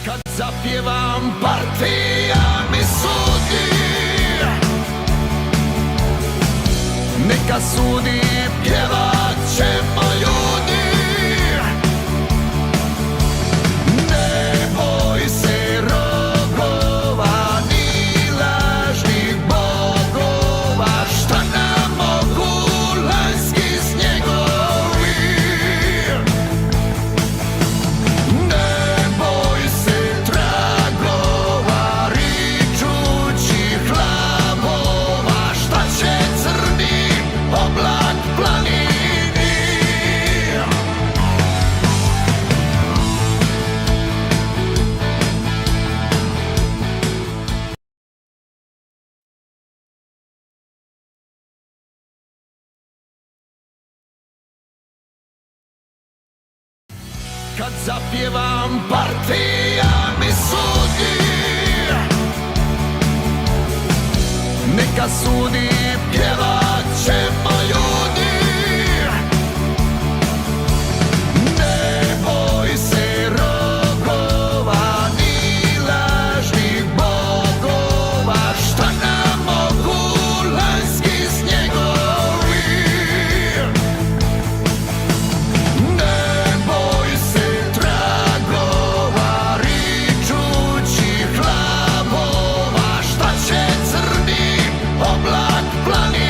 Kad zapjevam partija mi sudi, neka sudi, pjevat ćemo ljudi. Ne boj se rogova ni lažnih bogova, šta nam mogu lanjski snjegovi. Ne boj se tragova ričućih hlavova, šta će crni oblak planini. Kad zapjevam partija mi sudi, neka sudi, pjevat ćemo ljudi. Ne boj se rogova ni lažnih bogova, šta nam mogu lanjski snjegovi. Ne boj se tragova ričućih hlavova, šta će crni oblak planini.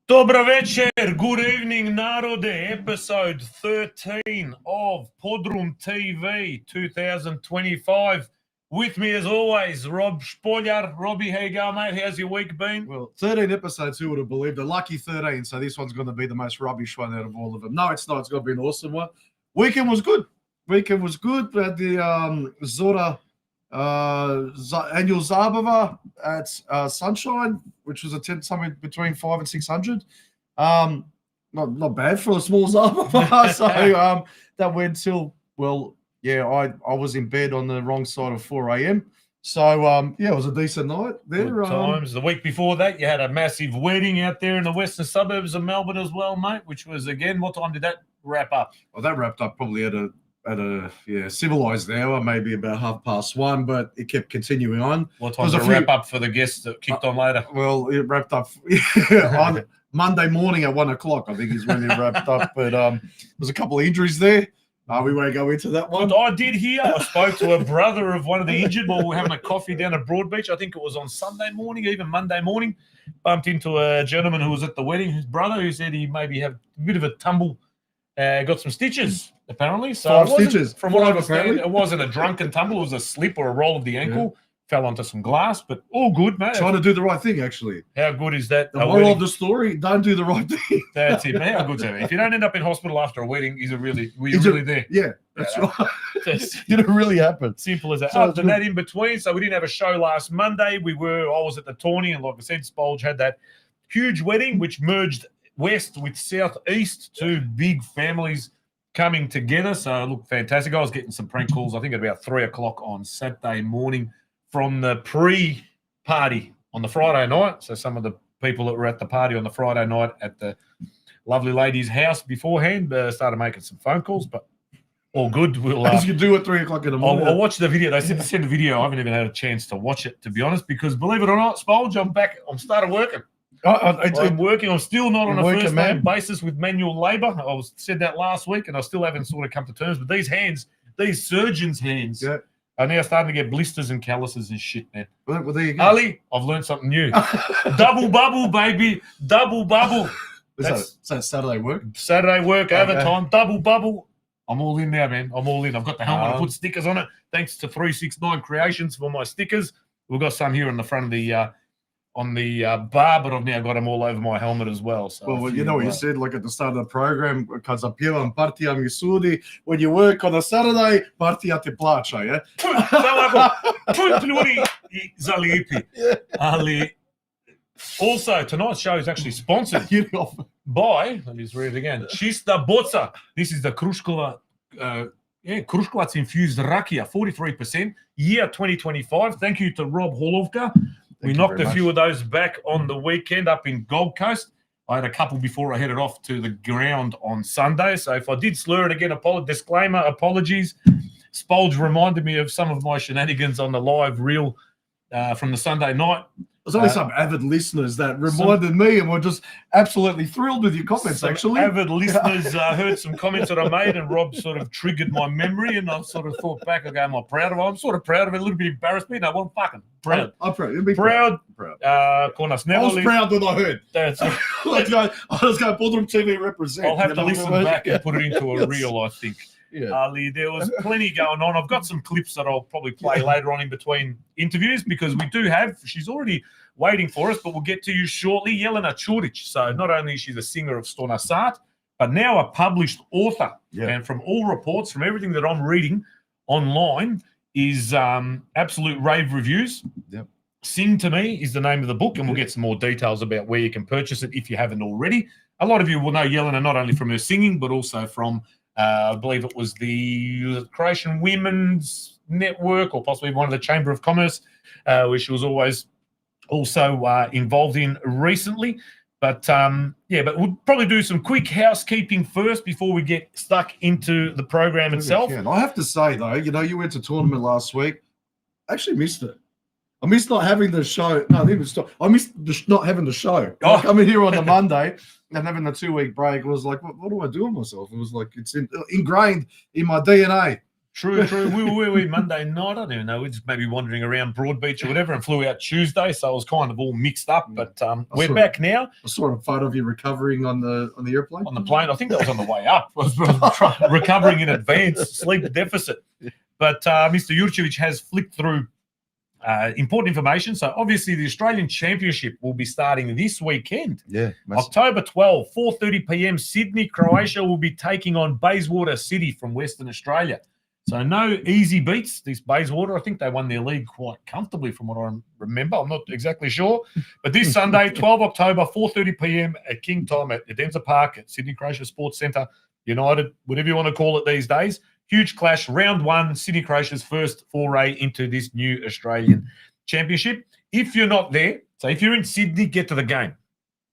Dobro večer, good evening narode, episode 13 of PodroomTV 2025. With me as always, Rob Spoljar. Robbie, how you going, mate? How's your week been? Well, 13 episodes, who would have believed? A lucky 13, so this one's going to be the most rubbish one out of all of them. No, it's not. It's going to be an awesome one. Weekend was good. We had the Zora annual Zabava at Sunshine, which was somewhere between 500 and 600. Not bad for a small Zabava. So that went till, well, yeah, I was in bed on the wrong side of 4 a.m. So, yeah, it was a decent night there. Good times. The week before that, you had a massive wedding out there in the western suburbs of Melbourne as well, mate, which was, again, what time did that wrap up? Well, that wrapped up probably at a civilized hour, maybe about 1:30, but it kept continuing on. What time did it wrap up for the guests that kicked on later? Well, it wrapped up on Monday morning at 1 o'clock, I think is when it wrapped up. But there's a couple of injuries there. We won't go into that one. But I did hear, I spoke to a brother of one of the injured while we were having a coffee down at Broadbeach. I think it was on Sunday morning, even Monday morning. Bumped into a gentleman who was at the wedding, his brother, who said he maybe had a bit of a tumble, got some stitches, apparently. So 5 stitches. From what I understand, it wasn't a drunken tumble. It was a slip or a roll of the ankle. Yeah. Fell onto some glass, but all good, mate. Trying to do the right thing, actually. How good is that? The moral of the story, don't do the right thing. That's it, man. How good's that? If you don't end up in hospital after a wedding, were you really there? Yeah, that's right. Did it really happen? Simple as that. So other than that, in between, so we didn't have a show last Monday. I was at the tourney, and like I said, Spolge had that huge wedding, which merged west with southeast, two big families coming together. So it looked fantastic. I was getting some prank calls, I think at about 3 o'clock on Saturday morning, from the pre-party on the Friday night. So some of the people that were at the party on the Friday night at the lovely lady's house beforehand started making some phone calls, but all good. We'll as you do at 3 o'clock in the morning. I'll watch the video. They said to send a video. I haven't even had a chance to watch it, to be honest, because believe it or not, Spolge, I'm started working. I'm working. I'm still not on a first-name basis with manual labour. I said that last week, and I still haven't sort of come to terms with these hands, these surgeons' hands. Yeah. Are now starting to get blisters and calluses and shit, man. Well, there you go. Ali, I've learned something new. Double bubble, baby. Double bubble. Is that Saturday work? Saturday work, overtime, double bubble. I'm all in now, man. I'm all in. I've got the helmet. I put stickers on it. Thanks to 369 Creations for my stickers. We've got some here in the front of the on the bar, but I've now got them all over my helmet as well. So well, you know what you said, like at the start of the program, because zapjevam partija mi sudi, when you work on a Saturday, partija te plaća, yeah? Ali. Also, tonight's show is actually sponsored by, let me just read it again, Čista Boca. This is the Kruškova, Kruškovac infused rakia, 43%, year 2025. Thank you to Rob Holovka. We knocked a few of those back on the weekend up in Gold Coast. I had a couple before I headed off to the ground on Sunday. So if I did slur it again, disclaimer, apologies. Spolge reminded me of some of my shenanigans on the live reel from the Sunday night. There's only some avid listeners that reminded me, and we're just absolutely thrilled with your comments, actually. Avid listeners heard some comments that I made, and Rob sort of triggered my memory, and I sort of thought back, okay, am I proud of it? I'm sort of proud of it, a little bit embarrassed me. No, I'm fucking proud. I'm proud. Proud. I was proud when I heard. That's it. Let's go. PodroomTV represent. I'll have to listen back and put it into a reel, I think. Yeah. Ali, there was plenty going on. I've got some clips that I'll probably play later on in between interviews because we do have, she's already waiting for us, but we'll get to you shortly, Yelena Čurić. So not only is she the singer of Stona Sat, but now a published author. Yeah. And from all reports, from everything that I'm reading online, is absolute rave reviews. Yep. Sing to Me is the name of the book, and we'll get some more details about where you can purchase it if you haven't already. A lot of you will know Yelena not only from her singing, but also from I believe it was the Croatian Women's Network or possibly one of the Chamber of Commerce, where she was always also involved in recently. But, but we'll probably do some quick housekeeping first before we get stuck into the program itself. I have to say, though, you went to tournament last week. I actually missed it. I missed not having the show. No, I didn't stop. I missed not having the show. Oh. Coming here on the Monday and having the 2-week break, it was like, what do I do with myself? It was like it's ingrained in my DNA. True. We Monday night. I don't even know. We're just maybe wandering around Broadbeach or whatever and flew out Tuesday. So it was kind of all mixed up. But we're back now. I saw a photo of you recovering on the airplane. On the plane. I think that was on the way up. I was recovering in advance, sleep deficit. But Mr. Jurčević has flicked through important information. So obviously the Australian Championship will be starting this weekend. Yeah. October 12, 4:30 p.m. Sydney, Croatia will be taking on Bayswater City from Western Australia. So no easy beats. This Bayswater, I think they won their league quite comfortably from what I remember. I'm not exactly sure. But this Sunday, 12 October, 4:30 p.m. at King Tom at Edensor Park at Sydney Croatia Sports Centre, United, whatever you want to call it these days. Huge clash, round one, Sydney Croatia's first foray into this new Australian Championship. If you're not there, so if you're in Sydney, get to the game.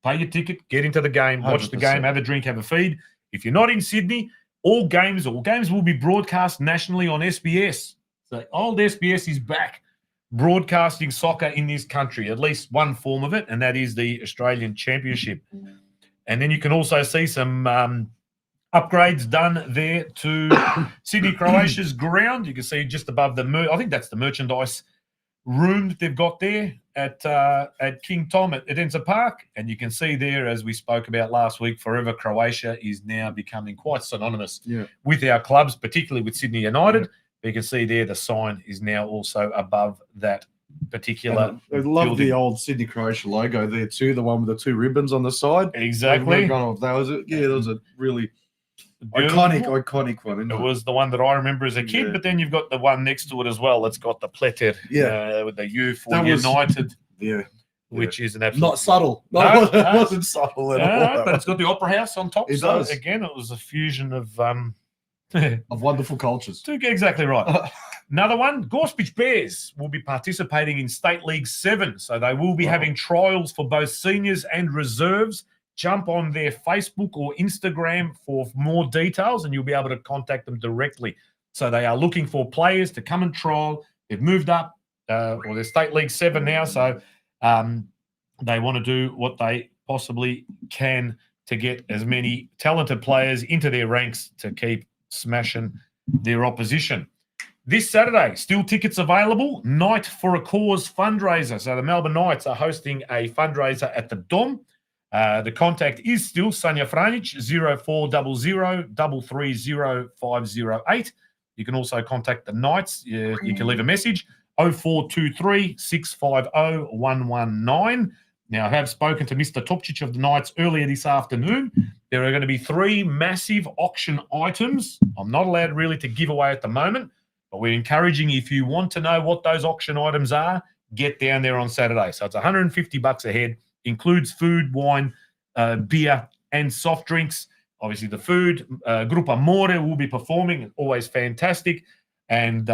Pay your ticket, get into the game, watch 100%. The game, have a drink, have a feed. If you're not in Sydney, all games will be broadcast nationally on SBS. So old SBS is back broadcasting soccer in this country, at least one form of it, and that is the Australian Championship. And then you can also see some upgrades done there to Sydney Croatia's ground. You can see just above I think that's the merchandise room that they've got there at King Tom at Edensor Park. And you can see there, as we spoke about last week, Forever Croatia is now becoming quite synonymous with our clubs, particularly with Sydney United. But you can see there the sign is now also above that particular I love the old Sydney Croatia logo there too, the one with the two ribbons on the side. Exactly. That was a really iconic one. It was the one that I remember as a kid, but then you've got the one next to it as well. It's got the pletter with the U for United, which is an absolute... Not subtle. No, it wasn't subtle at all. But it's got the Opera House on top. It does. Again, it was a fusion of... of wonderful cultures. Exactly right. Another one, Gorspic Bears will be participating in State League 7. So they will be having trials for both seniors and reserves. Jump on their Facebook or Instagram for more details and you'll be able to contact them directly. So they are looking for players to come and trial. They've moved up, or they're State League 7 now, so they want to do what they possibly can to get as many talented players into their ranks to keep smashing their opposition. This Saturday, still tickets available, Night for a Cause fundraiser. So the Melbourne Knights are hosting a fundraiser at the Dom. The contact is still Sanja Franic, 0400 330 508. You can also contact the Knights. You can leave a message, 0423 650 119. Now, I have spoken to Mr. Topčić of the Knights earlier this afternoon. There are going to be 3 massive auction items. I'm not allowed really to give away at the moment, but we're encouraging, if you want to know what those auction items are, get down there on Saturday. So it's $150 a head. Includes food, wine, beer, and soft drinks. Obviously, the food. Grupa More will be performing. Always fantastic. And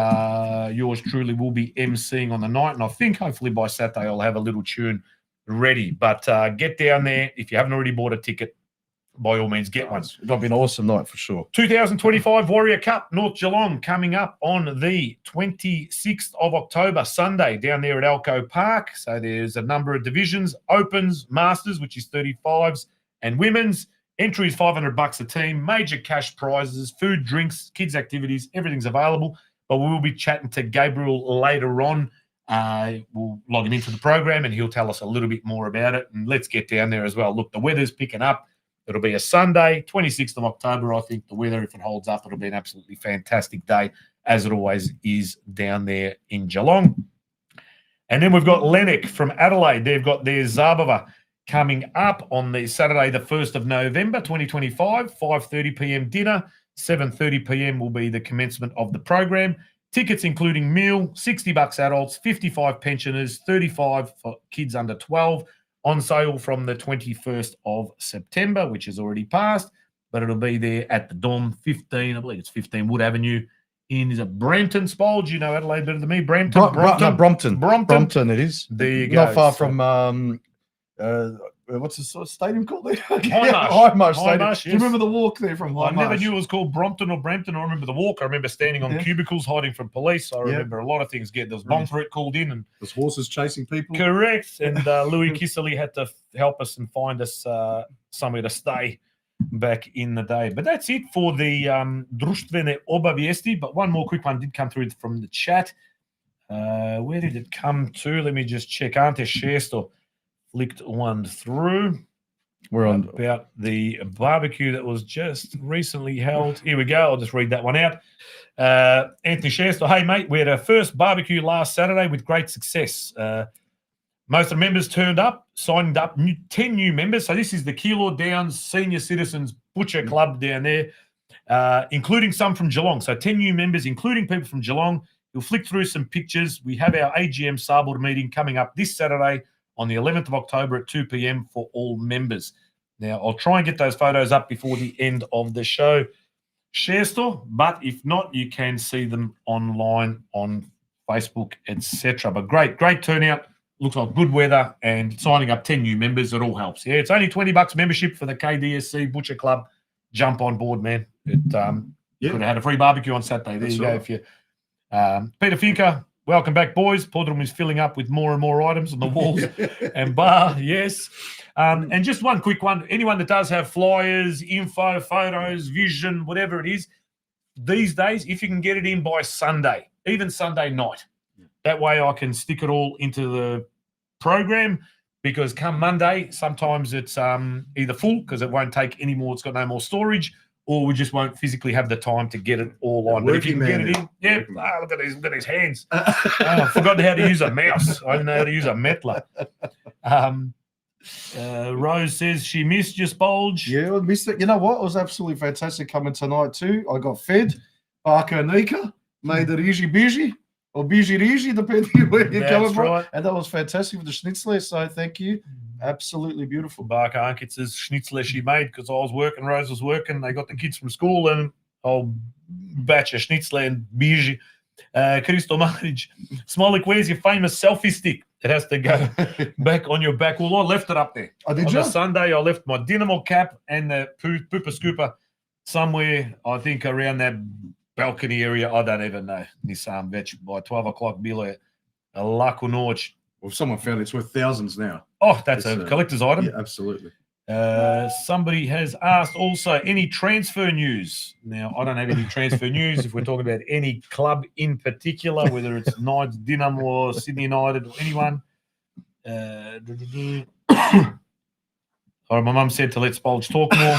yours truly will be emceeing on the night. And I think hopefully by Saturday I'll have a little tune ready. But get down there. If you haven't already bought a ticket, by all means, get one. It's going to be an awesome night for sure. 2025 Warrior Cup, North Geelong, coming up on the 26th of October, Sunday, down there at Alco Park. So there's a number of divisions, Opens, Masters, which is 35s, and Women's. Entry is $500 a team, major cash prizes, food, drinks, kids' activities, everything's available. But we will be chatting to Gabriel later on. We'll log him into the program, and he'll tell us a little bit more about it. And let's get down there as well. Look, the weather's picking up. It'll be a Sunday, 26th of October. I think the weather, if it holds up, it'll be an absolutely fantastic day, as it always is down there in Geelong. And then we've got Lennox from Adelaide. They've got their Zabava coming up on the Saturday, the 1st of November, 2025, 5:30 p.m. dinner. 7:30 p.m. will be the commencement of the program. Tickets including meal, $60 adults, 55 pensioners, 35 for kids under 12. On sale from the 21st of September, which has already passed, but it'll be there at the Dom 15, I believe it's 15 Wood Avenue in, is it Brampton, Spolge? You know Adelaide better than me. Brompton. Brompton it is. There you go. Not far from, what's the sort of stadium called there? Highmarsh Stadium. yes. Do you remember the walk there from Highmarsh? I never knew it was called Brompton or Brampton. I remember the walk. I remember standing on cubicles hiding from police. I remember a lot of things. There was bomb threat called in. And there's horses chasing people. Correct. And Louis Kissely had to help us and find us somewhere to stay back in the day. But that's it for the Društvene obavijesti. But one more quick one did come through from the chat. Where did it come to? Let me just check. Ante Šesto flicked one through. We're on about the barbecue that was just recently held. Here we go. I'll just read that one out. Anthony Shester, hey, mate, we had our first barbecue last Saturday with great success. Most of the members turned up, signed up 10 new members. So this is the Keilor Downs Senior Citizens Butcher Club down there, including some from Geelong. So 10 new members, including people from Geelong. You'll flick through some pictures. We have our AGM Sarbord meeting coming up this Saturday on the 11th of October at 2 p.m. for all members. Now, I'll try and get those photos up before the end of the show, Share but if not, you can see them online on Facebook, etc. But great turnout. Looks like good weather, and signing up 10 new members, it all helps. Yeah, it's only $20 membership for the KDSC Butcher Club. Jump on board, man. It could have had a free barbecue on Saturday. There you go. If you Peter Finker, welcome back, boys. Podrum is filling up with more and more items on the walls and bar. Yes. And just one quick one. Anyone that does have flyers, info, photos, vision, whatever it is, these days, if you can get it in by Sunday, even Sunday night, that way I can stick it all into the program, because come Monday, sometimes it's either full because it won't take any more, it's got no more storage, or we just won't physically have the time to get it all on. But if you can get it in, look at his hands. I forgot how to use a mouse. I didn't know how to use a metler. Rose says she missed your Spolge. Yeah, I missed it. You know what? It was absolutely fantastic coming tonight too. I got fed. Barker Nika made the Rigi Biji or Biji Rigi, depending where you're coming from. Right. And that was fantastic with the schnitzel. So thank you. Absolutely beautiful. Barker Ankits' schnitzel she made because I was working, Rose was working. They got the kids from school and I'll batch a schnitzel and Biji. Christo Maric, Smolik, where's your famous selfie stick? It has to go back on your back. Well, I left it up there. Oh, did on you? the Sunday, I left my Dynamo cap and the Pooper Scooper somewhere, I think, around that balcony area. I don't even know. Nisam Vetch by 12 o'clock, Bila, a Laku Noć. Well, if someone found it's worth thousands now. Oh, that's a collector's item. Yeah, absolutely. Somebody has asked also any transfer news. Now, I don't have any transfer news. If we're talking about any club in particular, whether it's Knights, Dinamo, or Sydney United, or anyone. My mum said to let Spolge talk more.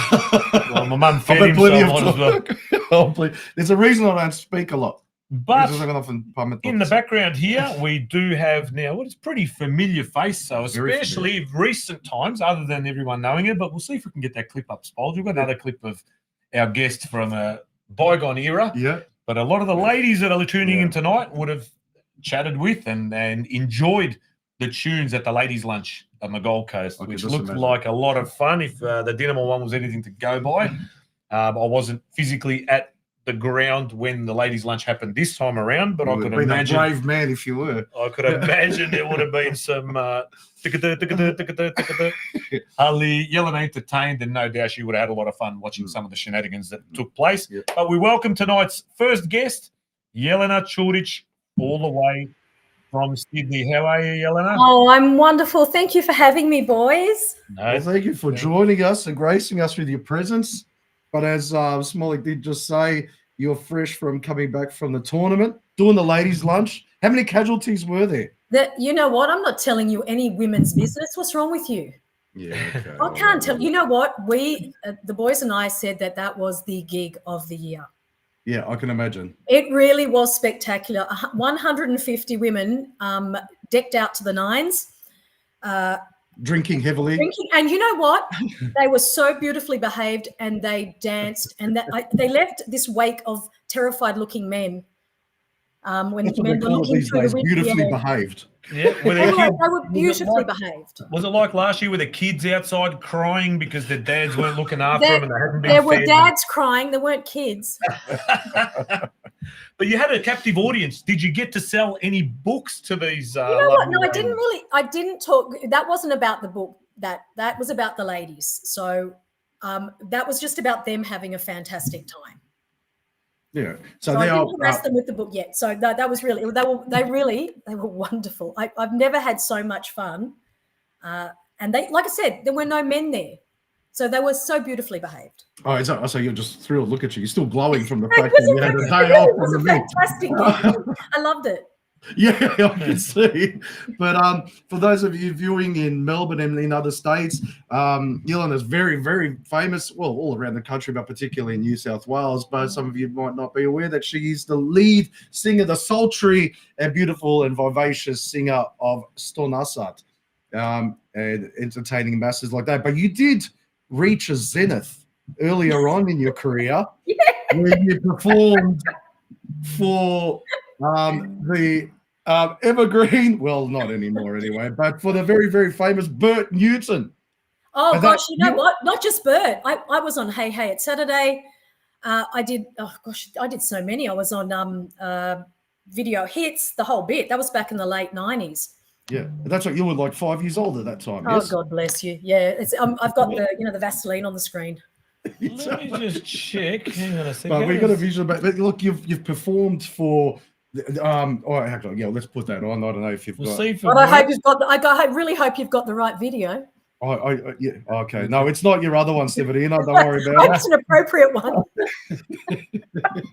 Well, my mum fed him, so I might as well. Oh, there's a reason I don't speak a lot. But in the background here, we do have now what is pretty familiar face. So especially recent times, other than everyone knowing it. But we'll see if we can get that clip up, Spolge. We've got another clip of our guest from a bygone era. Yeah. But a lot of the ladies that are tuning in tonight would have chatted with and enjoyed the tunes at the ladies' lunch on the Gold Coast, which looked like a lot of fun. If the Dynamo one was anything to go by, I wasn't physically at the ground when the ladies' lunch happened this time around, but I could Been a imagine brave man if you were. I could imagine there would have been some Ali Yelena entertained, and no doubt she would have had a lot of fun watching some of the shenanigans that took place. Yeah. But we welcome tonight's first guest, Yelena Churic, all the way from Sydney. How are you, Yelena? Oh, I'm wonderful. Thank you for having me, boys. Well, thank you for joining us and gracing us with your presence. But as Smolik did just say, you're fresh from coming back from the tournament, doing the ladies' lunch. How many casualties were there? You know what? I'm not telling you any women's business. What's wrong with you? Yeah, okay. I can't tell. You know what? We, the boys and I, said that was the gig of the year. Yeah, I can imagine. It really was spectacular. 150 women decked out to the nines. Drinking heavily. And you know what? They were so beautifully behaved, and they danced, and they left this wake of terrified-looking men. When That's what men they were call it looking these through days, the beautifully window. behaved. Yeah, They were beautifully behaved. Was it like last year with the kids outside crying because their dads weren't looking after them and they hadn't been There were fed? dads crying. There weren't kids. But you had a captive audience. Did you get to sell any books to these? You know what? No, I ladies? didn't really. I didn't talk. That wasn't about the book. That was about the ladies. So that was just about them having a fantastic time. Yeah. So I they are. didn't harass them with the book yet. So that was really. They were wonderful. I've never had so much fun. And they, like I said, there were no men there. So they were so beautifully behaved. Oh, so you're just thrilled. Look at you. You're still glowing from the fact Because that you had a day it off was from a the meet. fantastic gig. I loved it. Yeah, I can see. But for those of you viewing in Melbourne and in other states, Yelena is very, very famous, well, all around the country, but particularly in New South Wales. But some of you might not be aware that she is the lead singer, the sultry and beautiful and vivacious singer of Stonasat, and entertaining masses like that. But you did reach a zenith earlier on in your career when you performed for the evergreen, well, not anymore anyway, but for the very, very famous Bert Newton. Oh, gosh, you know what? Not just Bert. I was on Hey Hey It's Saturday. I did so many. I was on Video Hits, the whole bit. That was back in the late 90s. Yeah, that's right. You were like 5 years old at that time. Oh, yes? God bless you. Yeah, it's I've got the Vaseline on the screen. Let me just check. Hang on a second. But we got a visual. But look, you've performed for. Yeah, let's put that on. I don't know if you've got. See if But I hope you've got. I really hope you've got the right video. Yeah. Okay. No, it's not your other one, Stevenina. Don't worry about it. It's an appropriate one. I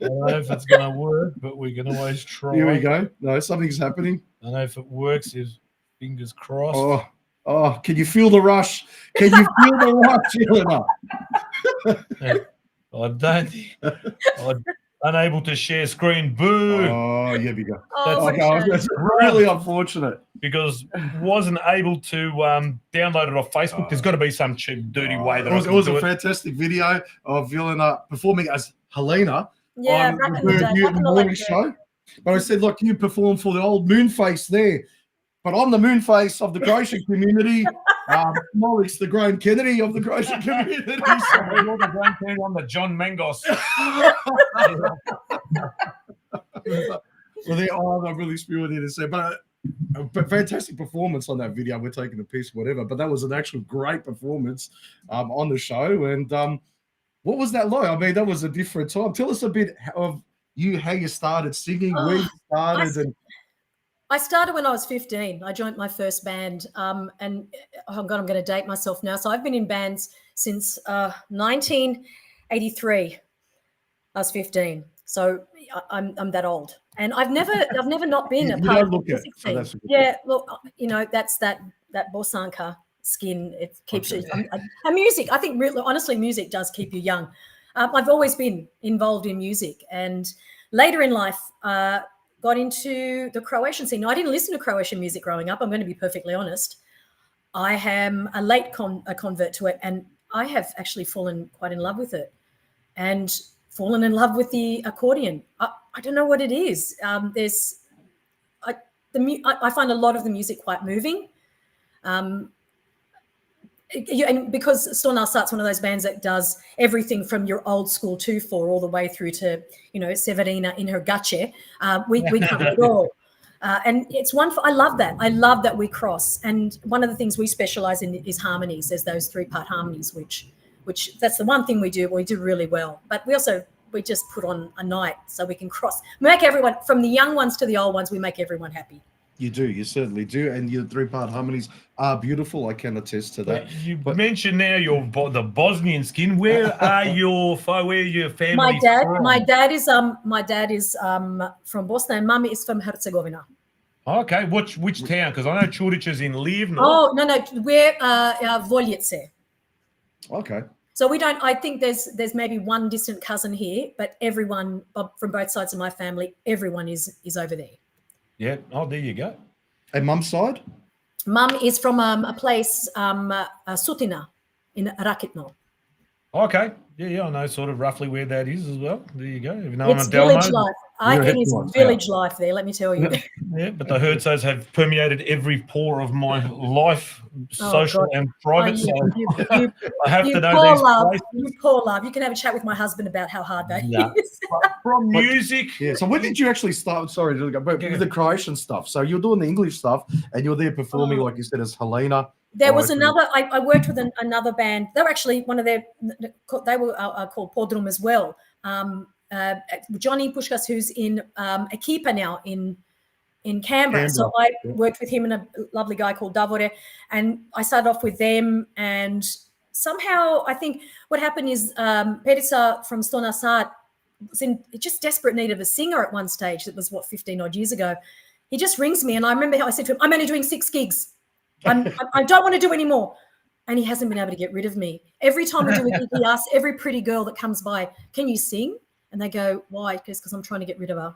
don't know if it's going to work, but we can always try. Here we go. No, something's happening. I don't know if it works. Is fingers crossed. Oh, can you feel the rush? Can you feel the rush, Yelena? I don't think I'm unable to share screen. Boo. Oh, here we go. That's That's really unfortunate. Because wasn't able to download it off Facebook. There's got to be some cheap, dirty way that it was a fantastic video of Yelena performing as Helena Yeah, on back the in the Bert day, Newton back in the morning late show. But I said, look, you performed for the old moon face there. But I'm the moon face of the Croatian community. Molly's the Graham Kennedy of the Croatian community. So You're the Grand King, I'm the John Mangos. I'm really spewing here to say, but fantastic performance on that video. We're taking a piece, whatever. But that was an actual great performance on the show. And what was that like? I mean, that was a different time. Tell us a bit of how you started singing, where you started, I started when I was 15. I joined my first band, and oh God, I'm going to date myself now. So I've been in bands since 1983. I was 15, so I'm that old, and I've never not been a part of the music scene. Yeah, look, that's that Bosanka skin. It keeps you. And music, I think, really, honestly, music does keep you young. I've always been involved in music, and later in life. Got into the Croatian scene. Now, I didn't listen to Croatian music growing up. I'm going to be perfectly honest. I am a late convert to it, and I have actually fallen quite in love with it and fallen in love with the accordion. I don't know what it is. I find a lot of the music quite moving. And because Stornasart's one of those bands that does everything from your old school 2/4 all the way through to, Severina in her gache, we cover it all. And it's I love that. I love that we cross. And one of the things we specialize in is harmonies. There's those 3-part harmonies, which that's the one thing we do really well. But we just put on a night so we can make everyone, from the young ones to the old ones, we make everyone happy. You do, you certainly do, and your 3-part harmonies are beautiful. I can attest to that. You mentioned now the Bosnian skin. Where are your family? My dad from? my dad is from Bosnia, and Mum is from Herzegovina. Okay, which town? Because I know Čurić is in Livno. Oh no, we're Voljice. Okay. So we don't. I think there's maybe one distant cousin here, but everyone from both sides of my family, everyone is over there. Yeah. Oh, there you go. And Mum's side? Mum is from a place, Sutina, in Rakitno. Okay. Yeah, I know sort of roughly where that is as well. There you go. It's village life. It is village life there, let me tell you. Yeah, but the Herzos have permeated every pore of my life, social and private. I have to know these places. You poor love. You can have a chat with my husband about how hard that is. From music. Yeah. So when did you actually start? Sorry, but with the Croatian stuff. So you're doing the English stuff, and you're there performing, like you said, as Yelena. There was another. I worked with another band. They were actually one of their. They were called Podrum as well. Johnny Pushkas, who's in Equipa now in Canberra. So I worked with him and a lovely guy called Davore, and I started off with them. And somehow I think what happened is Perica from Stornasart was in just desperate need of a singer at one stage. That was 15 odd years ago. He just rings me, and I remember how I said to him, "I'm only doing 6 gigs. I don't want to do any more." And he hasn't been able to get rid of me. Every time we do a gig, he asks every pretty girl that comes by, "Can you sing?" And they go, "Why?" Because I'm trying to get rid of her.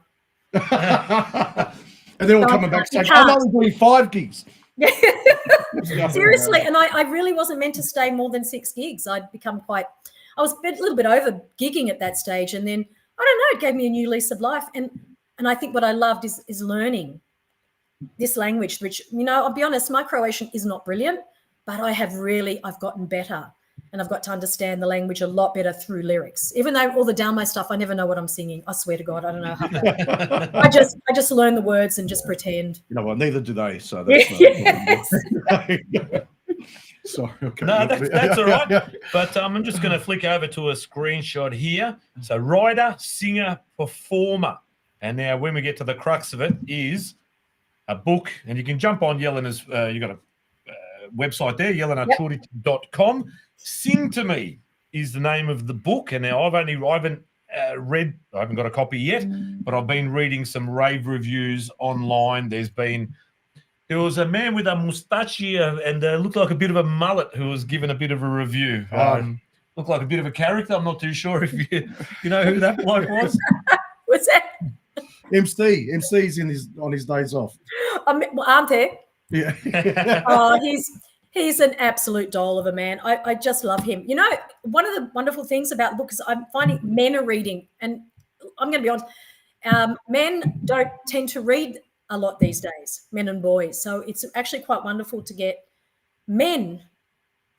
And they're all coming back saying, "I'm only doing 5 gigs." Seriously, and I really wasn't meant to stay more than 6 gigs. I was a little bit over gigging at that stage, and then I don't know, it gave me a new lease of life. And I think what I loved is learning this language, which, I'll be honest, my Croatian is not brilliant, but I've gotten better, and I've got to understand the language a lot better through lyrics. Even though all the Dalmo stuff, I never know what I'm singing. I swear to God, I don't know how. I just learn the words and just pretend. You know what? Neither do they. So that's sorry. Okay. No, that's all right. But I'm just going to flick over to a screenshot here. So writer, singer, performer, and now when we get to the crux of it is a book, and you can jump on Yelena's. You got a website there, yelenačurić.com. Sing to Me is the name of the book, and now I haven't got a copy yet, but I've been reading some rave reviews online. There was a man with a moustache and looked like a bit of a mullet who was given a bit of a review. Looked like a bit of a character. I'm not too sure if you know who that bloke was. What's that? MC's on his days off. Auntie. Yeah. Oh, he's an absolute doll of a man. I just love him. One of the wonderful things about the book is I'm finding men are reading, and I'm going to be honest, men don't tend to read a lot these days, men and boys. So it's actually quite wonderful to get men,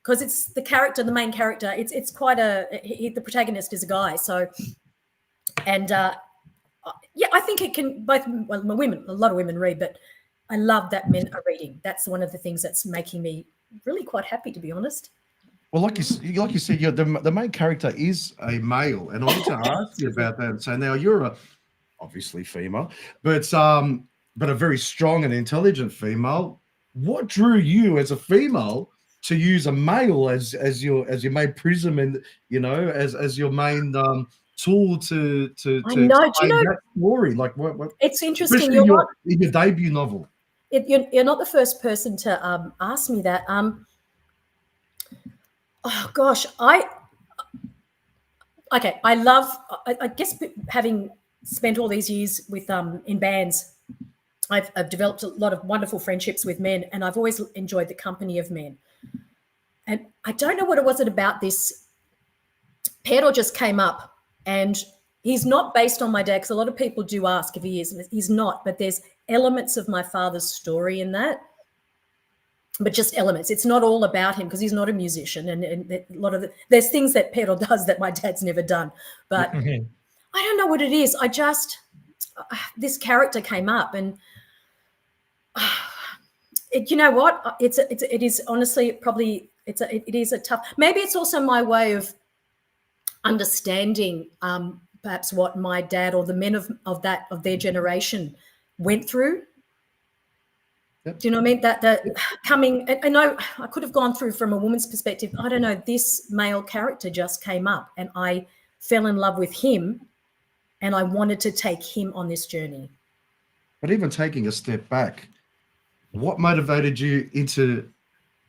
because it's the main character. It's quite the protagonist is a guy. So, and I think it can a lot of women read, but I love that men are reading. That's one of the things that's making me really quite happy, to be honest. Well, like you said, the main character is a male, and I want to ask you about that. So now you're obviously female, but a very strong and intelligent female. What drew you as a female to use a male as your main prism, and as your main tool to explain that story? Like what? It's interesting. In your debut novel. You're not the first person to ask me that. Oh gosh, I guess having spent all these years with in bands, I've developed a lot of wonderful friendships with men, and I've always enjoyed the company of men. And I don't know what it was about this. Pedro just came up, and he's not based on my dad, because a lot of people do ask if he is. He's not, but there's elements of my father's story in that. but just elements. It's not all about him because he's not a musician, and a lot of there's things that Pedro does that my dad's never done. But I don't know what it is. I just this character came up, and you know what? It is honestly probably it is a tough. Maybe it's also my way of understanding perhaps what my dad or the men of their generation went through. Yep. Do you know what I mean? That coming, I know I could have gone through from a woman's perspective. I don't know. This male character just came up, and I fell in love with him, and I wanted to take him on this journey. But even taking a step back, what motivated you into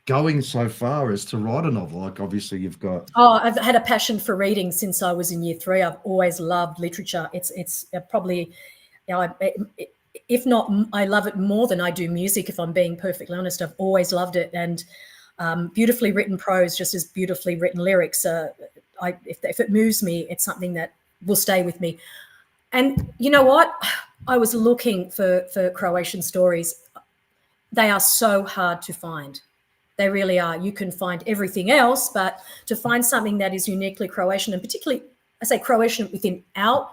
going so far as to write a novel? Like, obviously you've got... Oh, I've had a passion for reading since I was in year 3. I've always loved literature. It's probably, you know, if not, I love it more than I do music, if I'm being perfectly honest. I've always loved it. And beautifully written prose, just as beautifully written lyrics. If it moves me, it's something that will stay with me. And you know what? I was looking for Croatian stories. They are so hard to find. They really are. You can find everything else, but to find something that is uniquely Croatian, and particularly, I say Croatian within our,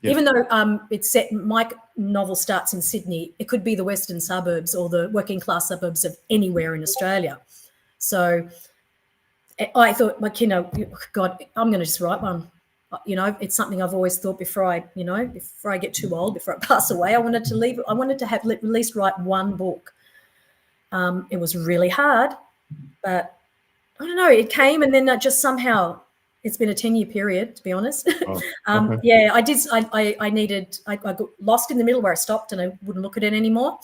even though it's set, my novel starts in Sydney, it could be the western suburbs or the working class suburbs of anywhere in Australia. So I thought, like, you know, God, I'm going to just write one. You know, it's something I've always thought before I get too old, before I pass away, I wanted to have at least write one book. It was really hard, but I don't know, it came, and then just somehow it's been a 10-year period, to be honest. Oh, okay. Yeah, I got lost in the middle where I stopped and I wouldn't look at it anymore.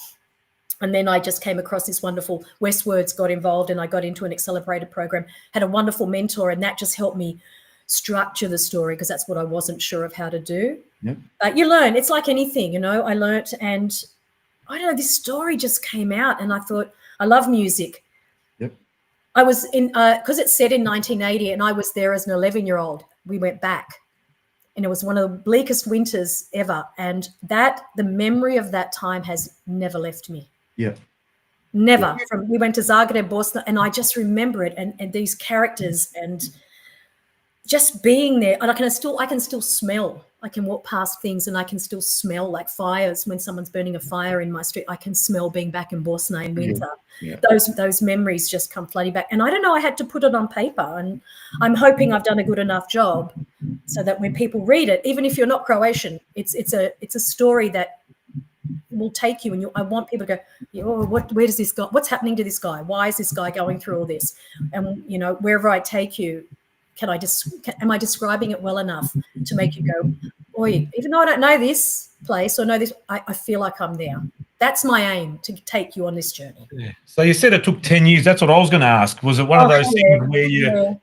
And then I just came across this wonderful, Westwords got involved, and I got into an accelerated program, had a wonderful mentor, and that just helped me structure the story, because that's what I wasn't sure of how to do. Yep. But you learn. It's like anything, you know. I learnt, and I don't know, this story just came out, and I thought, I love music. Yep. I was in, because it's set in 1980, and I was there as an 11-year-old. We went back, and it was one of the bleakest winters ever. And the memory of that time has never left me. Yeah. Never. Yeah. We went to Zagreb, Bosnia, and I just remember it, and these characters, and just being there. And I can still smell. I can walk past things and I can still smell, like fires. When someone's burning a fire in my street, I can smell being back in Bosnia in winter. Yeah. Those memories just come flooding back. And I don't know, I had to put it on paper, and I'm hoping I've done a good enough job so that when people read it, even if you're not Croatian, it's a story that will take you. And I want people to go, oh, where does this guy? What's happening to this guy? Why is this guy going through all this? And you know, wherever I take you, am I describing it well enough to make you go, boy, even though I don't know this place or know this, I feel like I'm there. That's my aim, to take you on this journey. Yeah. So you said it took 10 years. That's what I was going to ask. Was it one of those things where you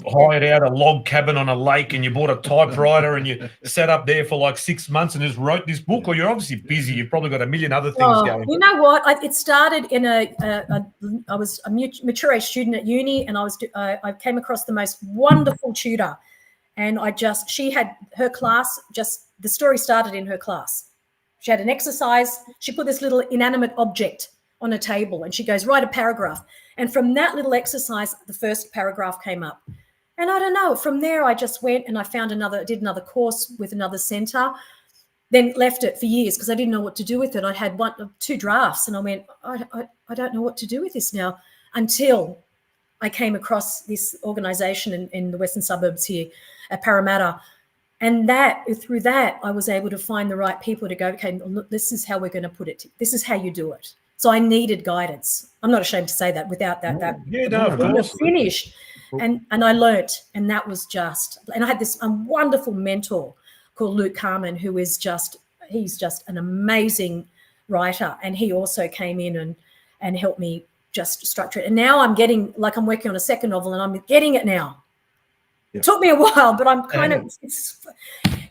hired out a log cabin on a lake and you bought a typewriter and you sat up there for like 6 months and just wrote this book? Or you're obviously busy. You've probably got a million other things going. You know what? It started in I was a mature age student at uni, and I came across the most wonderful tutor. And she had her class, the story started in her class. She had an exercise. She put this little inanimate object on a table, and she goes, write a paragraph. And from that little exercise, the first paragraph came up. And I don't know, from there I just went and I did another course with another centre, then left it for years because I didn't know what to do with it. I had 2 drafts, and I went, I don't know what to do with this now, until I came across this organisation in the western suburbs here at Parramatta. And through that, I was able to find the right people to go, okay, look, this is how we're going to put it. This is how you do it. So I needed guidance. I'm not ashamed to say that. Without that, wouldn't have finished. And I learnt, and that was and I had this wonderful mentor called Luke Carmen, who is he's just an amazing writer. And he also came in and helped me just structure it. And now I'm working on a second novel, and I'm getting it now. Yeah. It took me a while, but I'm kind of, it's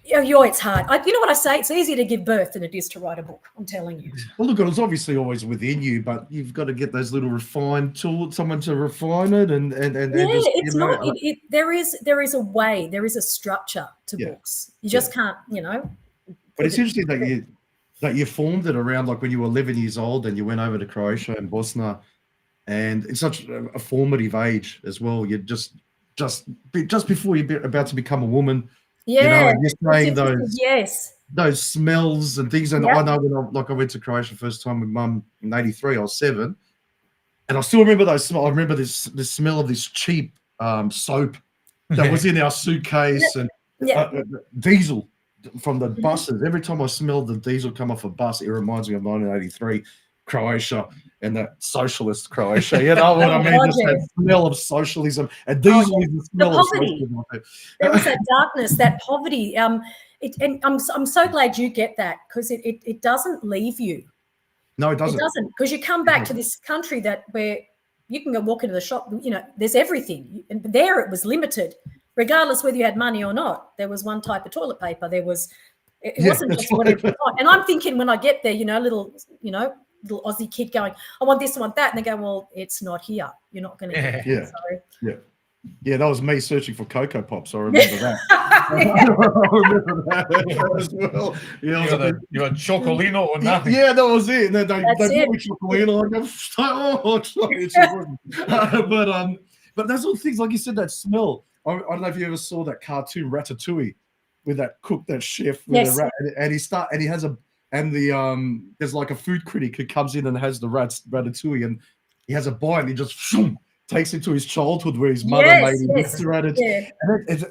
hard. You know what I say? It's easier to give birth than it is to write a book. I'm telling you. Well, look, it's obviously always within you, but you've got to get those little refined tools, someone to refine it, and just, it's not. There is a way. There is a structure to books. You just can't, you know. But it's interesting that you formed it around, like, when you were 11 years old and you went over to Croatia and Bosnia, and it's such a formative age as well. You're just before you're about to become a woman, you know, and you're saying those smells and things. And I know when I went to Croatia first time with Mum in '83, I was 7, and I still remember those smells. I remember this smell of this cheap soap that was in our suitcase and diesel from the buses. Every time I smelled the diesel come off a bus, it reminds me of 1983 Croatia and that socialist Croatia. You know what I mean? Just that smell of socialism. And diesel is the smell of socialism. There was that darkness, that poverty. And I'm so glad you get that, because it doesn't leave you. No, it doesn't. It doesn't, because you come back to this country where you can go walk into the shop, you know, there's everything. And there it was limited, regardless whether you had money or not. There was one type of toilet paper. It wasn't just whatever you want. And I'm thinking when I get there, little Aussie kid going, I want this, I want that. And they go, well, it's not here. You're not going to get it. So. Yeah, that was me searching for Cocoa Pops. I remember that. I remember that as well. Yeah, you had Chocolino or nothing. Yeah, that was it. They brought me Chocolino. But that's all things, like you said, that smell. I don't know if you ever saw that cartoon Ratatouille with that cook, that chef with the rat, and he has there's like a food critic who comes in and has the Ratatouille, and he has a bite and he just takes it to his childhood where his mother made him ratatouille.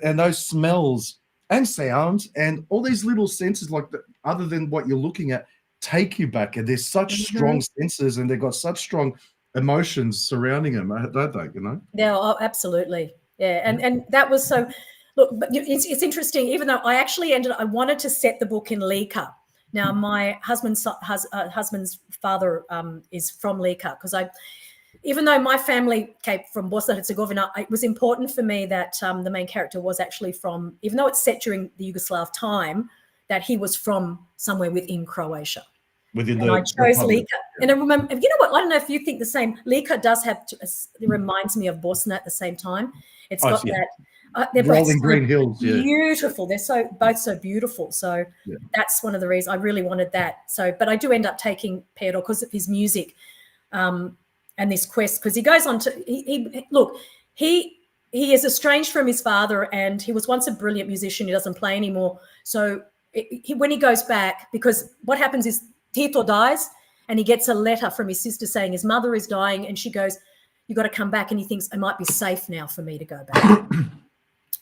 And those smells and sounds and all these little senses, like other than what you're looking at, take you back. And there's such strong senses, and they've got such strong emotions surrounding them, don't they? You know? Yeah, absolutely. Yeah, and that was so. Look, but it's interesting. Even though I wanted to set the book in Lika. Now, my husband's father is from Lika, because even though my family came from Bosnia and Herzegovina, it was important for me that the main character was actually from, even though it's set during the Yugoslav time, that he was from somewhere within Croatia. I chose Lika. And I remember, you know what? I don't know if you think the same. Lika does have, it reminds me of Bosnia at the same time. It's got that. They're rolling green hills, beautiful. They're both so beautiful. So that's one of the reasons I really wanted that. So, but I do end up taking Pedro because of his music, and this quest. Because he goes on to he is estranged from his father, and he was once a brilliant musician. He doesn't play anymore. So when he goes back, because what happens is Tito dies, and he gets a letter from his sister saying his mother is dying, and she goes, "You got to come back." And he thinks it might be safe now for me to go back.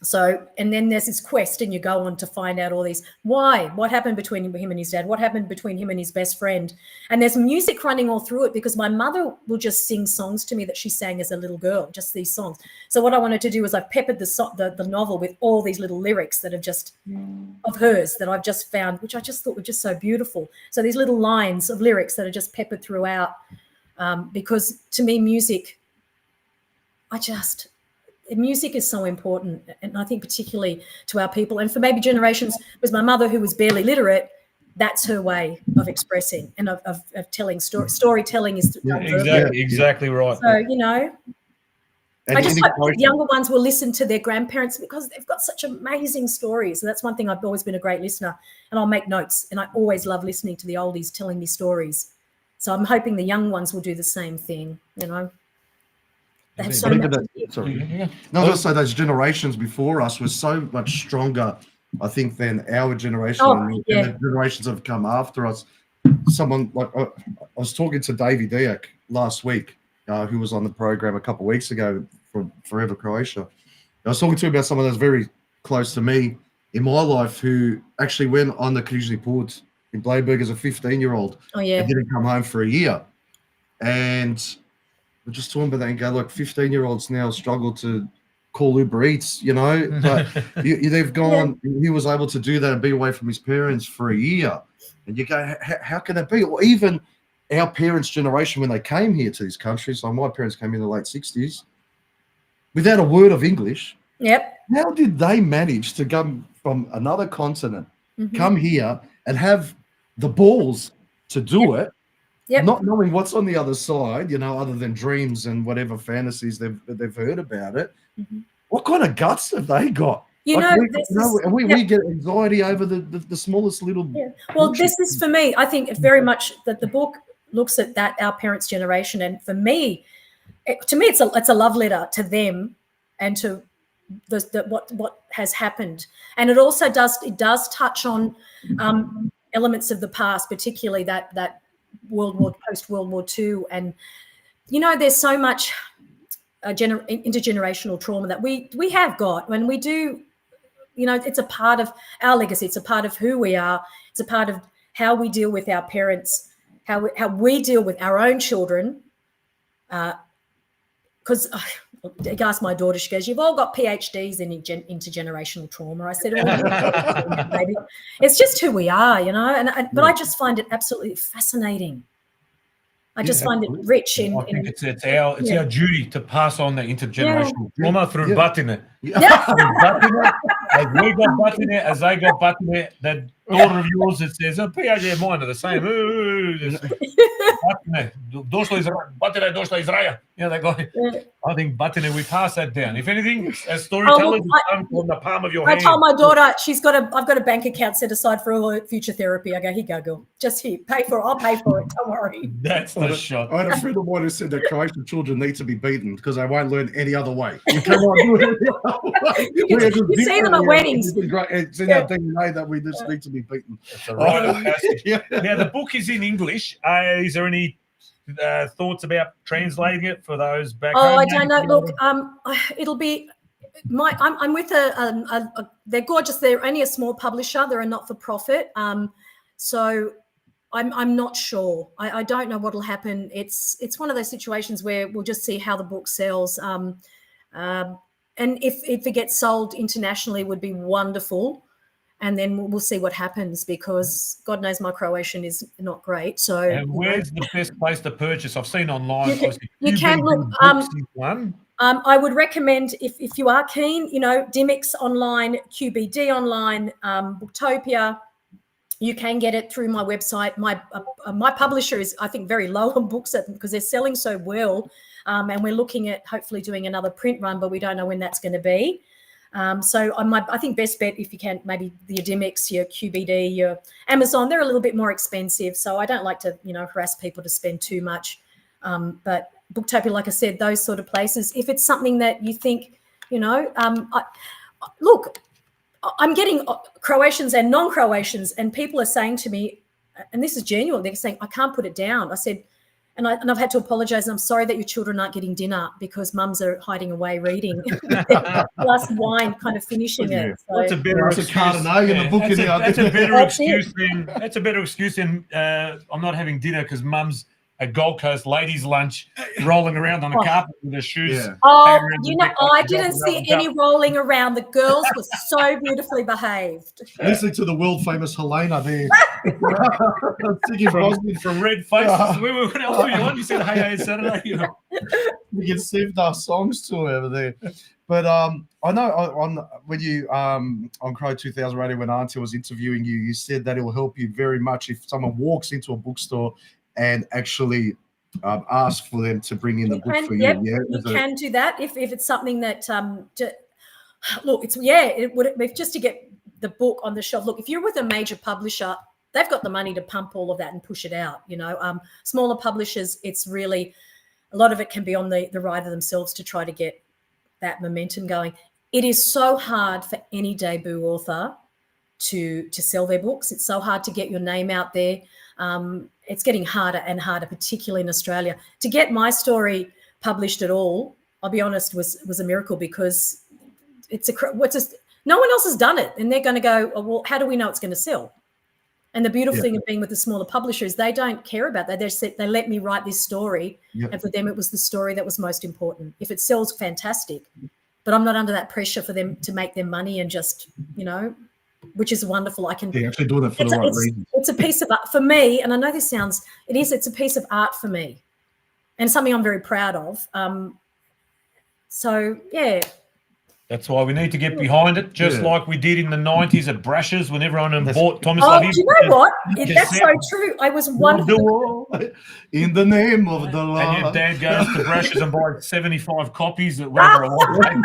So, and then there's this quest, and you go on to find out all these, what happened between him and his dad, what happened between him and his best friend. And there's music running all through it, because my mother will just sing songs to me that she sang as a little girl, just these songs. So what I wanted to do was I peppered the novel with all these little lyrics that are just of hers that I've just found, which I just thought were just so beautiful. So these little lines of lyrics that are just peppered throughout, because to me, music is so important, and I think particularly to our people, and for maybe generations, because my mother, who was barely literate, that's her way of expressing and of telling storytelling is exactly right. So I just hope the younger ones will listen to their grandparents, because they've got such amazing stories. And that's one thing. I've always been a great listener, and I'll make notes, and I always love listening to the oldies telling me stories. So I'm hoping the young ones will do the same thing. They have so much. Also, those generations before us were so much stronger, I think, than our generation and the generations that have come after us. Someone like I was talking to Davey Diak last week, who was on the program a couple of weeks ago from Forever Croatia. I was talking to him about someone that's very close to me in my life, who actually went on the Križni Put in Bleiburg as a 15-year-old. And didn't come home for a year. And we're just talking about that and go, look, 15-year-olds now struggle to call Uber Eats, but they've gone, he was able to do that and be away from his parents for a year. And you go, how can that be? Or even our parents' generation, when they came here to this country, so my parents came in the late 60s, without a word of English. How did they manage to come from another continent, come here and have the balls to do it? Not knowing what's on the other side, other than dreams and whatever fantasies they've heard about it. What kind of guts have they got? We get anxiety over the smallest little. Well, this is for me. I think very much that the book looks at that, our parents' generation, and for me, to me, it's a love letter to them and to what has happened. And it also does touch on elements of the past, particularly that post World War II. And there's so much intergenerational trauma that we have got when we do. It's a part of our legacy. It's a part of who we are. It's a part of how we deal with our parents, how we deal with our own children. Because I asked my daughter, she goes, "You've all got PhDs in intergenerational trauma." I said, "Oh, baby, it's just who we are, But I just find it absolutely fascinating. I just find it rich in. I think it's our duty to pass on the intergenerational trauma through Batine. As we got Batine, as they got Batine, that daughter of yours that says, "Oh, PhD and mine are the same." Batine, došla iz raja. They got. I think Batine, we pass that down. If anything, as storytellers, it's on the palm of your hand. I told my daughter I've got a bank account set aside for all her future therapy. I go, "Here you go, girl. Just here, pay for it. I'll pay for it. Don't worry." That's the shot. I had a friend of mine who said that Croatian children need to be beaten because they won't learn any other way. You cannot do it any other way. You see them at weddings. It's in our DNA that we just need to be beaten. It's a rite of passage. Now, the book is in English. Is there any thoughts about translating it for those back home? I don't know. Look, it'll be I'm with they're gorgeous. They're only a small publisher. They're a not-for-profit. So I'm not sure. I don't know what'll happen. It's one of those situations where we'll just see how the book sells. And if it gets sold internationally, it would be wonderful. And then we'll see what happens, because God knows my Croatian is not great. So, and where's the best place to purchase? I've seen online. You can look. I would recommend, if you are keen, Dymocks online, QBD online, Booktopia. You can get it through my website. My publisher is, I think, very low on books because they're selling so well. And we're looking at hopefully doing another print run, but we don't know when that's going to be. So I think best bet, if you can, maybe your Dymocks, your QBD, your Amazon, they're a little bit more expensive. So I don't like to, harass people to spend too much. But Booktopia, like I said, those sort of places, if it's something that you think, look, I'm getting Croatians and non-Croatians, and people are saying to me, and this is genuine, they're saying, "I can't put it down." I said, and I've had to apologise, and I'm sorry that your children aren't getting dinner because mums are hiding away reading. Glass of wine, kind of finishing it. So. That's a better excuse. That's a better excuse than I'm not having dinner because mum's at Gold Coast ladies' lunch, rolling around on the carpet with her shoes. Yeah. Oh, I didn't see any rolling around. The girls were so beautifully behaved. Listening to the world famous Yelena there. from Red Faces. What else were you on? You said, "Hey, Saturday." We can save our songs to over there. But I know when you on Crow 2000 Radio, when Auntie was interviewing you, you said that it will help you very much if someone walks into a bookstore and actually ask for them to bring in the book for you. Yep, you can do that if it's something that look, it would be just to get the book on the shelf. Look, if you're with a major publisher, they've got the money to pump all of that and push it out. Smaller publishers, it's really a lot of it can be on the writer themselves to try to get that momentum going. It is so hard for any debut author to sell their books. It's so hard to get your name out there. It's getting harder and harder, particularly in Australia. To get my story published at all, I'll be honest, was a miracle, because no one else has done it, and they're going to go, "Oh, well, how do we know it's going to sell?" And the beautiful thing of being with the smaller publishers, they don't care about that. They let me write this story, and for them, it was the story that was most important. If it sells, fantastic, but I'm not under that pressure for them to make their money and just, which is wonderful. I can actually do that for the right reasons. It's a piece of art for me, and I know this sounds, it's a piece of art for me, and something I'm very proud of. So yeah. That's why we need to get behind it, just like we did in the 90s at Brushes when everyone bought Thomas Levy. Do you know what? That's so true. I was wonderful. In the name of the law. And your dad goes to Brushes and buys 75 copies at whatever a lot and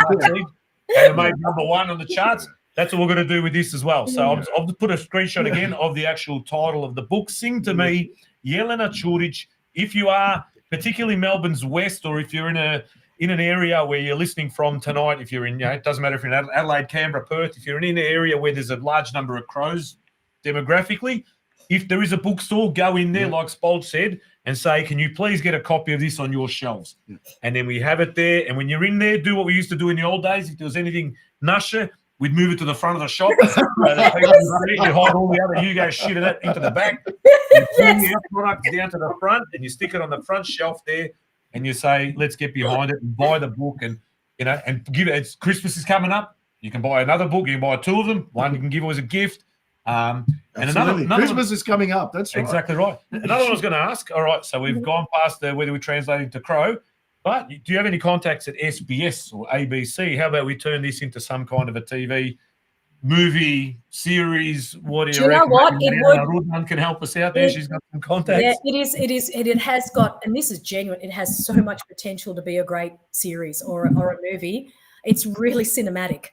it made #1 on the charts. That's what we're going to do with this as well. So I'll just put a screenshot again of the actual title of the book. Sing to Me, Yelena Čurić. If you are particularly Melbourne's west, or if you're in an area where you're listening from tonight, if you're in, it doesn't matter if you're in Adelaide, Canberra, Perth, if you're in an area where there's a large number of crows demographically, if there is a bookstore, go in there, like Spolch said, and say, can you please get a copy of this on your shelves? And then we have it there. And when you're in there, do what we used to do in the old days. If there was anything nasher, we'd move it to the front of the shop. You hide all the other Hugo shit of that into the back. You bring the product down to the front, and you stick it on the front shelf there, and you say, let's get behind it and buy the book. And, and give it. It's Christmas is coming up. You can buy another book. You can buy 2 of them. One you can give away as a gift. And another Christmas is coming up. That's right. Exactly right. Another one I was going to ask. All right, so we've gone past whether we translate into Crow, but do you have any contacts at SBS or ABC? How about we turn this into some kind of a TV movie series? What do you reckon? Know what? Rudman can help us out there. She's got some contacts. Yeah, it has got, and this is genuine. It has so much potential to be a great series or a movie. It's really cinematic.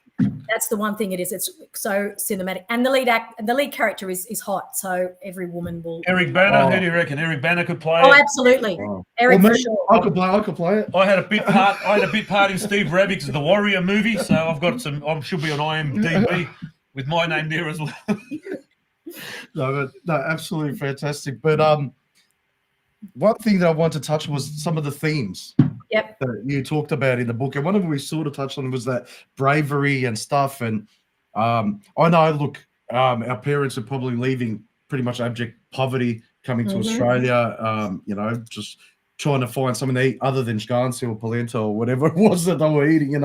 That's the one thing it is. It's so cinematic, and the lead character is hot. So every woman will. Eric Banner, who do you reckon? Eric Banner could play. Oh, absolutely, Eric for sure. I could play it. I had a bit part in Steve Ravick's The Warrior movie, so I've got some. I should be on IMDb with my name there as well. No, absolutely fantastic. But one thing that I wanted to touch was some of the themes. Yep. That you talked about in the book, and one of them we sort of touched on was that bravery and stuff. And I know, look, our parents are probably leaving pretty much abject poverty, coming to Australia. Just trying to find something to eat other than Scarncy or polenta or whatever it was that they were eating.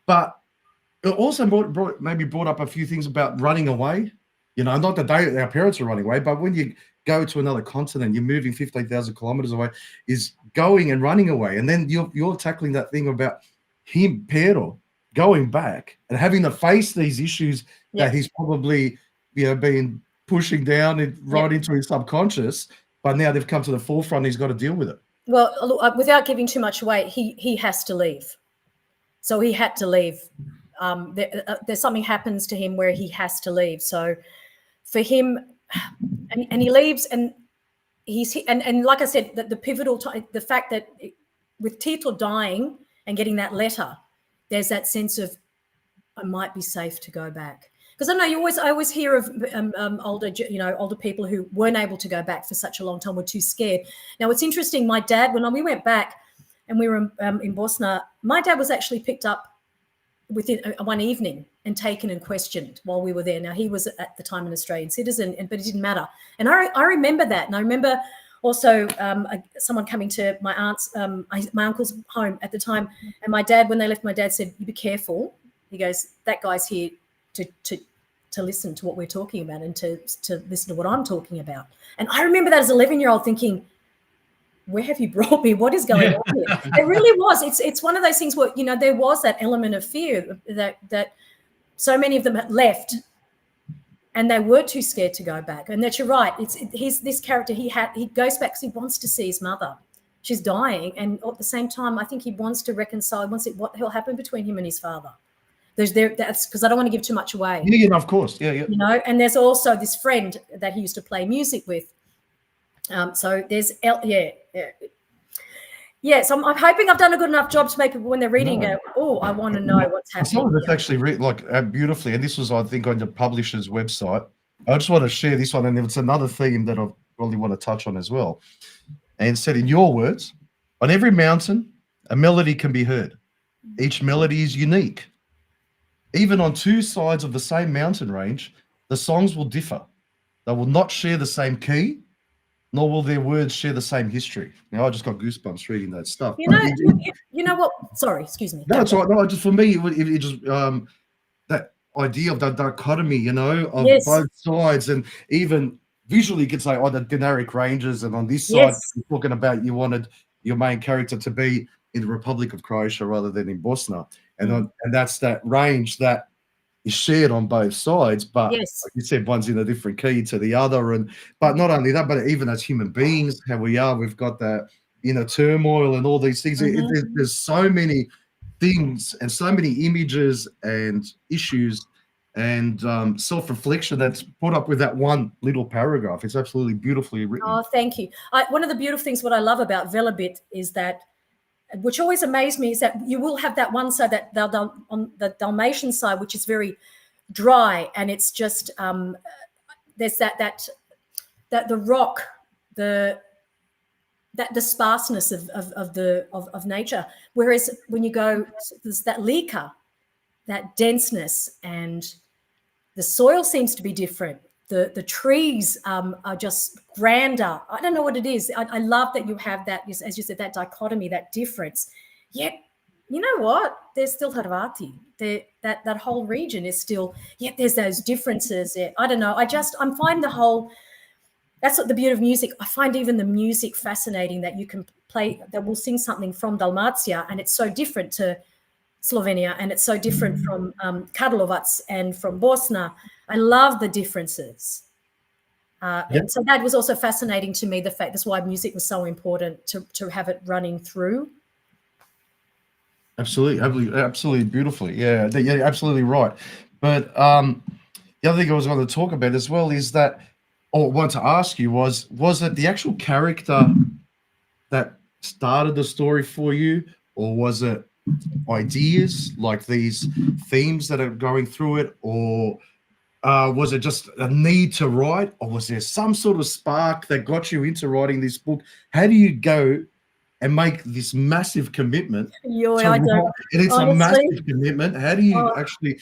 But it also brought up a few things about running away. Not that our parents are running away, but when you go to another continent, you're moving 15,000 kilometers away, is going and running away. And then you're tackling that thing about him, Pedro, going back and having to face these issues that he's probably, been pushing down into his subconscious, but now they've come to the forefront. He's got to deal with it. Well, look, without giving too much away, he has to leave. So he had to leave. There's something happens to him where he has to leave. So for him, and he leaves, and and like I said, the pivotal time, the fact that with Tito dying and getting that letter, there's that sense of I might be safe to go back. Because I know I always hear of older people who weren't able to go back for such a long time, were too scared. Now it's interesting. My dad, when we went back and we were in Bosnia, my dad was actually picked up within one evening and taken and questioned while we were there. Now, he was at the time an Australian citizen, but it didn't matter. And I remember that. And I remember also someone coming to my aunt's, my uncle's home at the time. And my dad, when they left, my dad said, "You be careful." He goes, "That guy's here to listen to what we're talking about and to listen to what I'm talking about." And I remember that as an 11-year-old thinking, where have you brought me? What is going on here? It really was. It's one of those things where, there was that element of fear that so many of them had left and they were too scared to go back. And that you're right. He's this character, he goes back because he wants to see his mother. She's dying. And at the same time, I think he wants to reconcile, what will happen between him and his father. That's because I don't want to give too much away. Yeah, of course. Yeah. And there's also this friend that he used to play music with. So there's, so I'm hoping I've done a good enough job to make people, when they're reading, go, "Oh, I want to know what's happening." Some of it's actually beautifully, and this was, I think, on the publisher's website. I just want to share this one, and it's another theme that I really want to touch on as well. And it said, in your words, "On every mountain, a melody can be heard. Each melody is unique. Even on two sides of the same mountain range, the songs will differ. They will not share the same key, nor will their words share the same history." Now, I just got goosebumps reading that stuff. You know what? Sorry, excuse me. No, it's all right. No, just for me, it just that idea of the dichotomy, of both sides, and even visually, you could say, the generic ranges, and on this side, you're talking about you wanted your main character to be in the Republic of Croatia rather than in Bosnia, and that's that range that is shared on both sides, but like you said, one's in a different key to the other. But not only that, but even as human beings, how we are, we've got that inner turmoil and all these things. There's so many things and so many images and issues and self-reflection that's put up with that one little paragraph. It's absolutely beautifully written. Oh, thank you. One of the beautiful things, what I love about Velebit is that, which always amazed me, is that you will have that one side, that on the Dalmatian side, which is very dry, and it's just there's that the rock, the sparseness of nature. Whereas when you go, there's that Lika, that denseness, and the soil seems to be different. The trees are just grander. I don't know what it is. I love that you have that, as you said, that dichotomy, that difference. Yet, you know what? There's still Harvati. That whole region is still, yet there's those differences. I don't know. I'm finding the whole, that's what the beauty of music. I find even the music fascinating, that you can play, that we'll sing something from Dalmatia and it's so different to Slovenia, and it's so different from Karlovac and from Bosna. I love the differences. And so that was also fascinating to me, the fact that's why music was so important to have it running through. Absolutely beautifully. Yeah, you're absolutely right. But the other thing I was going to talk about as well is that, or wanted to ask you was it the actual character that started the story for you, or was it ideas like these themes that are going through it, or was it just a need to write, or was there some sort of spark that got you into writing this book? How do you go and make this massive commitment? It's a massive commitment. How do you actually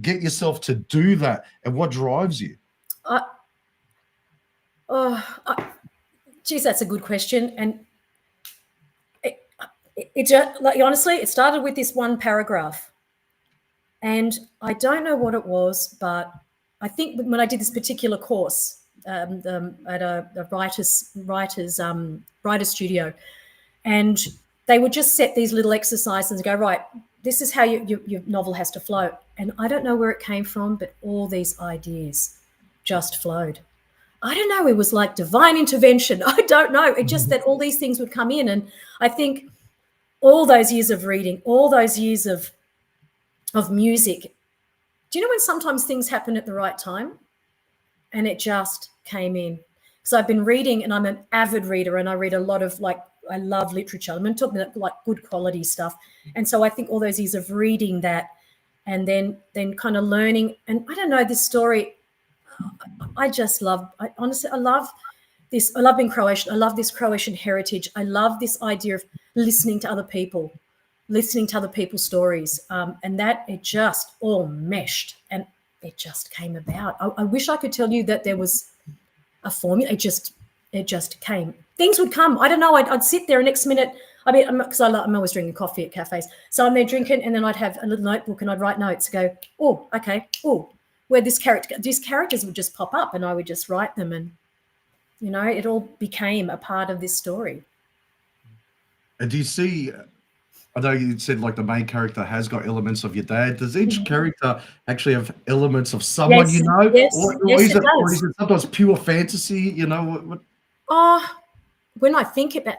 get yourself to do that, and what drives you? Geez, that's a good question. And it just, like, honestly, it started with this one paragraph, and I don't know what it was, but I think when I did this particular course at a writer's studio, and they would just set these little exercises and go, right, this is how your novel has to flow. And I don't know where it came from, but all these ideas just flowed. I don't know. It was like divine intervention. I don't know. It just that all these things would come in. And I think all those years of reading, all those years of music, do you know when sometimes things happen at the right time? And it just came in. So I've been reading, and I'm an avid reader, and I read a lot of, like, I love literature. I'm talking about like good quality stuff. And so I think all those years of reading that, and then kind of learning, and I don't know, this story, I just love, honestly, I love this. I love being Croatian. I love this Croatian heritage. I love this idea of listening to other people, listening to other people's stories. And that, it just all meshed, and it just came about. I wish I could tell you that there was a formula. It just came. Things would come. I don't know. I'd sit there, and next minute, I mean, because I'm always drinking coffee at cafes. So I'm there drinking, and then I'd have a little notebook, and I'd write notes, go, oh, okay, oh, where these characters would just pop up, and I would just write them, and, you know, it all became a part of this story. And do you see, I know you said like the main character has got elements of your dad. Does each character actually have elements of someone you know? Yes, or yes, is it sometimes pure fantasy, you know? What? When I think about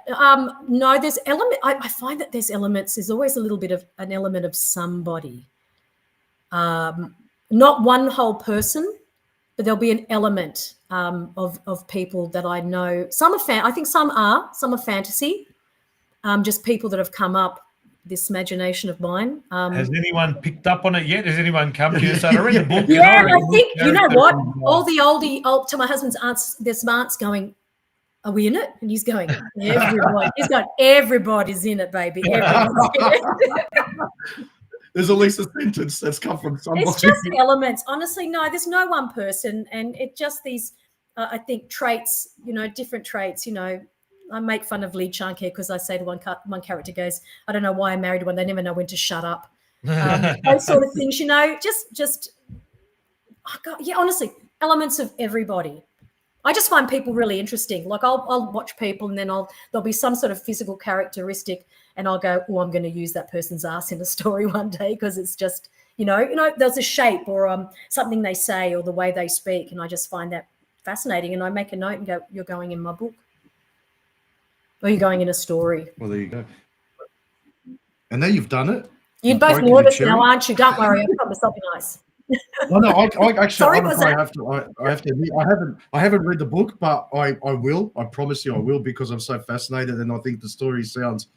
no, there's element. I find that there's elements. There's always a little bit of an element of somebody. Not one whole person, but there'll be an element of people that I know. Some are I think some are fantasy. Just people that have come up. This imagination of mine. Has anyone picked up on it yet? Has anyone come to you and said, I read the book? Yeah, I think, you know what? All the old to my husband's aunts, there's some aunts going, are we in it? And he's going, everybody. He's going, everybody's in it, baby. Everybody's in it. There's at least a sentence that's come from somebody. It's just elements. Honestly, no, there's no one person. And it just these, I think, traits, you know, different traits, you know. I make fun of Lee Chunk here because I say to one character goes, I don't know why I married one. They never know when to shut up. Those sort of things, you know, just oh God, yeah, honestly, elements of everybody. I just find people really interesting. Like I'll watch people, and then there'll be some sort of physical characteristic, and I'll go, oh, I'm going to use that person's ass in a story one day because it's just, you know, there's a shape or something they say or the way they speak, and I just find that fascinating. And I make a note and go, you're going in my book. Or you're going in a story. Well, there you go. And now you've done it. You're both nervous now, aren't you? Don't worry, I've promised I'll be nice. Well, no, I actually Sorry, was I that? have to admit, I haven't read the book, but I will. I promise you I will, because I'm so fascinated, and I think the story sounds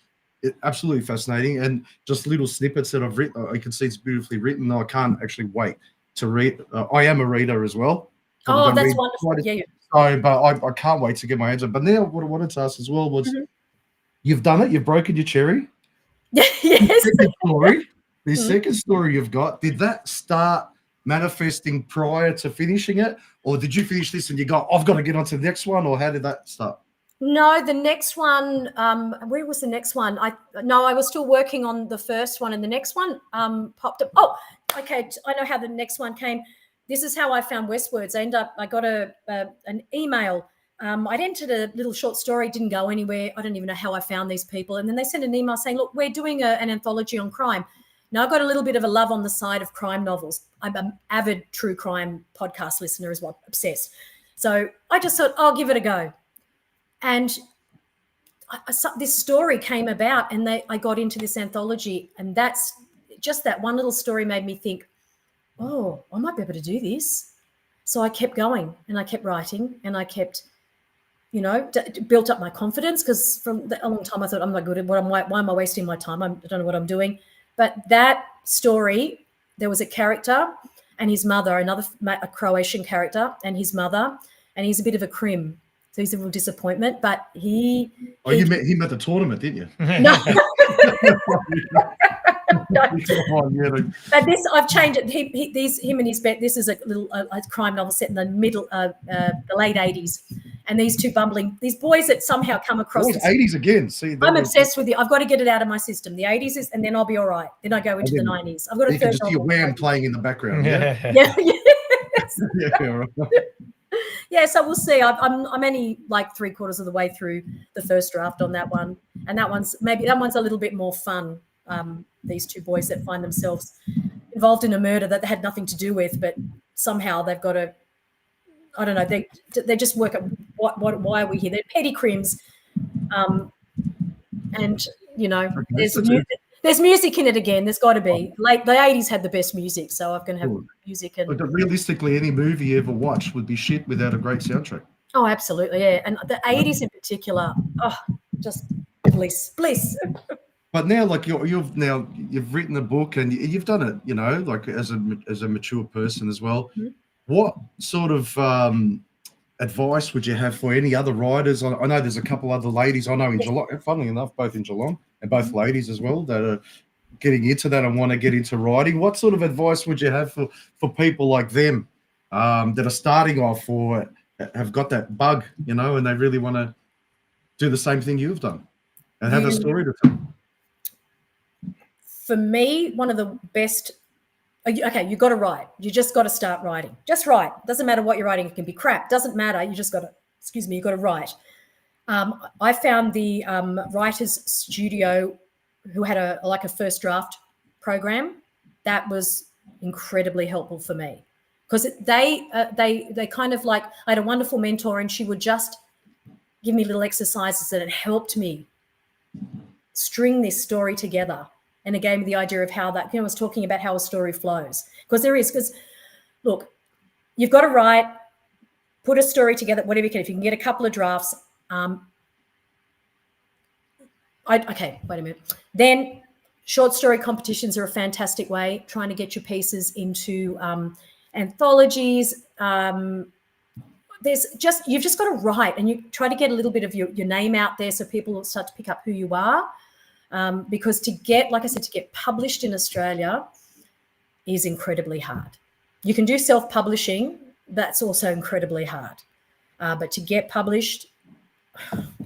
absolutely fascinating, and just little snippets that I've written. I can see it's beautifully written. I can't actually wait to read. I am a reader as well. Oh, don't that's read wonderful. quite a- Yeah. So, but I can't wait to get my hands on. But now, what I wanted to ask as well was, Mhm. you've done it. You've broken your cherry. Yes. Second story. The Mhm. second story you've got, did that start manifesting prior to finishing it, or did you finish this and you go, I've got to get on to the next one, or how did that start? No, the next one, where was the next one? I was still working on the first one, and the next one popped up. Oh, okay, I know how the next one came. This is how I found Westwards. I got an email. I'd entered a little short story, didn't go anywhere. I don't even know how I found these people. And then they sent an email saying, look, we're doing an anthology on crime. Now, I've got a little bit of a love on the side of crime novels. I'm an avid true crime podcast listener as well, obsessed. So I just thought, I'll give it a go. And this story came about, and I got into this anthology, and that's just that one little story made me think, oh, I might be able to do this. So I kept going, and I kept writing, and I kept, built up my confidence, because for a long time I thought, I'm not good at why am I wasting my time? I don't know what I'm doing. But that story, there was a character and his mother, a Croatian character and his mother, and he's a bit of a crim. So he's a real disappointment, but you met him at the tournament, didn't you? No. But this, I've changed it. Him and his bet. This is a little a crime novel set in the the late 80s, and these boys that somehow come across. Always 80s again. See, I'm obsessed with it. I've got to get it out of my system. The 80s is, and then I'll be all right. Then I go into the 90s. I've got a you third can just hear Wham playing in the background. Yeah. Yeah. Right. Yeah, so we'll see. I'm only like 3/4 of the way through the first draft on that one, and that one's a little bit more fun. These two boys that find themselves involved in a murder that they had nothing to do with, but somehow they've got to. I don't know. They just work at why are we here? They're petty crims, and there's music in it again. There's got to be. Like the 80s had the best music, so I'm going to have music. And realistically, any movie you ever watch would be shit without a great soundtrack. Oh, absolutely, yeah. And the 80s in particular, just bliss. But now, like you've written a book and you've done it, like as a mature person as well. Mm-hmm. What sort of advice would you have for any other writers? I know there's a couple other ladies I know in Geelong, funnily enough, both in Geelong, and both ladies as well that are getting into that and want to get into writing. What sort of advice would you have for people like them that are starting off or have got that bug, and they really want to do the same thing you've done and have a story to tell? For me, one of the best. Okay, you got to write. You just got to start writing. Just write. Doesn't matter what you're writing. It can be crap. Doesn't matter. You just got to. You got to write. I found the writers' studio who had a first draft program that was incredibly helpful for me, because they kind of like, I had a wonderful mentor, and she would just give me little exercises that it helped me string this story together. And it gave me the idea of how that, I was talking about how a story flows. Because look, you've got to write, put a story together, whatever you can. If you can get a couple of drafts. Okay, wait a minute. Then short story competitions are a fantastic way, trying to get your pieces into anthologies. You've just got to write, and you try to get a little bit of your name out there so people will start to pick up who you are. Because to get published in Australia is incredibly hard. You can do self-publishing, that's also incredibly hard. But to get published,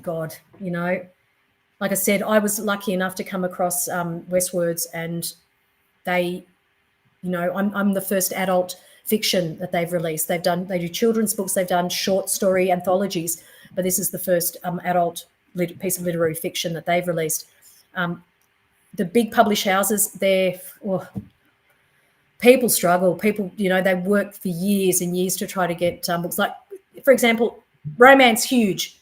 God, like I said, I was lucky enough to come across Westwards, and they, I'm the first adult fiction that they've released. They do children's books, they've done short story anthologies, but this is the first adult piece of literary fiction that they've released. The big publish houses, people struggle. People, they work for years and years to try to get books. Like, for example, romance, huge.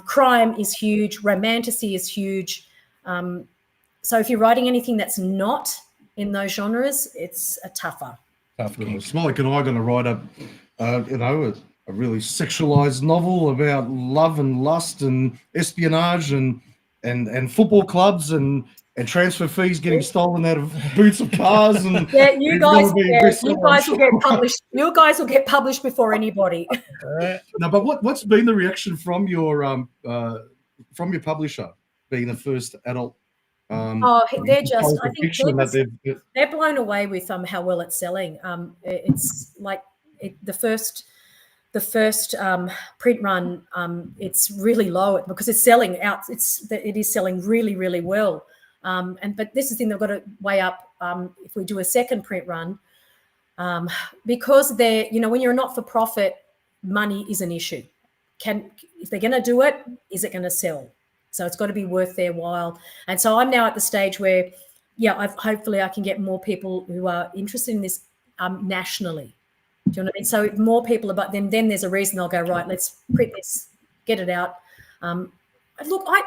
Crime is huge. Romantasy is huge. So if you're writing anything that's not in those genres, it's a tougher. Tough gig. Smolik and I are going to write a really sexualized novel about love and lust and espionage and football clubs and transfer fees getting stolen out of boots of cars. And yeah, you guys will get published. You guys will get published before anybody. No, but what's been the reaction from your publisher, being the first adult? They're just. I think they're blown away with how well it's selling. It's like the first print run. It's really low because it's selling out. It is selling really, really well. But this is the thing they've got to weigh up if we do a second print run, because when you're a not-for-profit, money is an issue. If they're going to do it, is it going to sell? So it's got to be worth their while. And so I'm now at the stage where, hopefully I can get more people who are interested in this nationally. Do you know what I mean? So more people, but then there's a reason they'll go, right, let's print this, get it out. Look, I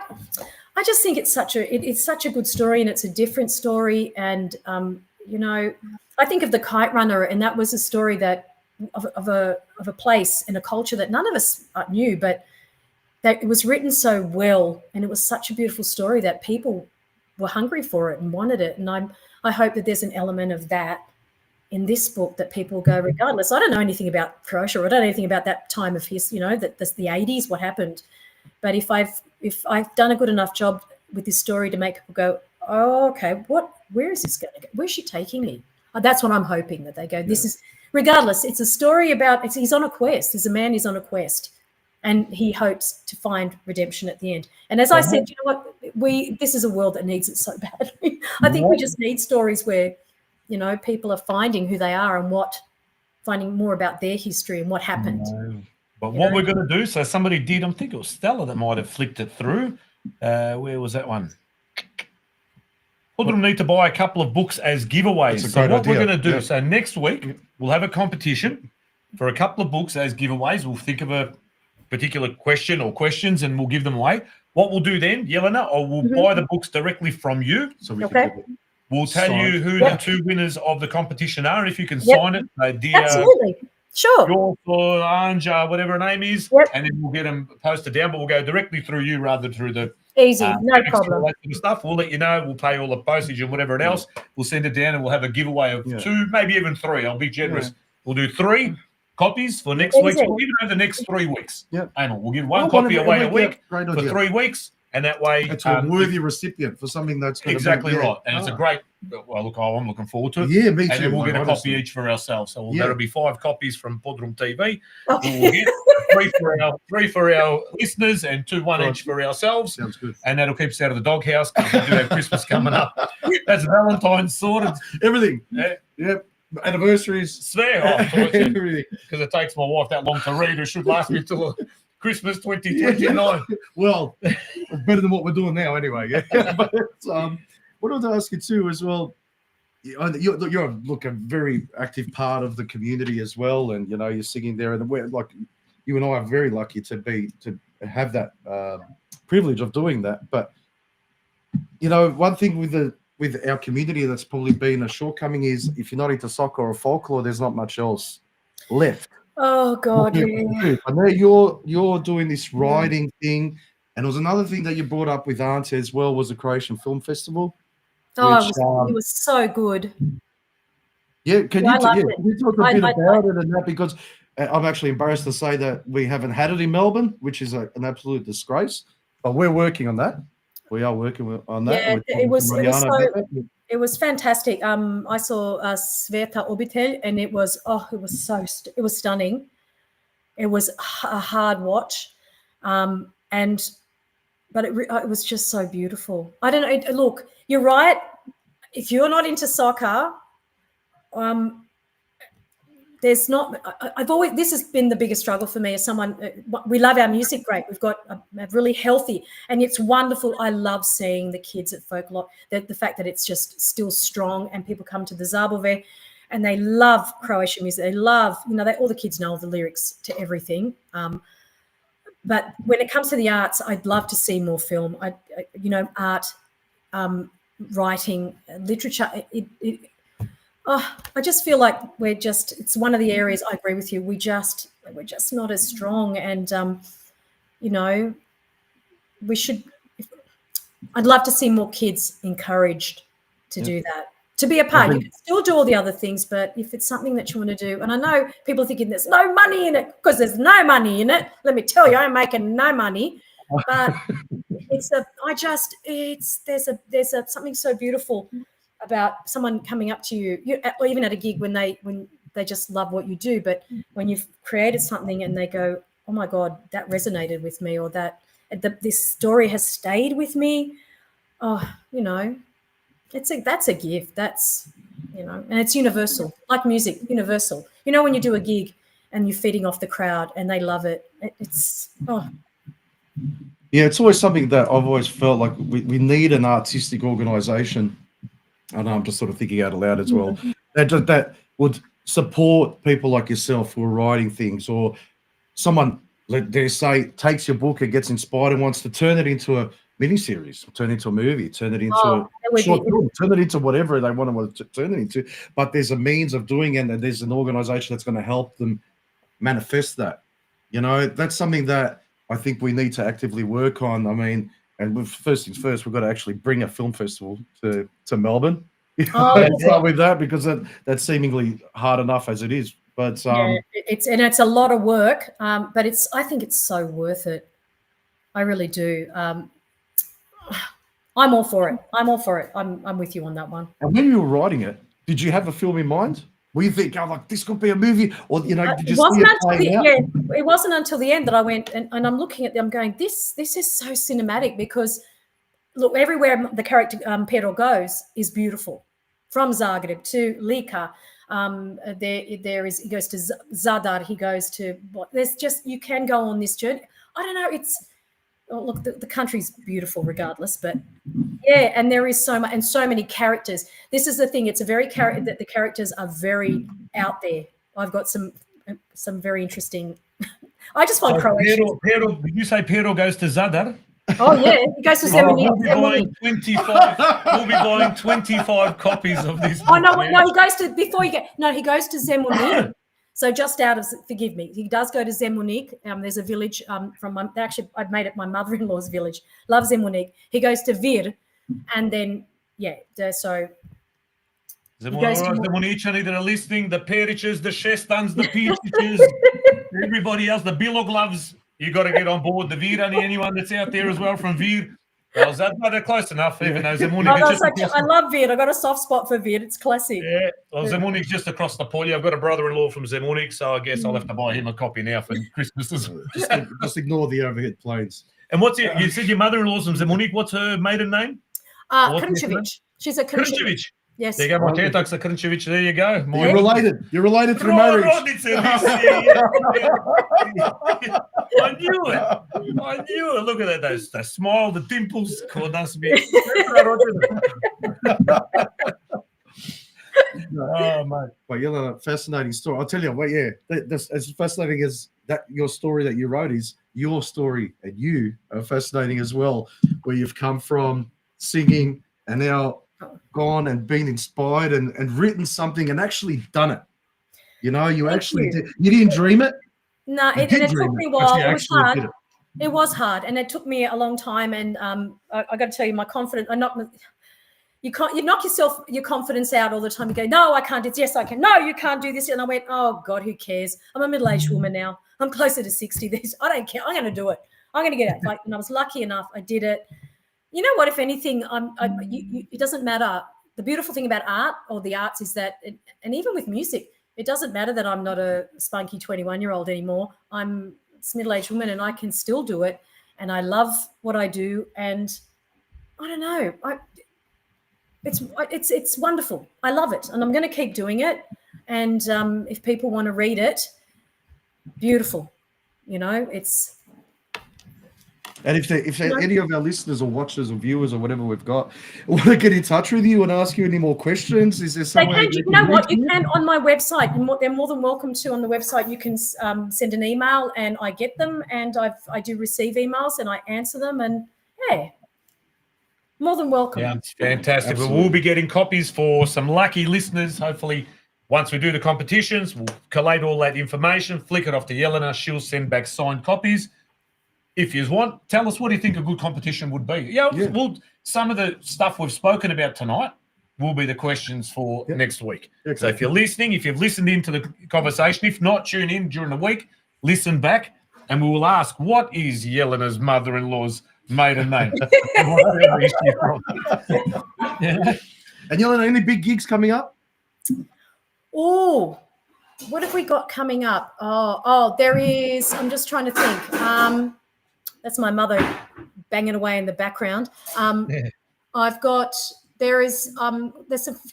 just think it's such a good story, and it's a different story. And I think of the Kite Runner, and that was a story that of a place and a culture that none of us knew, but that it was written so well, and it was such a beautiful story that people were hungry for it and wanted it. And I hope that there's an element of that in this book, that people go, regardless. I don't know anything about Croatia, or I don't know anything about that time of history, that the 80s, what happened. But if I've done a good enough job with this story to make people go, oh, okay, where is this going to go? Where's she taking me? That's what I'm hoping, that they go, this is, regardless, it's a story about, he's on a quest. There's a man who's on a quest, and he hopes to find redemption at the end. And as I said, you know what, this is a world that needs it so badly. I think we just need stories where, people are finding who they are and finding more about their history and what happened. But what we're going to do, so somebody did, I think it was Stella that might have flicked it through. Where was that one? Podrum need to buy a couple of books as giveaways. So what we're going to do, so next week we'll have a competition for a couple of books as giveaways. We'll think of a particular question or questions, and we'll give them away. What we'll do then, Yelena, we'll buy the books directly from you. So We'll tell you who the two winners of the competition are, and if you can sign it, dear. Absolutely. Sure. Your or Anja, whatever her name is, and then we'll get them posted down, but we'll go directly through you rather than through the easy, no problem. That sort of stuff. We'll let you know. We'll pay all the postage and whatever else. We'll send it down, and we'll have a giveaway of 2, maybe even 3. I'll be generous. We'll do 3 copies for next week. We'll give it over the next 3 weeks. And we'll give 1 copy away a week for 3 weeks. And that way, it's a worthy recipient for something that's exactly right. And it's a great. Well, look, I'm looking forward to it. Yeah, me too. And then we'll get a copy each for ourselves. So that'll be 5 copies from PodroomTV. We'll get 3 for our listeners and 1 each for ourselves. Sounds good. And that'll keep us out of the doghouse, because we do have Christmas coming up. That's Valentine's sorted. Everything. Yeah. Anniversaries. Everything. Because it takes my wife that long to read. It should last me until Christmas 2029. Well, better than what we're doing now anyway. But what I want to ask you too as well, you're a very active part of the community as well, and you're singing there, and we're like, you and I are very lucky to have that privilege of doing that. But one thing with our community that's probably been a shortcoming is, if you're not into soccer or folklore, there's not much else left. Oh God! Yeah. I know you're doing this writing thing, and there was another thing that you brought up with Aunt as well, was the Croatian Film Festival. It was so good. Yeah, can you talk a bit about it and that, because I'm actually embarrassed to say that we haven't had it in Melbourne, which is an absolute disgrace. But we're working on that. We are working on that. Yeah, it was fantastic. I saw Sveta Obitelj, and it was stunning. It was a hard watch, but it was just so beautiful. I don't know. Look, you're right. If you're not into soccer, there's not. This has been the biggest struggle for me as someone. We love our music, great. We've got a really healthy, and it's wonderful. I love seeing the kids at Folklore. The fact that it's just still strong, and people come to the Zabove, and they love Croatian music. They love, all the kids know all the lyrics to everything. But when it comes to the arts, I'd love to see more film. Art, writing, literature. Oh, I just feel like it's one of the areas I agree with you. We're just not as strong. And, you know, I'd love to see more kids encouraged to do that, to be a part. You can still do all the other things, but if it's something that you want to do, and I know people are thinking there's no money in it, because there's no money in it. Let me tell you, I'm making no money, but there's something so beautiful about someone coming up to you, or even at a gig when they just love what you do. But when you've created something and they go, oh my God, that resonated with me, or this story has stayed with me. Oh, you know, that's a gift. That's, you know, and it's universal, like music, universal. You know, when you do a gig and you're feeding off the crowd and they love it, Yeah, it's always something that I've always felt like we need an artistic organisation. I know I'm just sort of thinking out aloud as well. That would support people like yourself who are writing things, or someone, let dare say, takes your book and gets inspired and wants to turn it into a miniseries, turn it into a movie, turn it into a short film, turn it into whatever they want to turn it into. But there's a means of doing it, and there's an organisation that's going to help them manifest that. You know, that's something that I think we need to actively work on. I mean, and first things first, we've got to actually bring a film festival to Melbourne. Start with that, because that's seemingly hard enough as it is. But it's a lot of work, but I think it's so worth it. I really do. I'm all for it. I'm with you on that one. And when you were writing it, did you have a film in mind? Were you thinking, oh, like, this could be a movie? Or, you know, did you see it playing out? It wasn't until the end that I went and I'm looking at them going, this is so cinematic, because look, everywhere the character Pedro goes is beautiful. From Zagreb to Lika, he goes to Zadar, he goes to you can go on this journey. I don't know, look, the country's beautiful regardless, but yeah, and there is so much and so many characters. This is the thing, it's a very that the characters are very out there. I've got some very interesting I just find Croatia. Did you say Pedro goes to Zadar? Oh yeah, he goes to Zemunik. We'll be buying 25 copies of this. Oh no, he goes to he goes to Zemunik. So just out of, forgive me, he does go to Zemunik. There's a village actually I've made it my mother-in-law's village. Love Zemunik. He goes to Vir, and then so. Zemuničani that are listening, the Periches, the Šestans, the Pičiches, everybody else, the Biloglavs. You got to get on board the Virani, anyone that's out there as well from Vir. Well, they're close enough, even though Zemunik. I love Vir. I've got a soft spot for Vir. It's classic. Yeah, well, Zemunik's just across the polly. I've got a brother-in-law from Zemunik, so I guess I'll have to buy him a copy now for Christmas. Just ignore the overhead planes. And you said your mother-in-law's from Zemunik. What's her maiden name? Krnčević. She's a Krnčević. Yes. There you go, my Tetak's a Krnčević. There you go. You're related. You're related through marriage. I knew it. Look at that. The smile, the dimples. Oh, mate. Well, Yelena, fascinating story. I'll tell you, that's as fascinating as that your story that you wrote is. Your story and you are fascinating as well, where you've come from singing and now gone and been inspired and written something and actually done it. You know, you didn't dream it. No, it took me a while. It was hard. It was hard, and it took me a long time. And I got to tell you, my confidence. You knock your confidence out all the time. You go, no, I can't do this. Yes, I can. No, you can't do this. And I went, oh God, who cares? I'm a middle-aged woman now. I'm closer to 60. I don't care. I'm going to do it. I'm going to get it. And I was lucky enough. I did it. You know what? If anything, it doesn't matter. The beautiful thing about art or the arts is that, and even with music, it doesn't matter that I'm not a spunky 21-year-old anymore. I'm a middle-aged woman, and I can still do it. And I love what I do. And I don't know. It's wonderful. I love it, and I'm going to keep doing it. And if people want to read it, beautiful. You know, it's. And if any of our listeners or watchers or viewers or whatever we've got want to get in touch with you and ask you any more questions, is there somewhere? You know what? You can on my website. They're more than welcome to on the website. You can send an email, and I get them, and I do receive emails, and I answer them, and yeah. More than welcome. Yeah, it's fantastic. Absolutely. We'll be getting copies for some lucky listeners. Hopefully, once we do the competitions, we'll collate all that information, flick it off to Yelena. She'll send back signed copies. If you want, tell us what do you think a good competition would be. Yeah. Well, some of the stuff we've spoken about tonight will be the questions for next week. Okay. So if you're listening, if you've listened into the conversation, if not, tune in during the week, listen back, and we will ask, what is Yelena's mother-in-law's maiden name? Whatever is she from. And Yelena, any big gigs coming up? Oh, what have we got coming up? Oh, there is. I'm just trying to think. That's my mother banging away in the background. I've got. There's a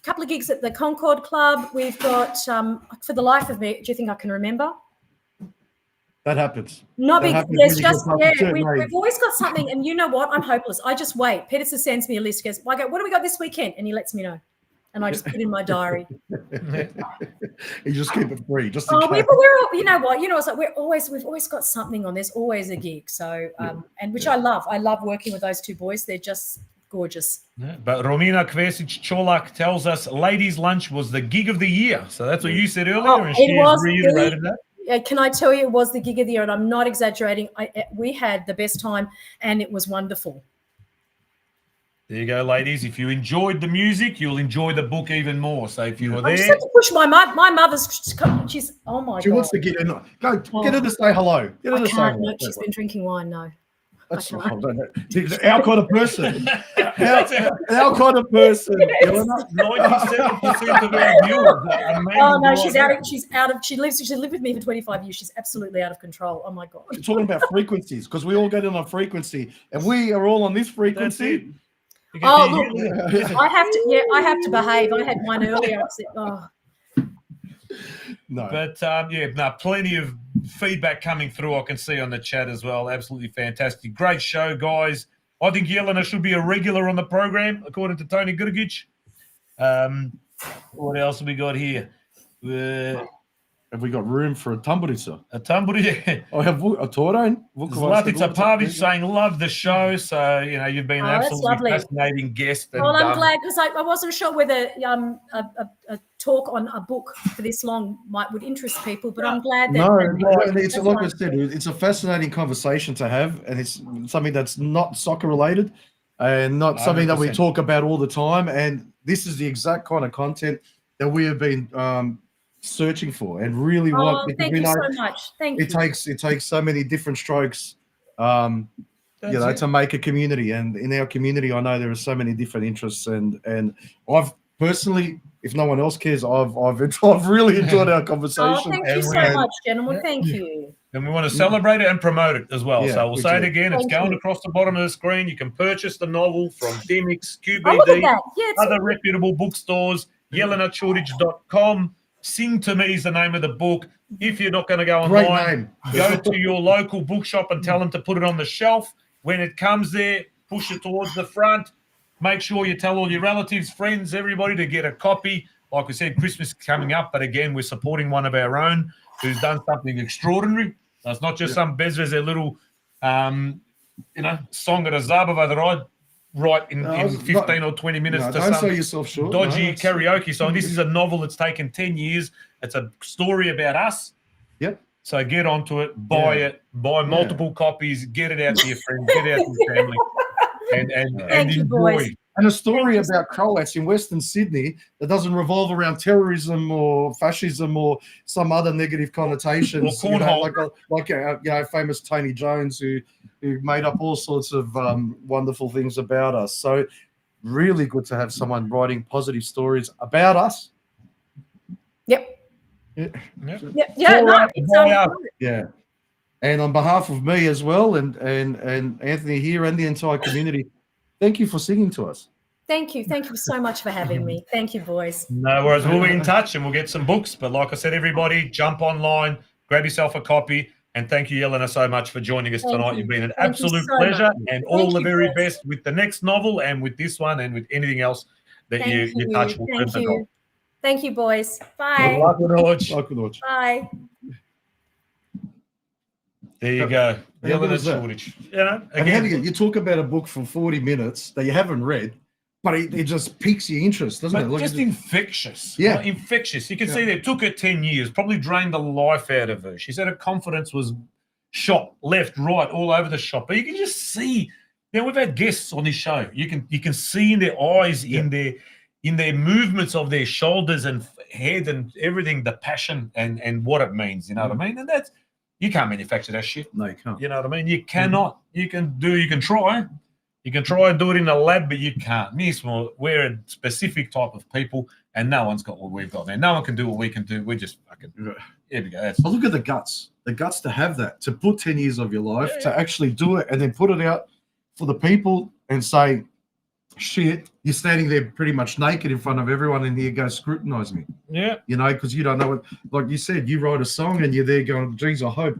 couple of gigs at the Concord Club. We've got For the Life of Me. Do you think I can remember? That happens. Not big. There's just we've always got something. And you know what? I'm hopeless. I just wait. Peterson sends me a list. He goes, I go, what do we got this weekend? And he lets me know. And I just put it in my diary. You just keep it free. Just we're you know what? It's like we've always got something on. There's always a gig. So and which I love. I love working with those two boys. They're just gorgeous. Yeah, but Romina Kvesic-Cholak tells us ladies' lunch was the gig of the year. So that's what you said earlier, and she has reiterated that. Can I tell you, it was the gig of the year, and I'm not exaggerating. We had the best time, and it was wonderful. There you go, ladies. If you enjoyed the music, you'll enjoy the book even more. So if you were there, I just had to push my mother's. She's oh my god. She wants to get in. Go get her to say hello. Get her to say hello. No, she's been drinking wine. No. That's our kind of person. Our kind of person. 97% of our viewers. Oh no, she's out of. She lived with me for 25 years. She's absolutely out of control. Oh my god. We're talking about frequencies because we all get on a frequency, and we are all on this frequency. Oh look, I have to. Yeah, I have to behave. I had one earlier. No. But plenty of feedback coming through. I can see on the chat as well. Absolutely fantastic. Great show, guys. I think Yelena should be a regular on the program, according to Tony Gudagic. What else have we got here? Have we got room for a tamburica? A tamburica. I have a Torain. Zlatica Pavic saying, love the show. So, you've been an absolutely fascinating guest. And, I'm glad because I wasn't sure whether a talk on a book for this long would interest people, but I'm glad that. It's like I said, it's a fascinating conversation to have, and it's something that's not soccer related and not something 100%. That we talk about all the time. And this is the exact kind of content that we have been searching for and really want. Thank you so much. Thank you. It takes so many different strokes, to make a community. And in our community, I know there are so many different interests. And I've personally, if no one else cares, I've really enjoyed our conversation. Thank you so much, gentlemen. Thank you. And we want to celebrate it and promote it as well. So we'll say it again. It's going across the bottom of the screen. You can purchase the novel from Demix, QBD, other reputable bookstores, yelenachorich.com. Sing to Me is the name of the book. If you're not going to go online, go to your local bookshop and tell them to put it on the shelf. When it comes there, push it towards the front. Make sure you tell all your relatives, friends, everybody to get a copy. Like we said, Christmas is coming up, but again, we're supporting one of our own who's done something extraordinary. So it's not just some bezvezzer little, song at a Zabava that I write in 15 or 20 minutes to don't some sell yourself short. dodgy karaoke song. This is a novel that's taken 10 years. It's a story about us. Yep. So get onto it, buy it, buy multiple copies, get it out to your friends, get it out to your family, and enjoy. Boys. And a story about Croats in Western Sydney that doesn't revolve around terrorism or fascism or some other negative connotations. Like famous Tony Jones who made up all sorts of wonderful things about us. So really good to have someone writing positive stories about us. Yep. Yeah. And on behalf of me as well, and Anthony here and the entire community, thank you for singing to us. Thank you. Thank you so much for having me. Thank you, boys. No worries. We'll be in touch and we'll get some books. But like I said, everybody, jump online, grab yourself a copy. And thank you, Yelena, so much for joining us tonight. You've been an absolute pleasure. And all the very best with the next novel and with this one and with anything else that you touch. Thank you. Thank you, boys. Bye. Good luck with Bye. There you go. Yeah, what Yelena was that? shortage. You know, And again, you talk about a book for 40 minutes that you haven't read, but it just piques your interest, doesn't it? but Like just infectious. Yeah. Right? Infectious. You can see that it took her 10 years, probably drained the life out of her. She said her confidence was shot left, right, all over the shop. But you can just see, we've had guests on this show. You can see in their eyes, in their movements of their shoulders and head and everything, the passion and what it means. You know what I mean? And that's, you can't manufacture that shit. No, you can't. You know what I mean? You cannot. You can try. You can try and do it in a lab, but you can't. We're a specific type of people, and no one's got what we've got, man. No one can do what we can do. We just fucking, here we go. But look at the guts to have that, to put 10 years of your life, to actually do it and then put it out for the people and say, shit, you're standing there pretty much naked in front of everyone and here goes scrutinize me. Yeah. You know, because you don't know what, like you said, you write a song and you're there going, geez, I hope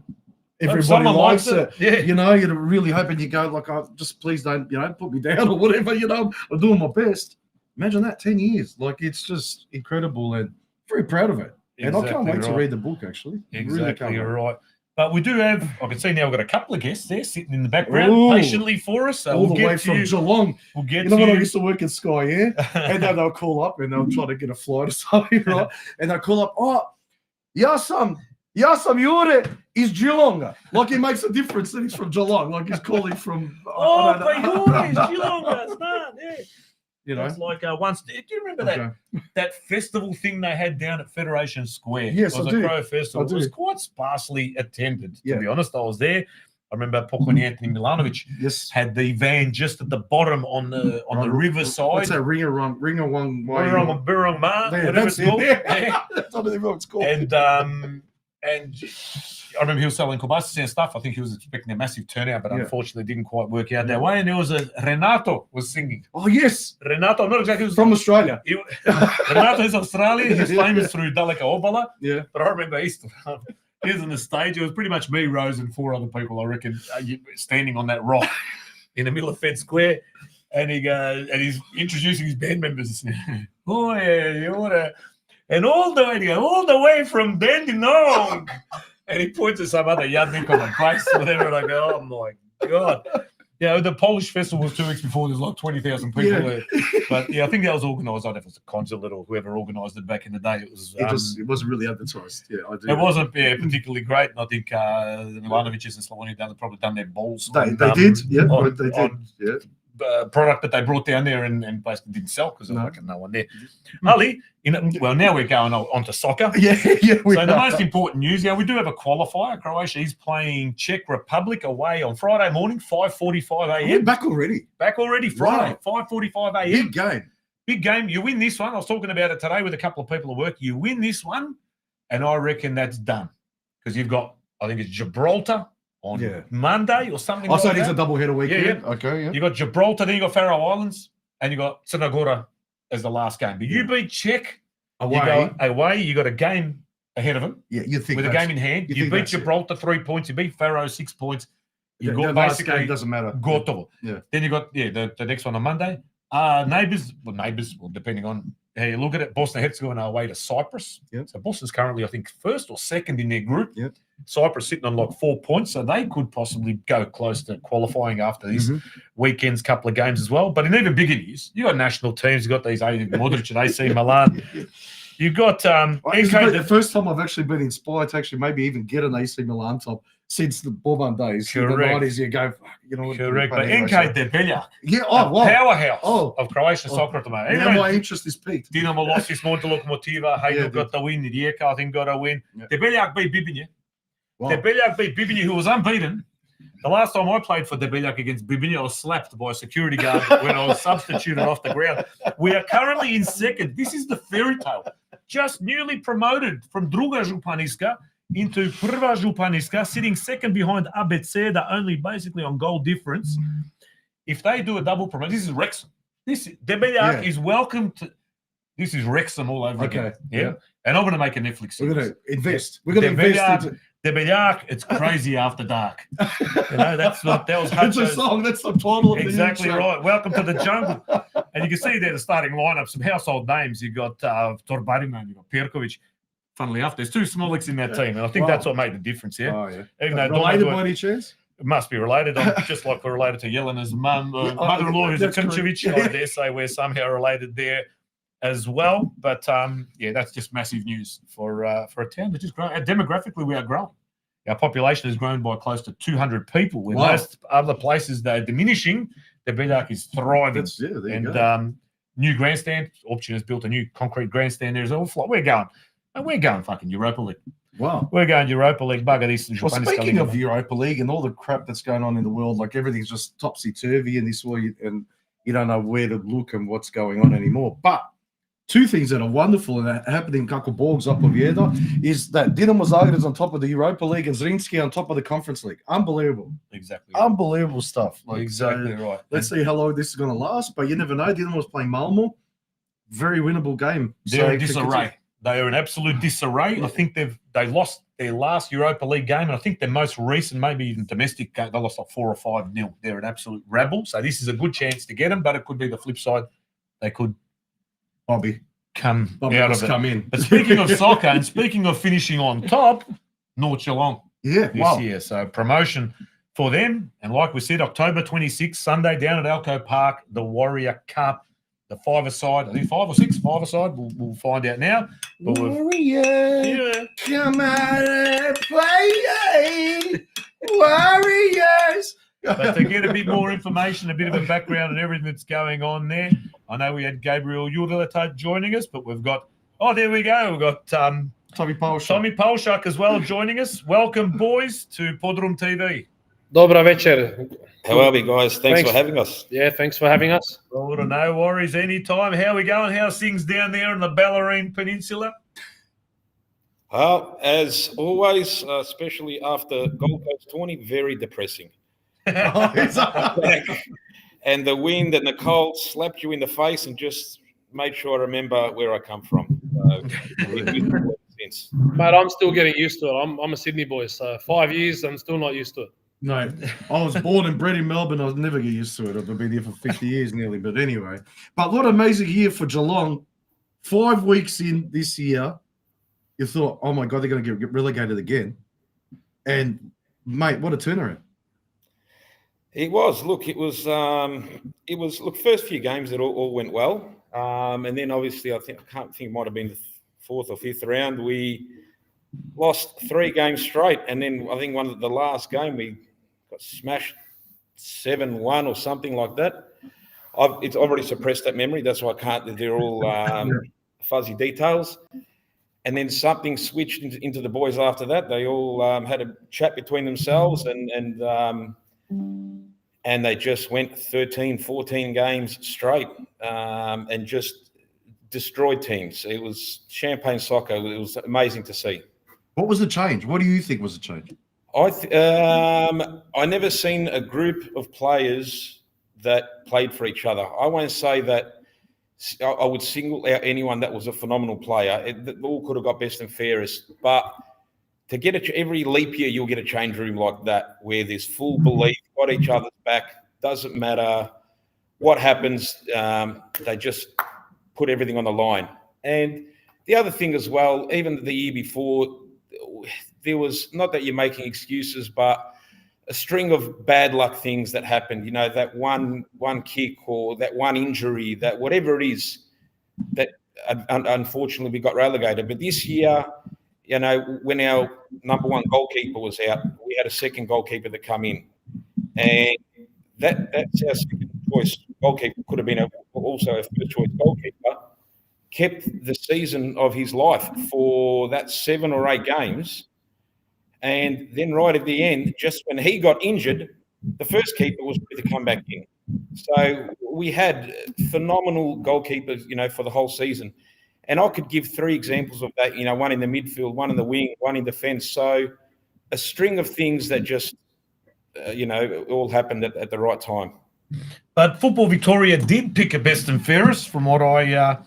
everybody someone likes it. Yeah. You know, you're really hoping, you go like, oh, just please don't, put me down or whatever, I'm doing my best. Imagine that, 10 years. Like, it's just incredible and very proud of it. And I can't wait to read the book, actually. Exactly, you're right. But we do have, I can see now we've got a couple of guests there sitting in the background patiently for us. So all the way from Geelong. We'll get when I used to work at Sky Air, and then they'll call up and they'll try to get a flight or something, right? And they'll call up, oh, Yasam Yure is Geelong. Like, it makes a difference that he's from Geelong. Like, he's calling from... but Yure is Geelong. It's not, It's like once. Do you remember that festival thing they had down at Federation Square? Yes, it was a Crow festival. It was quite sparsely attended, to be honest. I was there. I remember Pokojni Anthony Milanovic had the van just at the bottom on the riverside. What's that? Ringawong, Birrong Ma, whatever it's called. That's what it's called. And I remember he was selling kibasas and stuff. I think he was expecting a massive turnout, but unfortunately didn't quite work out that way. And there was Renato was singing. Oh, yes. Renato, I'm not exactly from Australia. Renato is Australian. He's famous through Daleka Obala. Yeah. But I remember he was on the stage. It was pretty much me, Rose, and 4 other people, I reckon, standing on that rock in the middle of Fed Square. And he goes, and he's introducing his band members. Oh, yeah, you want to. And all the way from Dandenong. And he points at some other yadnik on the bass or whatever. And I go, oh, my God. The Polish festival was 2 weeks before. There's like 20,000 people there. But, I think that was organised. I don't know if it was a consulate or whoever organised it back in the day. It wasn't really advertised. Yeah, I do. It wasn't particularly great. And I think the Milanovics and Slovenia have probably done their balls. They did. Yeah, they did. Product that they brought down there and basically didn't sell because there was no one there. Ali, now we're going on to soccer. So the most important news, we do have a qualifier. Croatia is playing Czech Republic away on Friday morning, 5:45 a.m. We're back already. Friday, 5:45 a.m. Big game. You win this one. I was talking about it today with a couple of people at work. You win this one, and I reckon that's done because you've got, I think it's Gibraltar on Monday or something like that. It's a double-header weekend. You got Gibraltar, then you got Faroe Islands, and you got Crna as the last game. But you beat Czech away. You got a game ahead of them. Yeah, you think with a game in hand. You beat Gibraltar 3 points. You beat Faroe 6 points. You got basically game doesn't matter. Gotovo. Yeah. Then you got the next one on Monday. Neighbours, depending on how you look at it, Bosnia and Herzegovina away to Cyprus. So Bosnia's currently, I think, first or second in their group. Cyprus sitting on like 4 points, so they could possibly go close to qualifying after this weekend's couple of games as well. But in even bigger news, you got national teams. You got these Modric at AC Milan. You got the first time I've actually been inspired to actually maybe even get an AC Milan top since the Boban days. Correct. In the 90s, you go, correct. But NK Debeljak, powerhouse of Croatian soccer at the moment. Now my interest is peaked. Dinamo lost this morning to Lokomotiva. Hajduk got the win. Rijeka, I think, got a win. Debeljak beat Bibinje. Debeljak beat Bibinje, who was unbeaten. The last time I played for Debeljak against Bibinje, I was slapped by a security guard when I was substituted off the ground. We are currently in second. This is the fairy tale. Just newly promoted from Druga Županiska into Prva Županiska, sitting second behind ABC, the only basically on goal difference. If they do a double promotion, this is Wrexham. Debeljak is welcome to. This is Wrexham all over again. Yeah. And I'm going to make a Netflix series. We're going to invest. We're going to invest into Debeljak, it's crazy after dark. That was It's a song. That's the title of exactly right. Welcome to the jungle. And you can see there the starting lineup, some household names. You got Torbariman, you got Perkovic. funnily enough. There's 2 Smollets in that team, and I think that's what made the difference. Yeah. Oh yeah. Even though Related by any chance? it must be related. Just like we're related to Yelena's mum, mother-in-law, who's a Kunchevich. I dare say we're somehow related there as well. But yeah, that's just massive news for a town that just grown. Demographically, we are growing. Our population has grown by close to 200 people. When most other places they're diminishing, the Bedark is thriving. New grandstand. Option has built a new concrete grandstand there as well. We're going fucking Europa League. Wow. We're going Europa League. Bugger this. Well, speaking of Europa League and all the crap that's going on in the world, like everything's just topsy-turvy and and you don't know where to look and what's going on anymore. But 2 things that are wonderful and that happened in Kakoborgs up of Jeda is that Dinamo Zagreb is on top of the Europa League and Zrinski on top of the Conference League. Unbelievable. Exactly. Unbelievable stuff. Like, exactly right. Let's see how long this is going to last, but you never know. Dinamo's playing Malmo. Very winnable game. They're in disarray. They are in absolute disarray. I think they lost their last Europa League game, and I think their most recent, maybe even domestic game, they lost like 4 or 5-0. They're an absolute rabble. So this is a good chance to get them, but it could be the flip side. They could come out of it. Come in. But speaking of soccer and speaking of finishing on top, North Geelong this year. So promotion for them. And like we said, October 26th, Sunday down at Alco Park, the Warrior Cup. The 5-a-side, I think 5 or 6, 5-a-side. We'll find out now. But Warriors, come out and play, Warriors. But to get a bit more information, a bit of a background and everything that's going on there, I know we had Gabriel Yurdelata joining us, but we've got, there we go. We've got Tommy Polshak as well joining us. Welcome, boys, to PodroomTV. Dobra večer. How are we, guys? Thanks for having us. Yeah, thanks for having us. Oh, no worries anytime. How are we going? How's things down there in the Bellarine Peninsula? Well, as always, especially after Gold Coast 20, very depressing. And the wind and the cold slapped you in the face and just made sure I remember where I come from. Mate, I'm still getting used to it. I'm a Sydney boy, so 5 years, I'm still not used to it. No, I was born and bred in Melbourne. I'll never get used to it. I've been here for 50 years nearly. But anyway, what an amazing year for Geelong. 5 weeks in this year, you thought, oh my God, they're going to get relegated again. And mate, what a turnaround. It was. Look, first few games that all went well. And then obviously, I can't think it might have been the 4th or 5th round. We lost 3 games straight. And then I think the last game we got smashed 7-1 or something like that. It's already suppressed that memory. That's why I can't. They're all fuzzy details. And then something switched into the boys after that. They all had a chat between themselves and they just went 13, 14 games straight and just destroyed teams. It was champagne soccer. It was amazing to see. What was the change? What do you think was the change? I never seen a group of players that played for each other. I won't say that I would single out anyone that was a phenomenal player. They all could have got best and fairest, but to get every leap year, you'll get a change room like that where there's full belief, got each other's back. Doesn't matter what happens. They just put everything on the line. And the other thing as well, even the year before, there was, not that you're making excuses, but a string of bad luck things that happened. You know, that one kick or that one injury, that whatever it is, that unfortunately we got relegated. But this year, you know, when our number one goalkeeper was out, we had a second goalkeeper that come in, and that's our second choice goalkeeper. Could have been also a first choice goalkeeper. Kept the season of his life for that 7 or 8 games. And then right at the end, just when he got injured, the first keeper was ready to come back in. So we had phenomenal goalkeepers, you know, for the whole season. And I could give 3 examples of that, you know, one in the midfield, one in the wing, one in defence. So a string of things that just, you know, all happened at the right time. But Football Victoria did pick a best and fairest from what I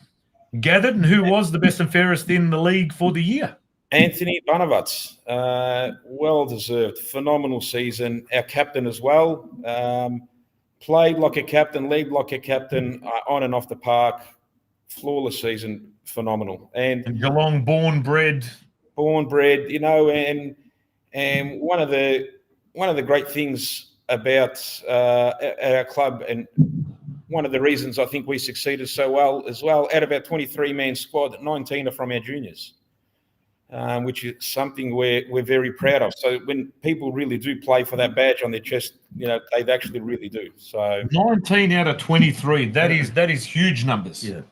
gathered. And who was the best and fairest in the league for the year? Anthony Banavats, well-deserved, phenomenal season. Our captain as well, played like a captain, led like a captain, on and off the park, flawless season. phenomenal. And Geelong, born, bred, you know, and one of the great things about our club, and one of the reasons I think we succeeded so well as well, out of our 23-man squad, 19 are from our juniors, which is something we're very proud of. So when people really do play for that badge on their chest, you know, they actually really do. So 19 out of 23, that is huge numbers. Yeah.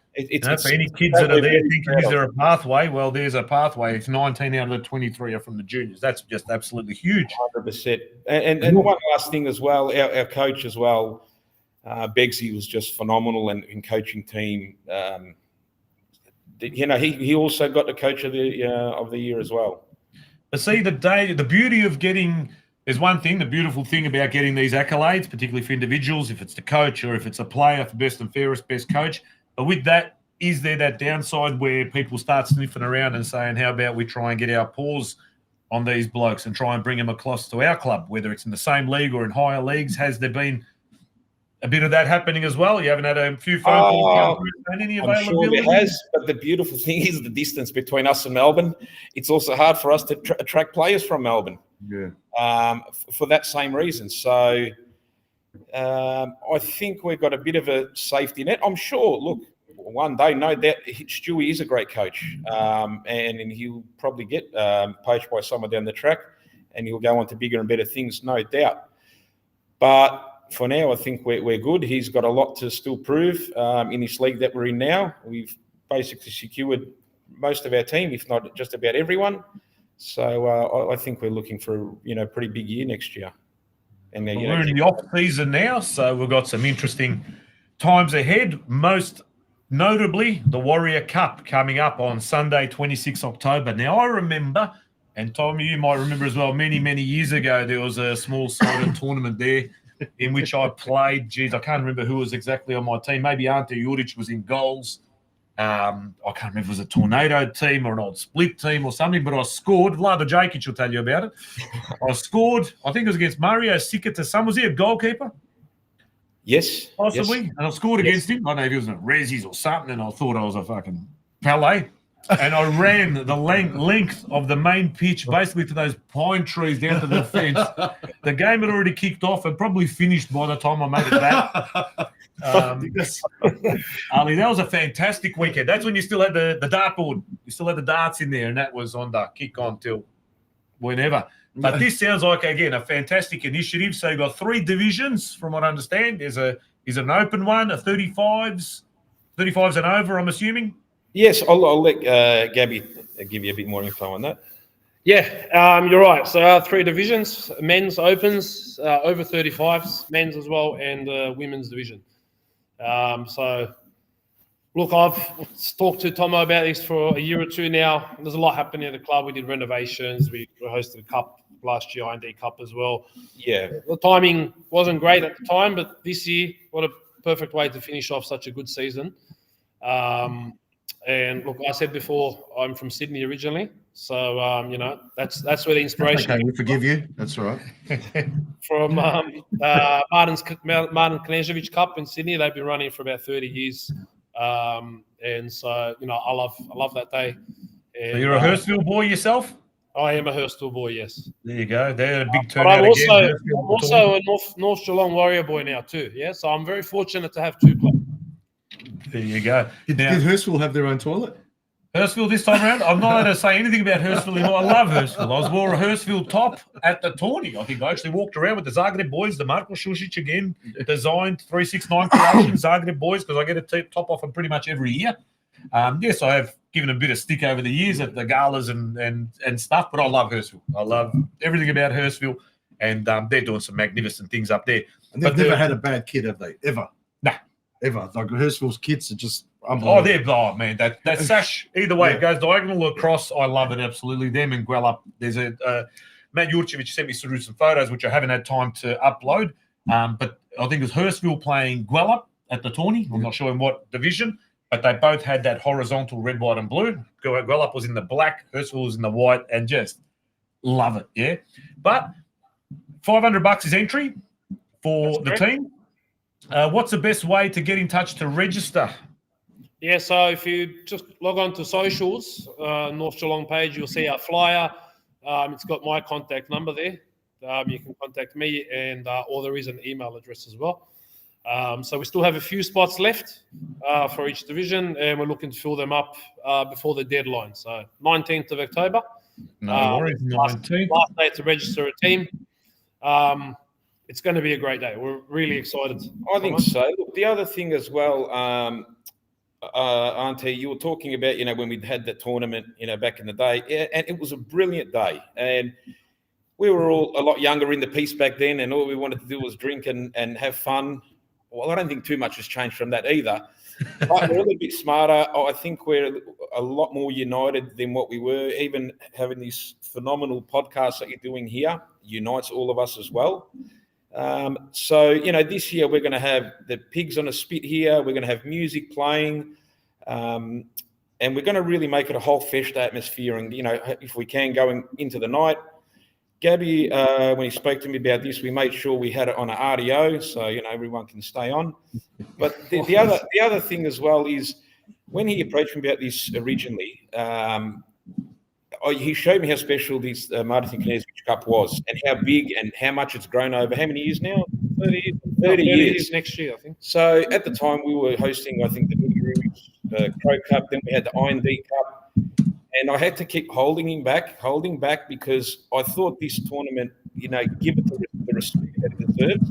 For any kids that are there thinking, is there a pathway? Well, there's a pathway. If 19 out of the 23 are from the juniors, that's just absolutely huge. 100%. And one last thing as well, our coach as well, Begsy was just phenomenal in coaching team. You know, he also got the coach of the year as well. But see, the beauty of getting, there's one thing, the beautiful thing about getting these accolades, particularly for individuals, if it's the coach or if it's a player for best and fairest, best coach. But with that, is there that downside where people start sniffing around and saying, how about we try and get our paws on these blokes and try and bring them across to our club, whether it's in the same league or in higher leagues? Has there been a bit of that happening as well? You haven't had a few phone calls and any availability? I'm sure there has, but the beautiful thing is the distance between us and Melbourne. It's also hard for us to attract players from Melbourne. Yeah. For that same reason. So I think we've got a bit of a safety net. I'm sure, look, one day, no doubt, Stewie is a great coach, and he'll probably get poached by someone down the track, and he'll go on to bigger and better things, no doubt. But for now, I think we're good. He's got a lot to still prove in this league that we're in now. We've basically secured most of our team, if not just about everyone. So I think we're looking for a pretty big year next year. And we're in the off season now, so we've got some interesting times ahead. Most notably, the Warrior Cup coming up on Sunday, 26 October. Now, I remember, and Tom, you might remember as well, many, many years ago, there was a small-sided tournament there in which I played. Geez, I can't remember who was exactly on my team. Maybe Ante Juric was in goals. I can't remember if it was a Tornado team or an old Split team or something, but I scored. Vlada Jakic will tell you about it. I scored, I think it was against Mario Sikata. Was he a goalkeeper? Yes. Possibly. Yes. And I scored against him. I don't know if he was in Rezzies or something, and I thought I was a fucking Pele. And I ran the length of the main pitch, basically to those pine trees down to the fence. The game had already kicked off and probably finished by the time I made it back. Ali, that was a fantastic weekend. That's when you still had the dartboard. You still had the darts in there, and that was on the kick on till whenever. But this sounds like, again, a fantastic initiative. So you've got 3 divisions, from what I understand. Is an open one, a 35s and over, I'm assuming? Yes, I'll let Gabby give you a bit more info on that. Yeah, you're right. So 3 divisions, men's opens, over 35s, men's as well, and women's division. So, look, I've talked to Tomo about this for a year or two now. There's a lot happening at the club. We did renovations. We hosted a cup last year, IND Cup as well. Yeah. The timing wasn't great at the time, but this year, what a perfect way to finish off such a good season. And look, I said before, I'm from Sydney originally, so that's where the inspiration. Okay, we forgive you. That's all right. From Martin Knežević Cup in Sydney, they've been running for about 30 years, and so I love that day. And, so you're a Hurstville boy yourself? I am a Hurstville boy, yes. There you go. They're a big But turnout. I'm also a North Geelong Warrior boy now too. Yeah, so I'm very fortunate to have 2 clubs. There you go. Did Hurstville have their own toilet? Hurstville this time around? I'm not allowed to say anything about Hurstville anymore. I love Hurstville. I wore a Hurstville top at the tourney. I think I actually walked around with the Zagreb boys, the Marko Šušić again, designed 369 creation, Zagreb boys, because I get a top off them pretty much every year. Yes, I have given a bit of stick over the years at the galas and stuff, but I love Hurstville. I love everything about Hurstville, and they're doing some magnificent things up there. And they've never had a bad kid, have they? Ever? Nah. Ever. Like Hurstville's kids are just unbelievable. Oh, man, that sash, either way, it goes diagonal or across. I love it, absolutely. Them and Guelph. There's a Matt Jurcevic sent me through some photos, which I haven't had time to upload. But I think it was Hurstville playing Guelph at the tourney. I'm not sure in what division, but they both had that horizontal red, white, and blue. Guelph was in the black, Hurstville was in the white, and just love it, yeah. But $500 is entry for the team. What's the best way to get in touch to register? Yeah, so if you just log on to socials, North Geelong page, you'll see our flyer. It's got my contact number there. You can contact me, or there is an email address as well. So we still have a few spots left for each division, and we're looking to fill them up before the deadline. So 19th of October. No worries, 19th. Last day to register a team. It's going to be a great day. We're really excited. I think so. Look, the other thing as well, Auntie, you were talking about, when we'd had the tournament, back in the day, and it was a brilliant day. And we were all a lot younger in the piece back then, and all we wanted to do was drink and have fun. Well, I don't think too much has changed from that either. But we're a little bit smarter. I think we're a lot more united than what we were. Even having this phenomenal podcast that you're doing here unites all of us as well. So, this year we're going to have the pigs on a spit here. We're going to have music playing. And we're going to really make it a whole festa atmosphere. And, if we can, going into the night. Gabby, when he spoke to me about this, we made sure we had it on an RDO, so everyone can stay on. But the other thing as well is when he approached me about this originally, he showed me how special this Martin Knežević Cup was, and how big and how much it's grown over. How many years now? 30 years next year, I think. So at the time we were hosting, I think, the Boogie Crow Cup. Then we had the Iron D Cup. And I had to keep holding back because I thought this tournament, give it the respect that it deserves.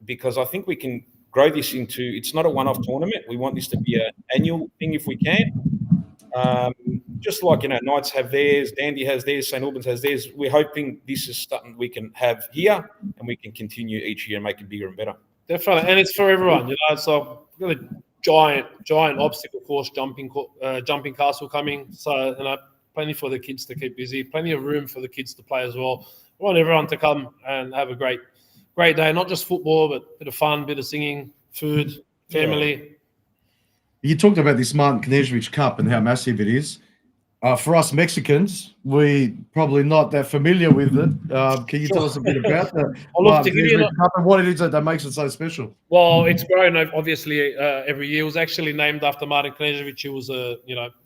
Because I think we can grow this into, it's not a one-off tournament. We want this to be an annual thing if we can. Just like, Knights have theirs, Dandy has theirs, St. Albans has theirs. We're hoping this is something we can have here and we can continue each year and make it bigger and better. Definitely. And it's for everyone, So we've got a giant obstacle course, jumping castle coming. So, plenty for the kids to keep busy, plenty of room for the kids to play as well. We want everyone to come and have a great day, not just football, but a bit of fun, bit of singing, food, family. You talked about this Martin Knežević Cup and how massive it is. For us Mexicans, we probably not that familiar with it. Can you tell us a bit about that? Cup and what it is that makes it so special? Well, it's grown obviously every year. It was actually named after Martin Knežević. He was a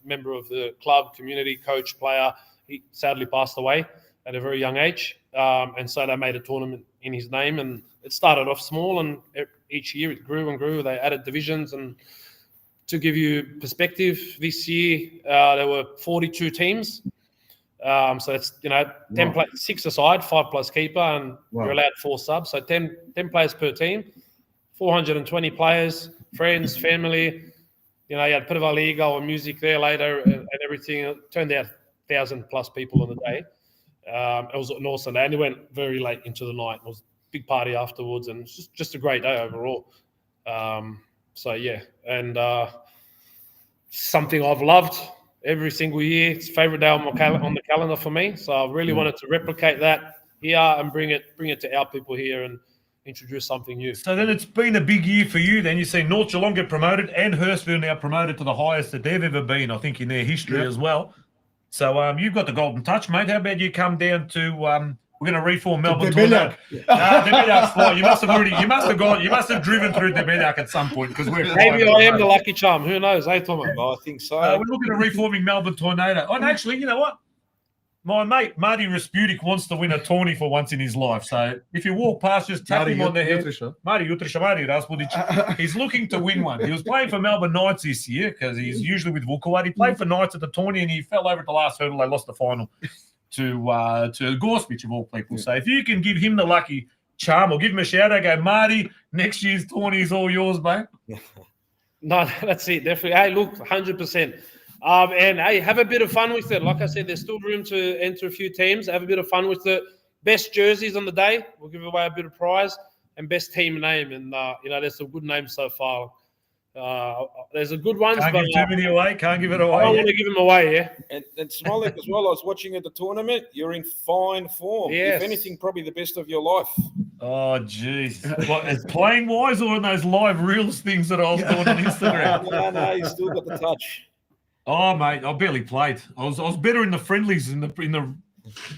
member of the club, community, coach, player. He sadly passed away at a very young age, and so they made a tournament in his name. And it started off small, and each year it grew and grew. They added divisions and. To give you perspective, this year there were 42 teams. So it's 6 aside, 5 plus keeper, and you're allowed 4 subs. So 10 players per team, 420 players, friends, family. You had Prva Liga or music there later and everything. It turned out 1,000 plus people on the day. It was an awesome day, and it went very late into the night. It was a big party afterwards, and it's just a great day overall. So, yeah, and something I've loved every single year. It's favourite day on the calendar for me. So I really wanted to replicate that here and bring it to our people here and introduce something new. So then it's been a big year for you. Then you see North Geelong get promoted and Hurstville now promoted to the highest that they've ever been, I think, in their history as well. So you've got the golden touch, mate. How about you come down to we're going to reform Melbourne Tornado. You must have driven through Debelak at some point because maybe I am the lucky charm. Who knows? Hey, Tom? I think so. We're looking at reforming Melbourne Tornado. And actually, you know what? My mate Marty Rasputic wants to win a tourney for once in his life. So if you walk past, just tap him on the head. Marty Rasputic. He's looking to win one. He was playing for Melbourne Knights this year because he's usually with Vukovar. He played for Knights at the tourney and he fell over at the last hurdle. They lost the final to Gorspich of all people. So if you can give him the lucky charm or give him a shout out, go, Marty, next year's tourney is all yours, mate. No, that's it, definitely. Hey, look, 100%. And hey, have a bit of fun with it. Like I said, there's still room to enter a few teams. Have a bit of fun with it. Best jerseys on the day. We'll give away a bit of prize and best team name. And, there's some good names so far. There's a good ones. Can't give too many away. Can't give it away. I don't want to give them away, yeah. And Smolek as well. I was watching at the tournament. You're in fine form. Yes. If anything, probably the best of your life. Oh, jeez. What, is playing wise or in those live reels things that I was doing on Instagram? No, you still got the touch. Oh, mate, I barely played. I was better in the friendlies in the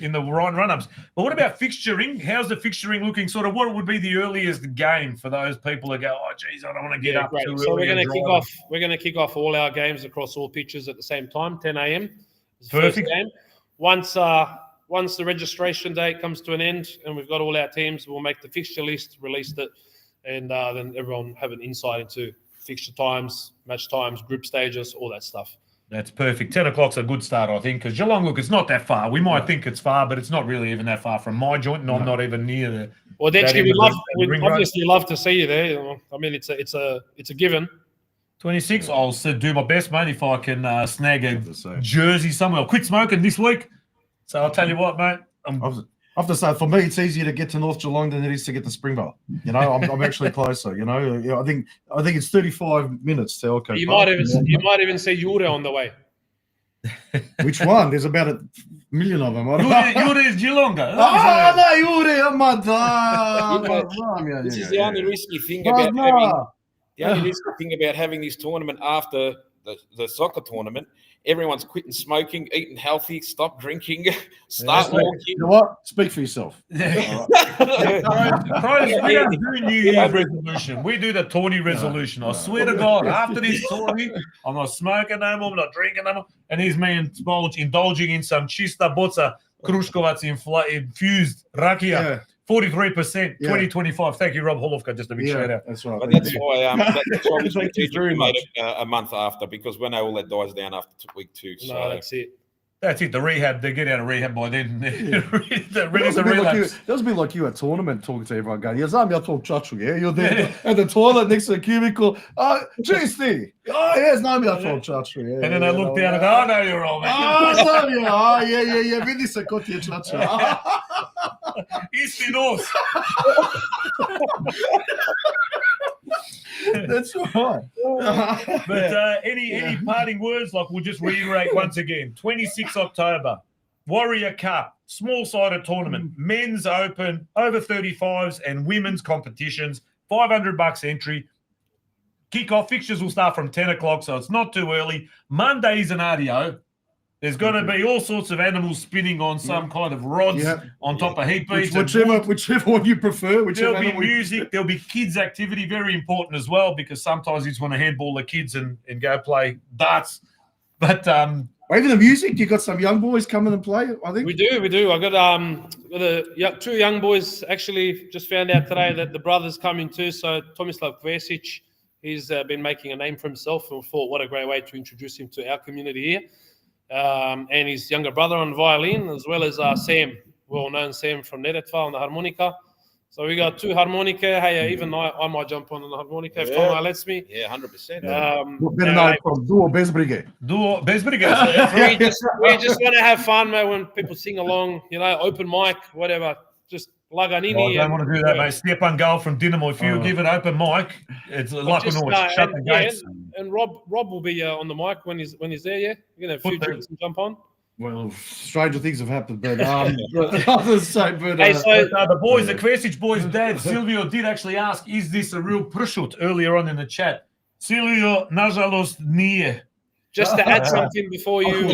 in the run-ups. But what about fixturing? How's the fixturing looking? Sort of what would be the earliest game for those people that go, oh, geez, I don't want to get up great. too early. So we're going to kick off all our games across all pitches at the same time, 10 a.m. Perfect. First game. Once the registration date comes to an end and we've got all our teams, we'll make the fixture list, release it, and then everyone have an insight into fixture times, match times, group stages, all that stuff. That's perfect. 10 o'clock's a good start, I think, because Geelong, look, it's not that far. We might think it's far, but it's not really even that far from my joint, and I'm not even near the. Well, Dexter, we'd obviously love to see you there. I mean, it's a given. 26. I'll do my best, mate, if I can snag a jersey somewhere. I'll quit smoking this week. So I'll tell you what, mate. I have to say, for me, it's easier to get to North Geelong than it is to get to Springvale. You know, I'm actually closer. You know, I think it's 35 minutes to Elko. You might even see Jure on the way. Which one? There's about 1 million of them. Jure is Geelonga. Oh, no, Jure, I'm not. This is the only risky thing about having this tournament after the soccer tournament. Everyone's quitting smoking, eating healthy, stop drinking, start walking. You know what? Speak for yourself. Pros, we don't do New Year's resolution. We do the Tawny resolution. I swear to God, after this Tawny, I'm not smoking no more, I'm not drinking no more. And here's me and Spolch indulging in some Chista Boca Kruškovac infused rakia. 43%, 2025. Thank you, Rob Holovka, just a big shout out. That's right. But that's why we strategically made it a month after, because we know all that dies down after week 2. So that's it. That's it. The rehab, they get out of rehab by then. Ready to relapse. That was a bit like you at tournament talking to everyone going, yes, I'm talk chachu, yeah? You're there at the toilet next to the cubicle. Oh, GST. Oh, yes, no, I'm talk chachu. Yeah, and then I look down and go, oh, no, you're wrong, man. Oh, yeah. Vidi se kot je chachu. Isti nos. That's right. But any parting words? Like, we'll just reiterate once again. 26 October, Warrior Cup, small-sided tournament, men's open, over 35s, and women's competitions. $500 entry. Kick-off fixtures will start from 10 o'clock, so it's not too early. Monday's an RDO. There's going to be all sorts of animals spinning on some kind of rods on top of heat beats. Whichever one you prefer. There'll be music. There'll be kids' activity, very important as well, because sometimes you just want to handball the kids and go play darts. But even the music, you got some young boys coming and play, I think. We do. I got 2 young boys. Actually, just found out today that the brother's coming too. So Tomislav Kvesic, he's been making a name for himself, and we thought what a great way to introduce him to our community here. And his younger brother on violin, as well as Sam, well-known Sam from Neretva on the harmonica. So we got 2 harmonica. Hey, even I might jump on the harmonica if Tomo lets me. Yeah, 100%. Better know from Duo Bezbrige. We just want to have fun, mate, when people sing along, open mic, whatever. Just Laganini. I don't want to do that, mate. Step on goal from Dynamo. If you give an open mic, it's like we always shut the gates. And Rob will be on the mic when he's there. Yeah, you're gonna have a few drinks and jump on. Well, stranger things have happened, but the boys, the Kvesic boys' dad Silvio did actually ask, "Is this a real pršut?" earlier on in the chat. Silvio, nažalost, nije. Just to add something before you.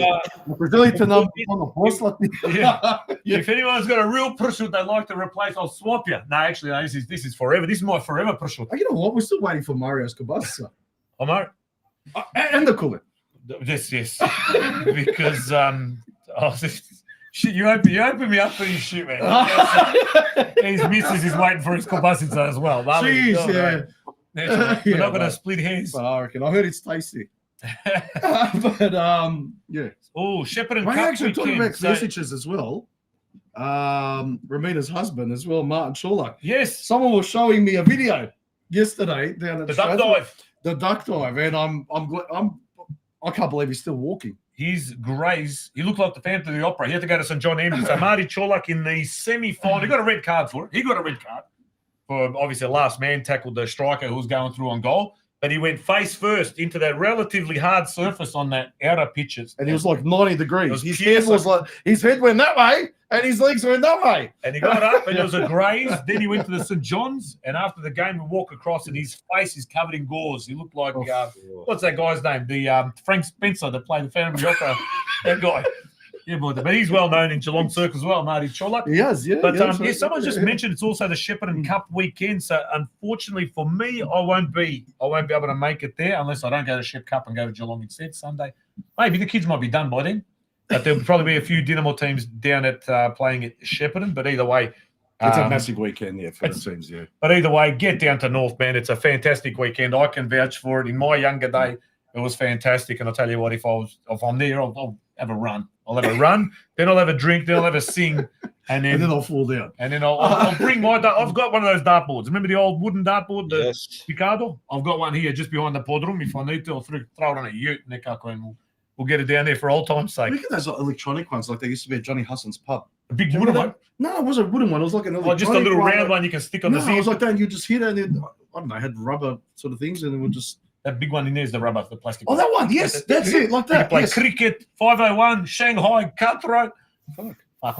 If anyone's got a real pršut they'd like to replace, I'll swap you. No, actually, no, this is forever. This is my forever pršut. You know what? We're still waiting for Mario's Kabasa. Omar? And the cooler. Yes. Because you open me up for his shit, man. His missus is waiting for his Kabasica as well. Jeez, We're not going to split hairs. I reckon. I heard it's tasty. But yeah. Oh, Shepherd and Cup actually talking about so... messages as well. Ramina's husband as well, Martin Chorlach. Yes. Someone was showing me a video yesterday down at the duck dive. The duck dive, and I can't believe he's still walking. He's graze. He looked like the Phantom of the Opera. He had to go to St. John Andrews. So Marty Chorlach in the semi-final. He got a red card for it. He got a red card for obviously the last man tackled the striker who was going through on goal. But he went face first into that relatively hard surface on that outer pitches. And he was like 90 degrees. His head went that way and his legs went that way. And he got up and it was a graze. Then he went to the St. John's. And after the game, we walk across and his face is covered in gauze. He looked like, what's that guy's name? The Frank Spencer that played the Phantom of the Opera. That guy. Yeah, boy, but he's well known in Geelong circles as well, Marty Cholak. He has, yeah. But yeah, someone just mentioned it's also the Shepparton Cup weekend. So unfortunately for me, I won't be able to make it there unless I don't go to Shep Cup and go to Geelong instead Sunday. Maybe the kids might be done by then. But there'll probably be a few Dynamo teams down at playing at Shepparton. But either way, it's a massive weekend, yeah, for the teams, yeah. But either way, get down to North, man. It's a fantastic weekend. I can vouch for it. In my younger day, it was fantastic. And I'll tell you what, if I'm there, I'll have a run. I'll have a run, then I'll have a drink, then I'll have a sing, and then I'll fall down. And then I'll bring my I've got one of those dartboards. Remember the old wooden dartboard, the Picardo? I've got one here just behind the podroom. If I need to, I'll throw it on a ute, and we'll get it down there for old time's sake. Look at those electronic ones, like they used to be at Johnny Husson's pub. A big wooden one? No, it wasn't a wooden one. It was like an electronic just a little round one you can stick on the zip. It was like that, and you just hit it, and then, I don't know, had rubber sort of things, and then we'll just... That big one in there is the rubber, the plastic. Oh, that one, yes, that's it, like that. You play cricket, 501, Shanghai, cutthroat. Fuck, I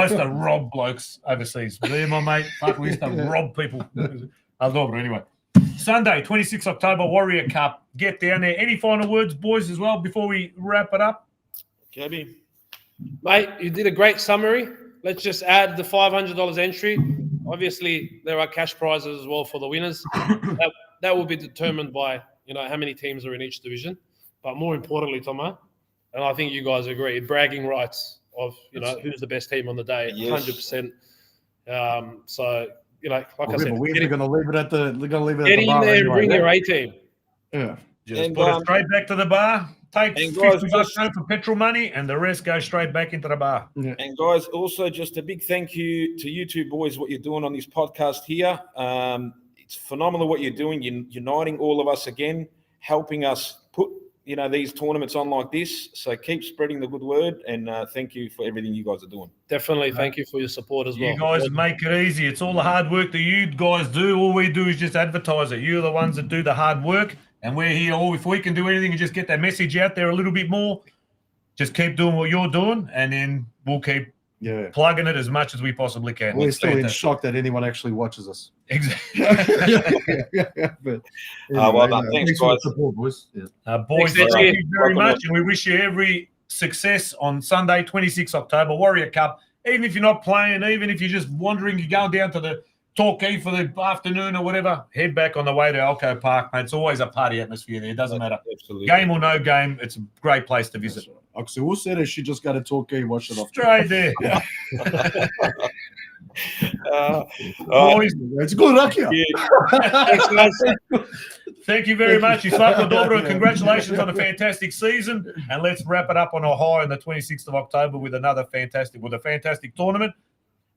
used to rob blokes overseas. There, my mate. Fuck, we used to rob people. I love it anyway. Sunday, 26 October, Warrior Cup. Get down there. Any final words, boys, as well, before we wrap it up? Gabby. Mate, you did a great summary. Let's just add the $500 entry. Obviously, there are cash prizes as well for the winners. That will be determined by, how many teams are in each division. But more importantly, Tomo, and I think you guys agree, bragging rights of, who's the best team on the day, 100%. So, like I said, we're going to leave it at the get in there and bring your A team. Yeah. Just put it straight back to the bar. Take $50 home for petrol money, and the rest goes straight back into the bar. Yeah. And guys, also just a big thank you to you two boys, what you're doing on this podcast here. It's phenomenal what you're doing. You're uniting all of us again, helping us put these tournaments on like this. So keep spreading the good word, and thank you for everything you guys are doing. Definitely, thank you for your support as well. You guys make it easy. It's all the hard work that you guys do. All we do is just advertise it. You're the ones that do the hard work. And we're here. If we can do anything and just get that message out there a little bit more, just keep doing what you're doing, and then we'll keep plugging it as much as we possibly can. We're still in shock that anyone actually watches us. Exactly. But well done. Thanks, guys. Support, boys. Yeah. Boys, thank you very much, and we wish you every success on Sunday, 26 October, Warrior Cup. Even if you're not playing, even if you're just wandering, you're going down to the Torquay for the afternoon or whatever, head back on the way to Alco Park, mate. It's always a party atmosphere there. It doesn't matter. Absolutely. Game or no game, it's a great place to visit. Actually, who said it? She just got to Torquay, wash it off. Straight there. Boys, it's good luck here. Thank you very much. Congratulations on a fantastic season. And let's wrap it up on a high on the 26th of October with a fantastic tournament.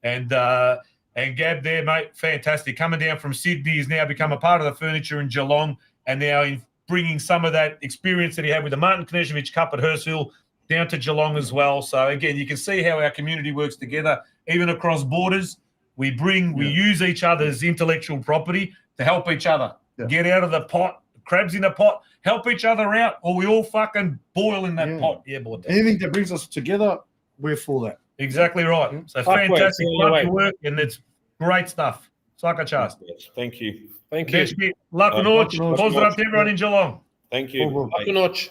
And Gab there, mate, fantastic. Coming down from Sydney, has now become a part of the furniture in Geelong, and now bringing some of that experience that he had with the Martin Knežević Cup at Hurstville down to Geelong as well. So, again, you can see how our community works together, even across borders. We use each other's intellectual property to help each other. Yeah. Get out of the pot, crabs in the pot, help each other out, or we all fucking boil in that pot. Yeah, boy. Anything that brings us together, we're for that. Exactly right. So fantastic work, and it's great stuff. Saka Chast. Thank you. Thank you. Laku noć. Pozdrav to everyone in Geelong. Thank you. Laku noć.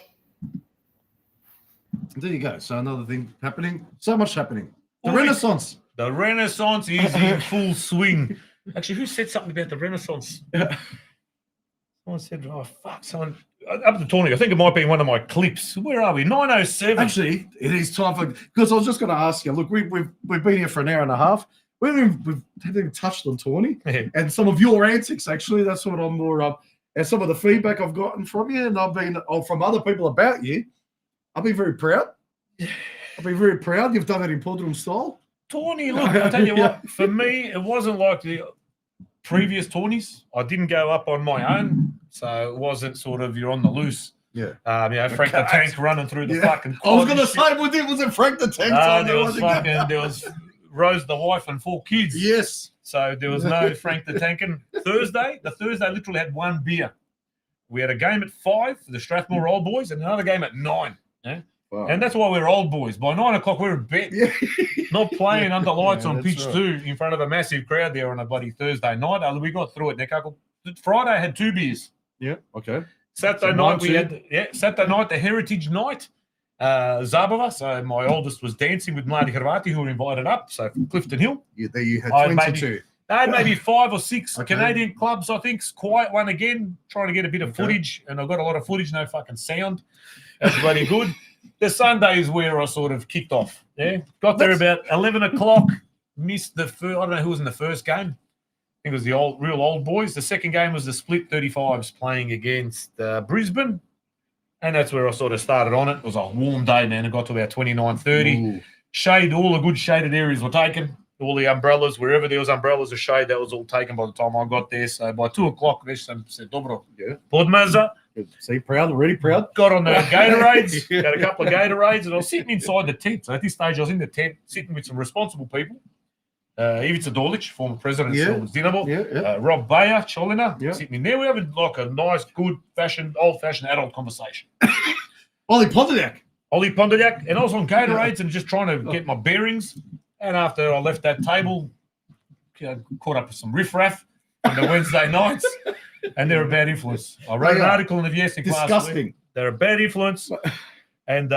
There you go. So another thing happening. So much happening. The Renaissance. The Renaissance is in full swing. Actually, who said something about the Renaissance? Someone said, "Oh fuck!" Someone up the tournament. I think it might be in one of my clips. Where are we? 9:07. Actually, it is time for, because I was just going to ask you. Look, we've been here for an hour and a half. We haven't even touched on Tawny and some of your antics. Actually, that's what I'm more up. And some of the feedback I've gotten from you, and from other people about you. I've been very proud. I've been very proud. You've done it in Podroom style. Tawny, look, I'll tell you what. For me, it wasn't like the previous tourneys. I didn't go up on my own, so it wasn't sort of you're on the loose. Yeah. Frank the Tank running through the fucking. I was going to say, was it Frank the Tank? There was Rose the wife and 4 kids. Yes. So there was no Frank the Tank. And the Thursday literally had 1 beer. We had a game at 5 for the Strathmore Old Boys and another game at 9. Yeah. Wow. And that's why we're old boys. By 9 o'clock, we're in bed. Yeah. Not playing under lights on pitch 2 in front of a massive crowd there on a bloody Thursday night. We got through it, Nick. Friday, I had 2 beers. Yeah, okay. Saturday night, Saturday night, the Heritage Night. Zabava. So my oldest was dancing with Mladi Hrvati, who were invited up. So from Clifton Hill. There you had I had 22. I had maybe 5 or 6 Okay. Canadian clubs, I think. Quiet one again, trying to get a bit of footage. And I've got a lot of footage, no fucking sound. That's bloody good. The Sunday is where I sort of kicked off. Yeah. Got there about 11 o'clock. Missed the first, I don't know who was in the first game. I think it was the real old boys. The second game was the split 35s playing against Brisbane. And that's where I sort of started on it. It was a warm day, man. It got to about 29:30. Shade, all the good shaded areas were taken. All the umbrellas, wherever there was umbrellas or shade, that was all taken by the time I got there. So by 2 o'clock, they said, Dobro, Podmaza. See, proud, already proud. Got on the Gatorades, got a couple of Gatorades, and I was sitting inside the tent. So at this stage, I was in the tent, sitting with some responsible people. Ivica Dolic, former president of Dinamo. Rob Bayer, Yelena, sitting in there. We having like a nice, good-fashioned, old-fashioned adult conversation. Ollie Pontiac. And I was on Gatorades and just trying to get my bearings. And after I left that table, caught up with some riffraff on the Wednesday nights, and they're a bad influence. I wrote an article in the Viesting class. Disgusting. They're a bad influence. And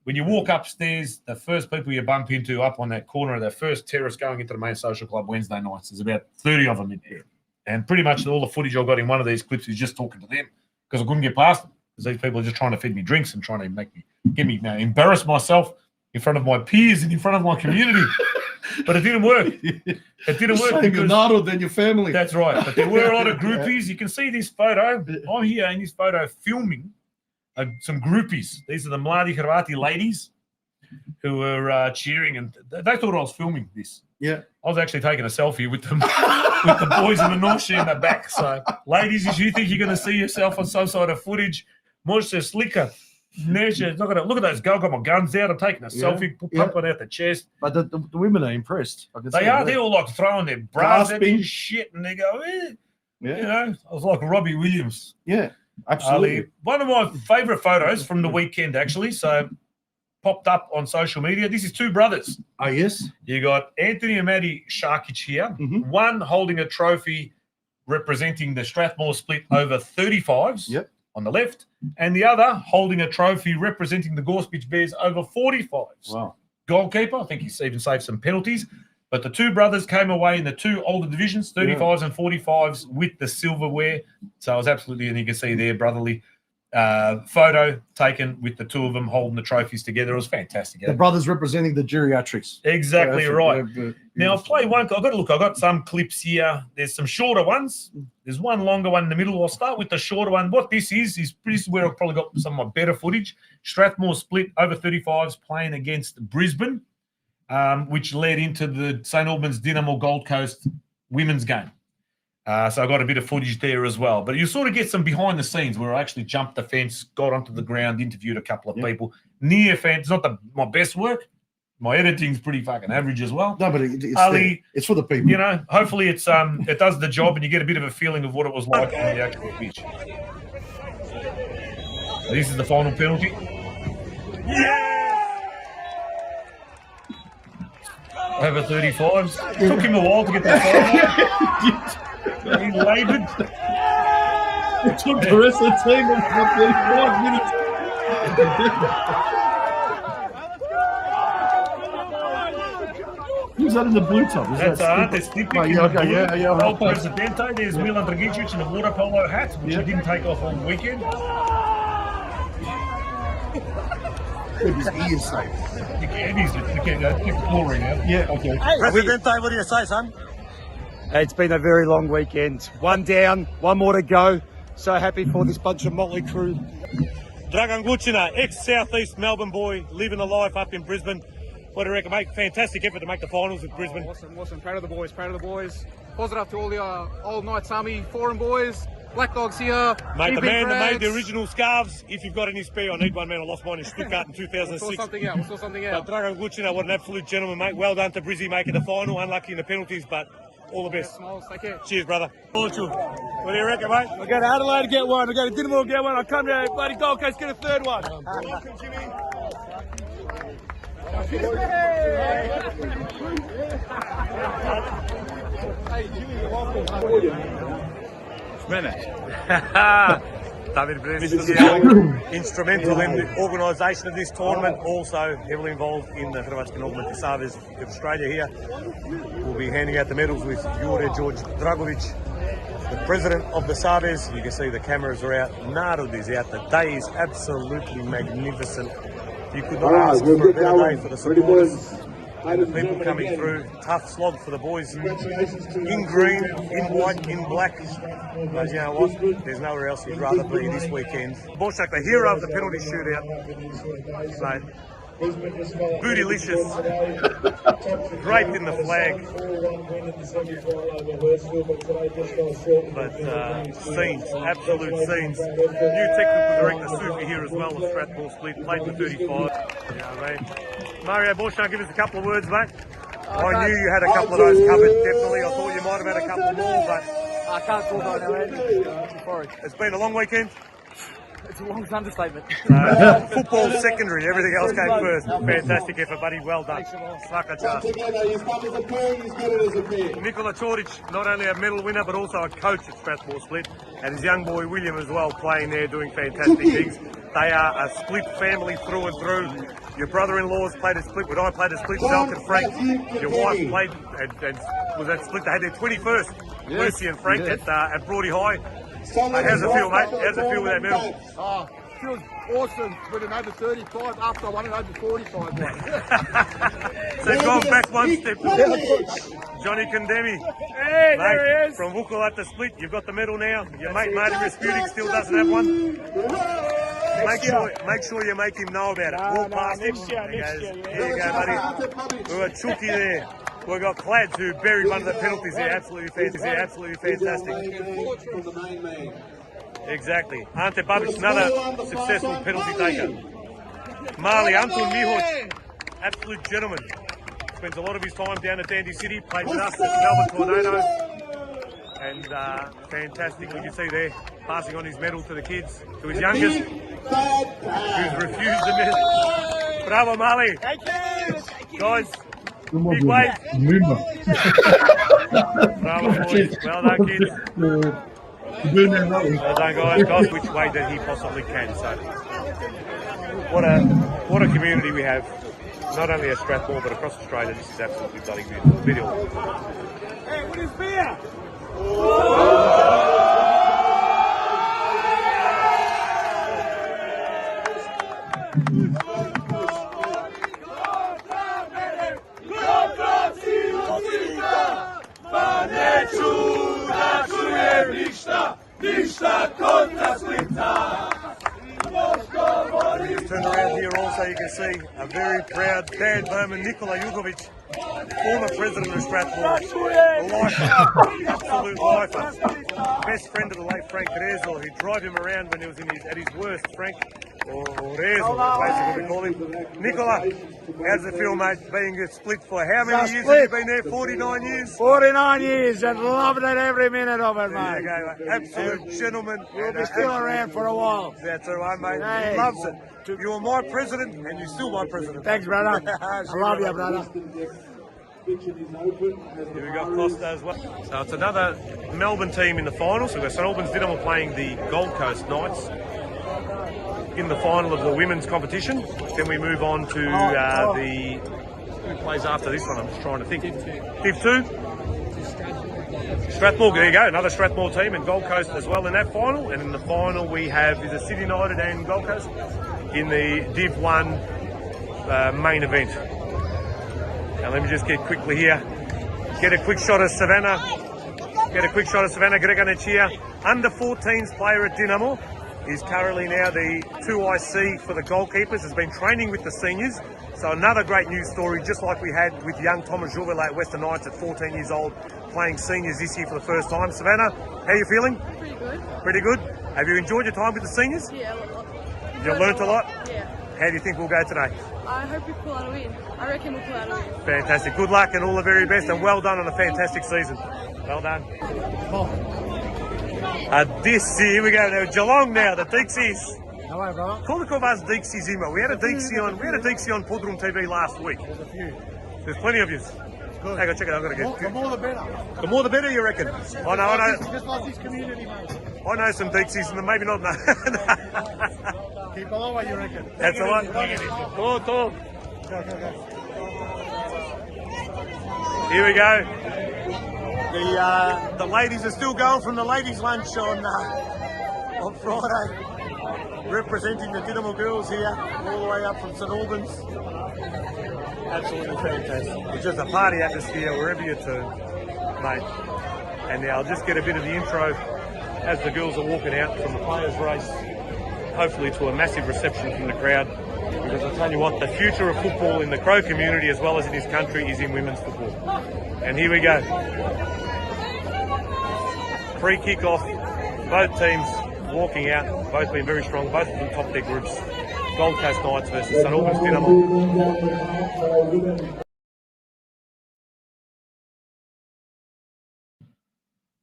when you walk upstairs, the first people you bump into up on that corner of that first terrace going into the main social club Wednesday nights, there's about 30 of them in there. And pretty much all the footage I got in one of these clips is just talking to them because I couldn't get past them. Because these people are just trying to feed me drinks and trying to get me embarrass myself in front of my peers and in front of my community. But it didn't work. It didn't work. Because than your family. That's right. But there were a lot of groupies. You can see this photo. I'm here in this photo filming some groupies. These are the Mladi Hrvati ladies who were cheering, and they thought I was filming this. Yeah. I was actually taking a selfie with them, with the boys in the North Shore in the back. So, ladies, if you think you're going to see yourself on some sort of footage, Moshe Slicker. Look at those go. Got my guns out. I'm taking a selfie, pumping out the chest. But the women are impressed. They are. They're all like throwing their bras at me and shit, and they go, You know, I was like Robbie Williams. Yeah, absolutely. One of my favourite photos from the weekend, actually. So, popped up on social media. This is 2 brothers. Oh, yes. You got Anthony and Maddie Sharkic here. Mm-hmm. One holding a trophy representing the Strathmore split over 35s. Yep. On the left, and the other holding a trophy representing the Gorsuch Bears over 45s. Wow. Goalkeeper, I think he's even saved some penalties. But the 2 brothers came away in the 2 older divisions, 35s and 45s, with the silverware. So it was absolutely, and you can see there, brotherly photo taken with the 2 of them holding the trophies together. It was fantastic. The brothers representing the geriatrics. Exactly right. Now, I've played one. I've got some clips here. There's some shorter ones. There's one longer one in the middle. I'll start with the shorter one. What this is where I've probably got some of my better footage. Strathmore split over 35s playing against Brisbane, which led into the St. Albans Dinamo Gold Coast women's game. So I got a bit of footage there as well. But you sort of get some behind the scenes where I actually jumped the fence, got onto the ground, interviewed a couple of people. Near fence, not my best work. My editing's pretty fucking average as well. No, but it's for the people. You know, hopefully it does the job and you get a bit of a feeling of what it was like on the actual pitch. So this is the final penalty. Over 35s. Took him a while to get the final. He laboured. It took the rest of the team about 35 minutes. Who's that in the blue top? That's Ante Stipic. Yeah. Old Presidente. There's Milan Dragic in a water polo hat, which he didn't take off on the weekend. His ears safe. You can't keep glory now. Yeah, okay. Hey, Presidente, what do you say, son? It's been a very long weekend. 1 down, 1 more to go. So happy for this bunch of motley crew. Dragan Gucina, ex-Southeast Melbourne boy, living the life up in Brisbane. What do you reckon, mate? Fantastic effort to make the finals with Brisbane. Awesome. Proud of the boys. Positive to all the old Knights Army foreign boys. Black Dogs here. Mate, the man that made the original scarves, if you've got any spare, I need one, man. I lost mine in Stuttgart in 2006. We'll sort something out. But Dragan Gucina, what an absolute gentleman, mate. Well done to Brizzy making the final. Unlucky in the penalties, but all the best. Smiles, take care. Cheers, brother. What do you reckon, mate? I go to Adelaide to get one. I go to Dinamo to get one. I come to bloody Gold Coast get a 3rd one. Welcome, Jimmy. Hey, Jimmy, you're welcome. David Bresic, instrumental in the organisation of this tournament, also heavily involved in the Hrvatski Nogometni Savez of Australia here. We'll be handing out the medals with Jure George Dragovic, the president of the Savez. You can see the cameras are out, Narod is out, the day is absolutely magnificent. You could not ask for a better day for the supporters. And the people coming through, tough slog for the boys in green, in white, in black. But you know what? There's nowhere else you'd rather be this weekend. Borshak, the hero of the penalty shootout. Mate, bootylicious, draped in the flag. But scenes, absolute scenes. New technical director Sufi here as well, the Strathmore split, played for 35. You know what I mean? Mario Borshak, give us a couple of words, mate. I knew you had a couple of those covered, definitely. I thought you might have had a couple more, but I can't talk right now, Andy. It's been a long weekend. It's a long understatement. Football secondary, everything else came first. Fantastic effort, buddy. Well done. Svaka čast. Nikola Čorić, not only a medal winner, but also a coach at Strathmore Split, and his young boy William as well, playing there, doing fantastic things. They are a split family through and through. Your brother-in-law's played a split, but I played a split, Zelk and Frank. Your wife played and was that split. They had their 21st, Lucy and Frank at Broady High. How's it feel, mate? How's it feel with that medal? Oh, feels awesome with an over 35 after I won an over 45 one. So you've gone back one step. Johnny Condemi. Hey, there he is. From Wukal at the split, you've got the medal now. Your mate Marty Rasputin still doesn't have one. Make sure you make him know about it. Walk past him. Here you go, buddy. We've got Chuki there. We've got Clads who buried one of the penalties there. Absolutely fantastic. Exactly. Ante Babic, another successful penalty taker. Marley, Anton Mihoc, absolute gentleman. Spends a lot of his time down at Dandy City, played with us at Melbourne Tornadoes. And fantastic, you can see there, passing on his medal to the kids, to his youngest, who's refused the medal. Bravo, Marley. Thank you. Guys, big wave. Bravo, boys. Well done, kids. Well done, guys. Guys, which way that he possibly can. So, what a community we have. Not only at Strathmore, but across Australia. This is absolutely bloody beautiful. Hey, what is beer? Turn around here also, you can see a very proud Dan Bowman, Nikola Jugovic, former president of Strathmore, a lifer, absolute lifer, best friend of the late Frank Rezo. He'd drive him around when he was at his worst, Frank, or Rezo, basically we call him. Nicola, how does it feel, mate, being a split for how many years have you been there? 49 years? 49 years and loving it every minute of it, There mate. you go, mate. Absolute gentleman. We'll be still around for a while. That's all right, mate. Hey. He loves it. You were my president, and you're still my president. Thanks, brother. I love you, brother. Here we got Costa as well. So it's another Melbourne team in the final. So we've got St Albans Dynamo playing the Gold Coast Knights in the final of the women's competition. Then we move on to the... Who plays after this one? I'm just trying to think. Div 2. Strathmore, there you go. Another Strathmore team and Gold Coast as well in that final. And in the final we have, is it City United and Gold Coast? In the Div 1 main event. Now let me just get quickly here. Get a quick shot of Savannah. Greganechia, under 14s player at Dynamo. Is currently now the 2IC for the goalkeepers. Has been training with the seniors. So another great news story, just like we had with young Thomas Jouvela at Western Knights at 14 years old, playing seniors this year for the first time. Savannah, how are you feeling? Pretty good. Pretty good. Have you enjoyed your time with the seniors? Yeah, a lot. You learnt a lot? Yeah. How do you think we'll go today? I hope we pull out a win. I reckon we'll pull out a win. Fantastic. Good luck and all the very best, and well done on a fantastic season. Well done. Here we go now. Geelong now, the Dixies. Hello, brother. Call the Kovas Dixies in. We had a Dixie on PodroomTV last week. There's plenty of you. Good. Hang on, check it out. I've got to get. The more the better. The more the better, you reckon? I know. Just like this community, mate. I know some Deeksies, and maybe not. Keep below what you reckon. That's all right. Talk. Here we go. The ladies are still going from the ladies' lunch on Friday, representing the Dynamo girls here, all the way up from St Albans. Absolutely fantastic. It's just a party atmosphere wherever you turn, mate. And now I'll just get a bit of the intro as the girls are walking out from the players' race, hopefully to a massive reception from the crowd. Because I tell you what, the future of football in the Crow community as well as in this country is in women's football. And here we go. Pre-kick-off, both teams walking out, both being very strong, both of them top their groups. Gold Coast Knights versus St Albans Dynamo.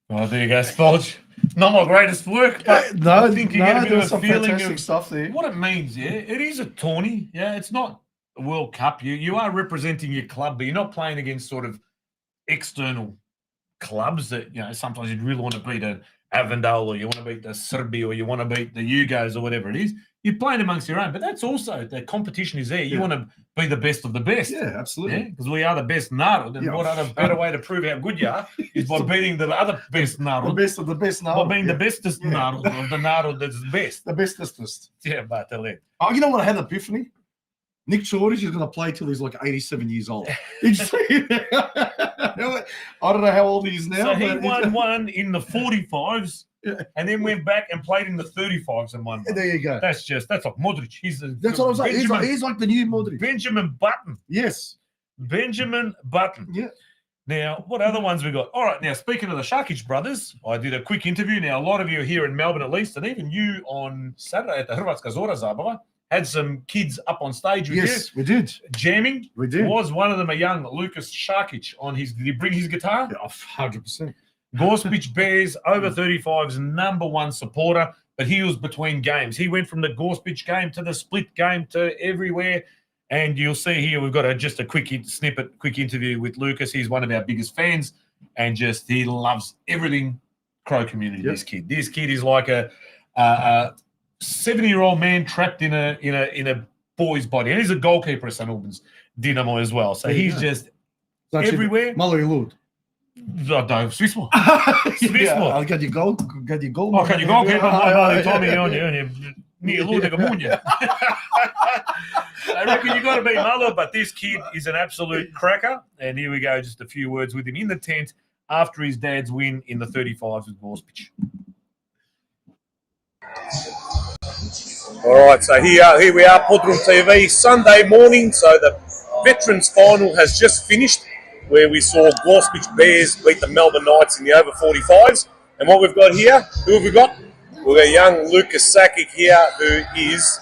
Oh, there you go, Spolge. Not my greatest work, but No, I think you get a bit there's of a some feeling fantastic of stuff there. what it means. Yeah, it is a tourney. Yeah, it's not a World Cup. You are representing your club, but you're not playing against sort of external clubs that sometimes you'd really want to beat an Avondale, or you want to beat the Serbia, or you want to beat the Yugos, or whatever it is. You're playing amongst your own, but that's also the competition is there. You want to be the best of the best. Yeah, absolutely. Because we are the best narod, and what other better way to prove how good you are is by beating the other best narod. The best of the best narod. By being the bestest narod of the narod that's the best. The bestest. Yeah, but you know what? I had an epiphany. Nick George is going to play till he's like 87 years old. Did you see that? I don't know how old he is now. So he won one in the 45s, and then went back and played in the 35s and won one. There you go. That's like Modric. That's what I was saying. He's like the new Modric. Benjamin Button. Yes. Benjamin Button. Yeah. Now, what other ones we got? All right, now, speaking of the Shakic brothers, I did a quick interview. Now, a lot of you are here in Melbourne at least, and even you on Saturday at the Hrvatska Zora Zabava had some kids up on stage with you. Yes, we did. Jamming. We did. Was one of them a young Lucas Shakic on his, did he bring his guitar? Yeah, 100%. Gorspic Bears, over 35's #1 supporter, but he was between games. He went from the Gorspic game to the split game to everywhere. And you'll see here, we've got just a quick snippet, quick interview with Lucas. He's one of our biggest fans, and just he loves everything Crow community. Yep. This kid is like a 70-year-old man trapped in a boy's body, and he's a goalkeeper at St Albans Dynamo as well. So he's just everywhere. Mallory Lud. No, Swissmore. Swissmore. I'll get your goal. Get your goal. Oh, can you go? Tommy on you. I reckon you got to be Muller, but this kid is an absolute cracker. And here we go, just a few words with him in the tent after his dad's win in the 35s with Gorspic. All right, so here we are, PodroomTV, Sunday morning. So the Veterans Final has just finished, where we saw Gorspic Bears beat the Melbourne Knights in the over 45s. And what we've got here, who have we got? We've got young Lucas Sakic here, who is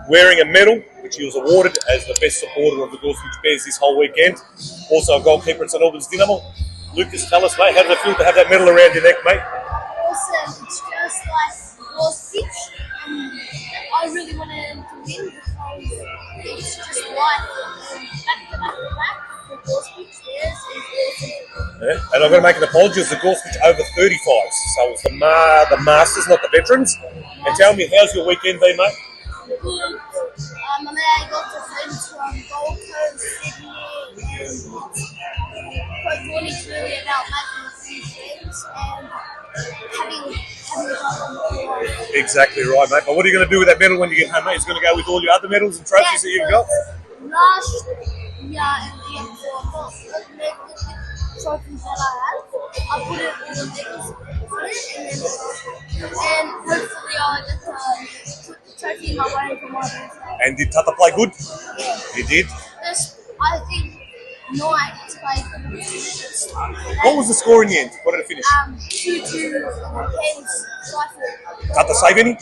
wearing a medal, which he was awarded as the best supporter of the Gorspic Bears this whole weekend. Also a goalkeeper at St Albans Dynamo. Lucas, tell us, mate, how does it feel to have that medal around your neck, mate? Awesome. It's just like Gorspic. I really wanted him to win because it's just life. Back to back for Gorspic Bears is awesome. Yeah, and I'm going to make an apology. It's the Gorspic over 35s. So it's the Masters, not the Veterans. And tell me, how's your weekend been, mate? Good. I got to friends from Gold Coast, Sydney, and it's really about making friends and having fun. Exactly right, mate. But what are you going to do with that medal when you get home, mate? It's going to go with all your other medals and trophies that you've got? Last year and the year before, the trophies that I put it in the medals and hopefully I'll get to put the trophy in my way for my birthday. And did Tata play good? Yeah. He did? I think Knights played good. What was the score in the end? What did it finish? 2-2 Pens Cypher. Tata save any? Yeah,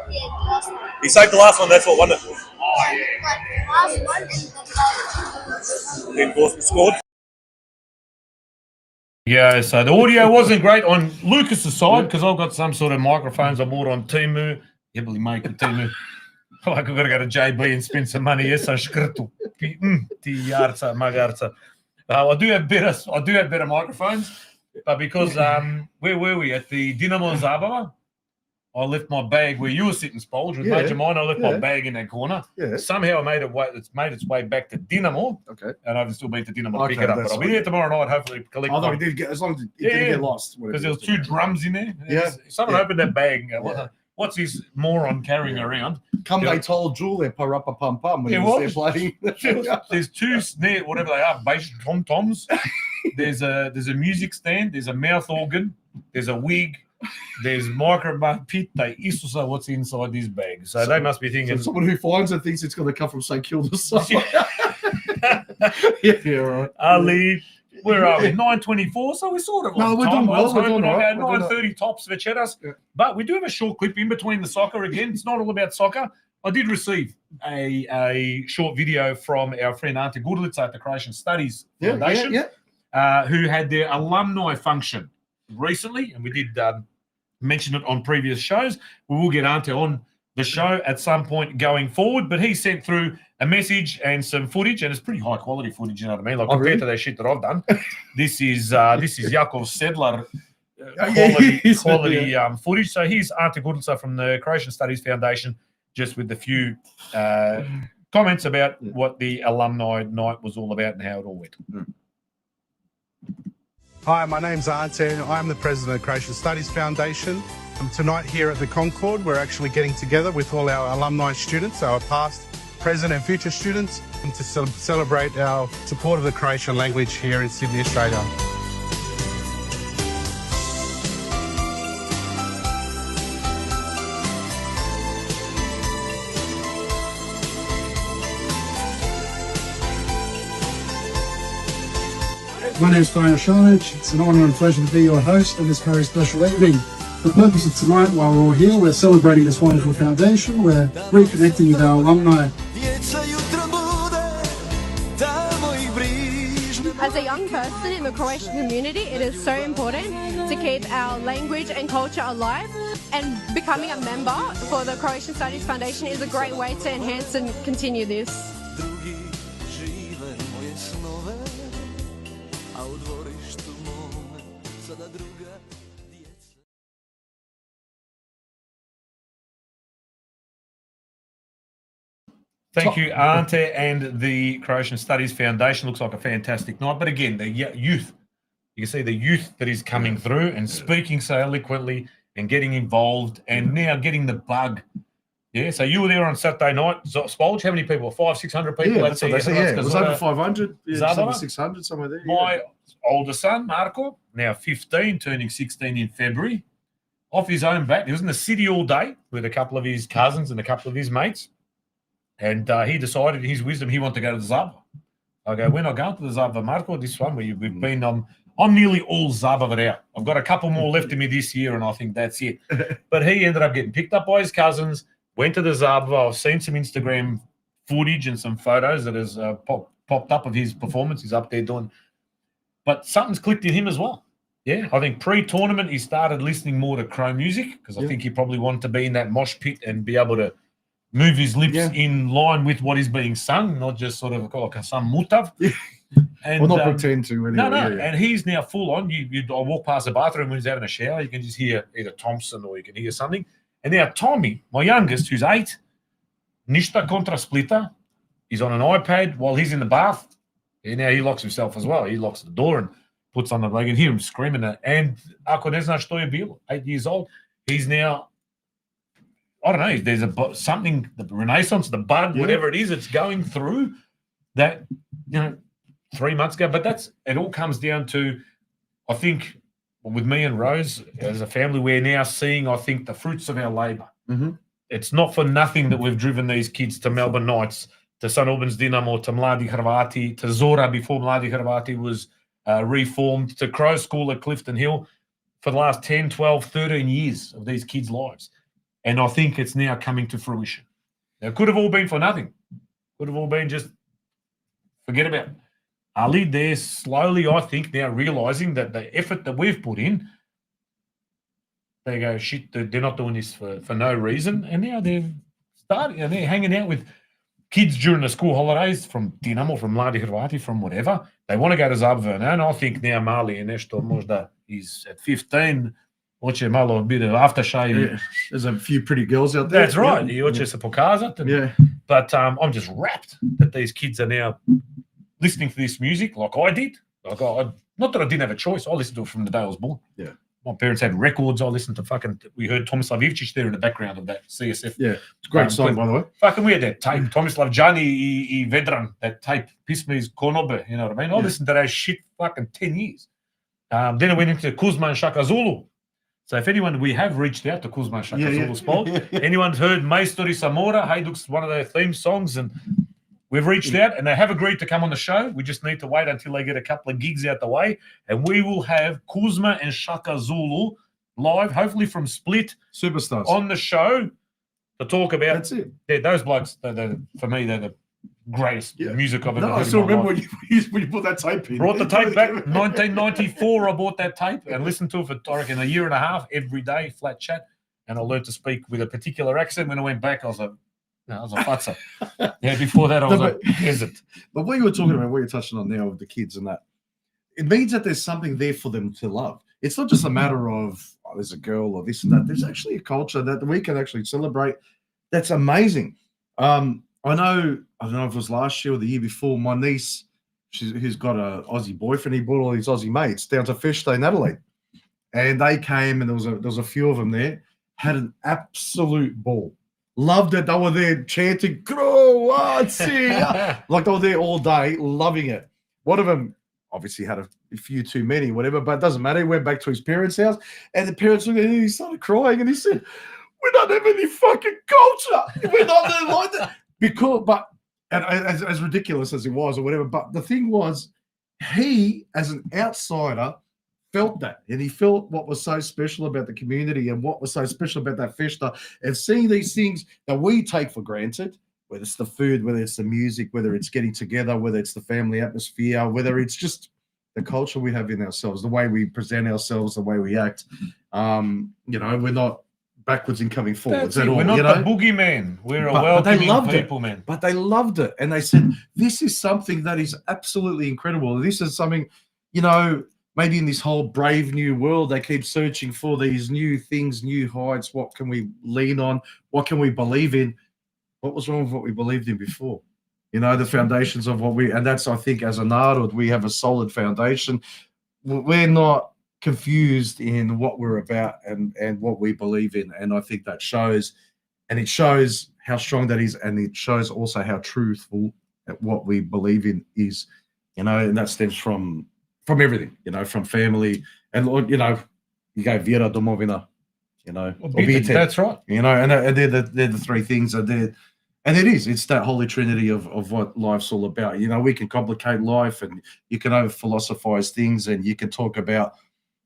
the last one. He saved the last one, that's what won it. Like last one and the last one. Then Gorspic scored. Yeah, so the audio wasn't great on Lucas's side because I've got some sort of microphones I bought on Temu. Heavily made for Temu. Like I've got to go to JB and spend some money. Yes, I shkrtu. Tijarca, magarca. I do have better microphones, but because where were we at the Dynamo Zabava? I left my bag where you were sitting, Spolge, with Yeah, Major Mine. I left yeah. my bag in that corner. Yeah. Somehow it's made its way back to Dynamo. Okay. And I haven't still been to Dynamo to Okay, pick it up. But that's I'll be fine. there tomorrow night, hopefully collect Although one. he did get, as long as it didn't get lost. Because there was 2 drums in there. Yeah. Someone Yeah. opened that bag and go, what's this moron carrying around? They told Julia, parappa pum pum, when he was there playing. There's 2 snare, whatever they are, bass tom-toms. There's a music stand. There's a mouth organ. There's a wig. There's microphone pit. Isusa, what's inside this bag? So they must be thinking. So someone who finds it thinks it's going to come from St Kilda somewhere. yeah, right. Ali, where are we? 9:24. So we're sort of. No, on we're time. doing well. I was We're hoping doing all right. about 9:30 tops for Cheddars. Yeah. But we do have a short clip in between the soccer again. It's not all about soccer. I did receive a short video from our friend Ante Gudlica at the Croatian Studies Foundation, who had their alumni function recently, and we did mention it on previous shows. We will get Ante on the show at some point going forward, but he sent through a message and some footage, and it's pretty high quality footage, you know what I mean? Like compared to that shit that I've done. This is Jakov Sedlar quality footage. So here's Ante Gudlica from the Croatian Studies Foundation, just with a few comments about what the alumni night was all about and how it all went. Hi, my name's Ante. I'm the president of the Croatian Studies Foundation. Tonight here at the Concord, we're actually getting together with all our alumni students, our past, present and future students, and to celebrate our support of the Croatian language here in Sydney, Australia. My name is Brian Sharnage. It's an honour and pleasure to be your host on this very special evening. The purpose of tonight, while we're all here, we're celebrating this wonderful foundation. We're reconnecting with our alumni. As a young person in the Croatian community, it is so important to keep our language and culture alive, and becoming a member for the Croatian Studies Foundation is a great way to enhance and continue this. Thank you, Ante, and the Croatian Studies Foundation. Looks like a fantastic night. But again, the youth, you can see the youth that is coming through and speaking so eloquently and getting involved and now getting the bug. Yeah, so you were there on Saturday night. Spolge, how many people? 500-600 people? Yeah, that's what they say. Yeah, it was over 500. Yeah, over 600, somewhere there. My older son, Marco, now 15, turning 16 in February, off his own bat. He was in the city all day with a couple of his cousins and a couple of his mates. And he decided, in his wisdom, he wanted to go to the Zava. I go, we're not going to the Zava, Marco. This one, we've been I'm nearly all Zava out. I've got a couple more left in me this year, and I think that's it. But he ended up getting picked up by his cousins, went to the Zava. I've seen some Instagram footage and some photos that has popped up of his performance. He's up there doing. But something's clicked in him as well. Yeah, I think pre-tournament he started listening more to Crow music because I think he probably wanted to be in that mosh pit and be able to move his lips in line with what is being sung, not just sort of like some mutav. And, not pretend to. Anyway. No. And he's now full on. I walk past the bathroom when he's having a shower. You can just hear either Thompson or you can hear something. And now Tommy, my youngest, who's 8, Nishta contra Splita, he's on an iPad while he's in the bath. And now he locks himself as well. He locks the door and puts on the leg and hear him screaming. And ako ne zna što je bilo, 8 years old. He's now, I don't know, there's something, the renaissance, the bug, whatever it is, it's going through that, 3 months ago. But it all comes down to, I think, with me and Rose, as a family, we're now seeing, I think, the fruits of our labour. Mm-hmm. It's not for nothing that we've driven these kids to Melbourne Knights, to St Albans Dinamo, to Mladi Hrvati, to Zora before Mladi Hrvati was reformed, to Crow School at Clifton Hill for the last 10, 12, 13 years of these kids' lives. And I think it's now coming to fruition. Now, it could have all been for nothing. Could have all been just forget about it. Ali, they're slowly, I think, now realising that the effort that we've put in, they go, shit, they're not doing this for no reason. And now they're starting, and they're hanging out with kids during the school holidays from Dinamo, from Mladi Hrvati, from whatever. They want to go to Zabrana. And I think now Mali and Nešto Možda is at 15. Watch your malo a bit of aftershave. Yeah. There's a few pretty girls out there. That's right. Yeah. You watch us a pokaza. Yeah. But I'm just rapt that these kids are now listening to this music like I did. Like not that I didn't have a choice. I listened to it from the day I was born. Yeah. My parents had records. I listened to we heard Tomislav Ivčić there in the background of that CSF. Yeah. It's a great song, by the way. Fucking we had that tape. Tomislav Jani i Vedran, that tape. Pismes Konobe, you know what I mean? I listened to that shit fucking 10 years. Then I went into Kuzma and Shaka Zulu. So if anyone, we have reached out to Kuzma and Shaka Zulu Sport. Anyone's heard Maistori Samora, Hajduk's one of their theme songs, and we've reached out and they have agreed to come on the show. We just need to wait until they get a couple of gigs out the way, and we will have Kuzma and Shaka Zulu live, hopefully from Split, superstars on the show to talk about. That's it. Those blokes, for me, they're the greatest music I've ever heard. I still remember when you put that tape in. Brought the tape back, 1994. I bought that tape and listened to it for, I reckon, a year and a half every day, flat chat. And I learned to speak with a particular accent. When I went back, I was a futzer. Yeah, before that, I was a peasant. But what you were talking about, what you're touching on now with the kids and that, it means that there's something there for them to love. It's not just a matter of, there's a girl or this and that. There's actually a culture that we can actually celebrate. That's amazing. I don't know if it was last year or the year before, my niece, who's got an Aussie boyfriend, he brought all his Aussie mates down to Fish Day in Adelaide. And they came, and there was a few of them there, had an absolute ball. Loved it. They were there chanting, Croatia. Like they were there all day, loving it. One of them obviously had a few too many, whatever, but it doesn't matter. He went back to his parents' house, and the parents looked at him, and he started crying, and he said, "We don't have any fucking culture. We're not there like that." And as ridiculous as it was or whatever, but the thing was, he, as an outsider, felt that. And he felt what was so special about the community and what was so special about that festa, and seeing these things that we take for granted, whether it's the food, whether it's the music, whether it's getting together, whether it's the family atmosphere, whether it's just the culture we have in ourselves, the way we present ourselves, the way we act. We're not backwards and coming forwards at all. We're not the boogeyman. We're a welcoming people, man. But they loved it. And they said, this is something that is absolutely incredible. This is something, maybe in this whole brave new world, they keep searching for these new things, new heights. What can we lean on? What can we believe in? What was wrong with what we believed in before? The foundations of and that's, I think, as a Nardud, we have a solid foundation. We're not confused in what we're about and what we believe in, and I think that shows, and it shows how strong that is, and it shows also how truthful at what we believe in is, and that stems from everything, from family, and you go Vera Domovina, that's right, and they're the three things are there. And it's that holy trinity of what life's all about. We can complicate life, and you can over philosophize things, and you can talk about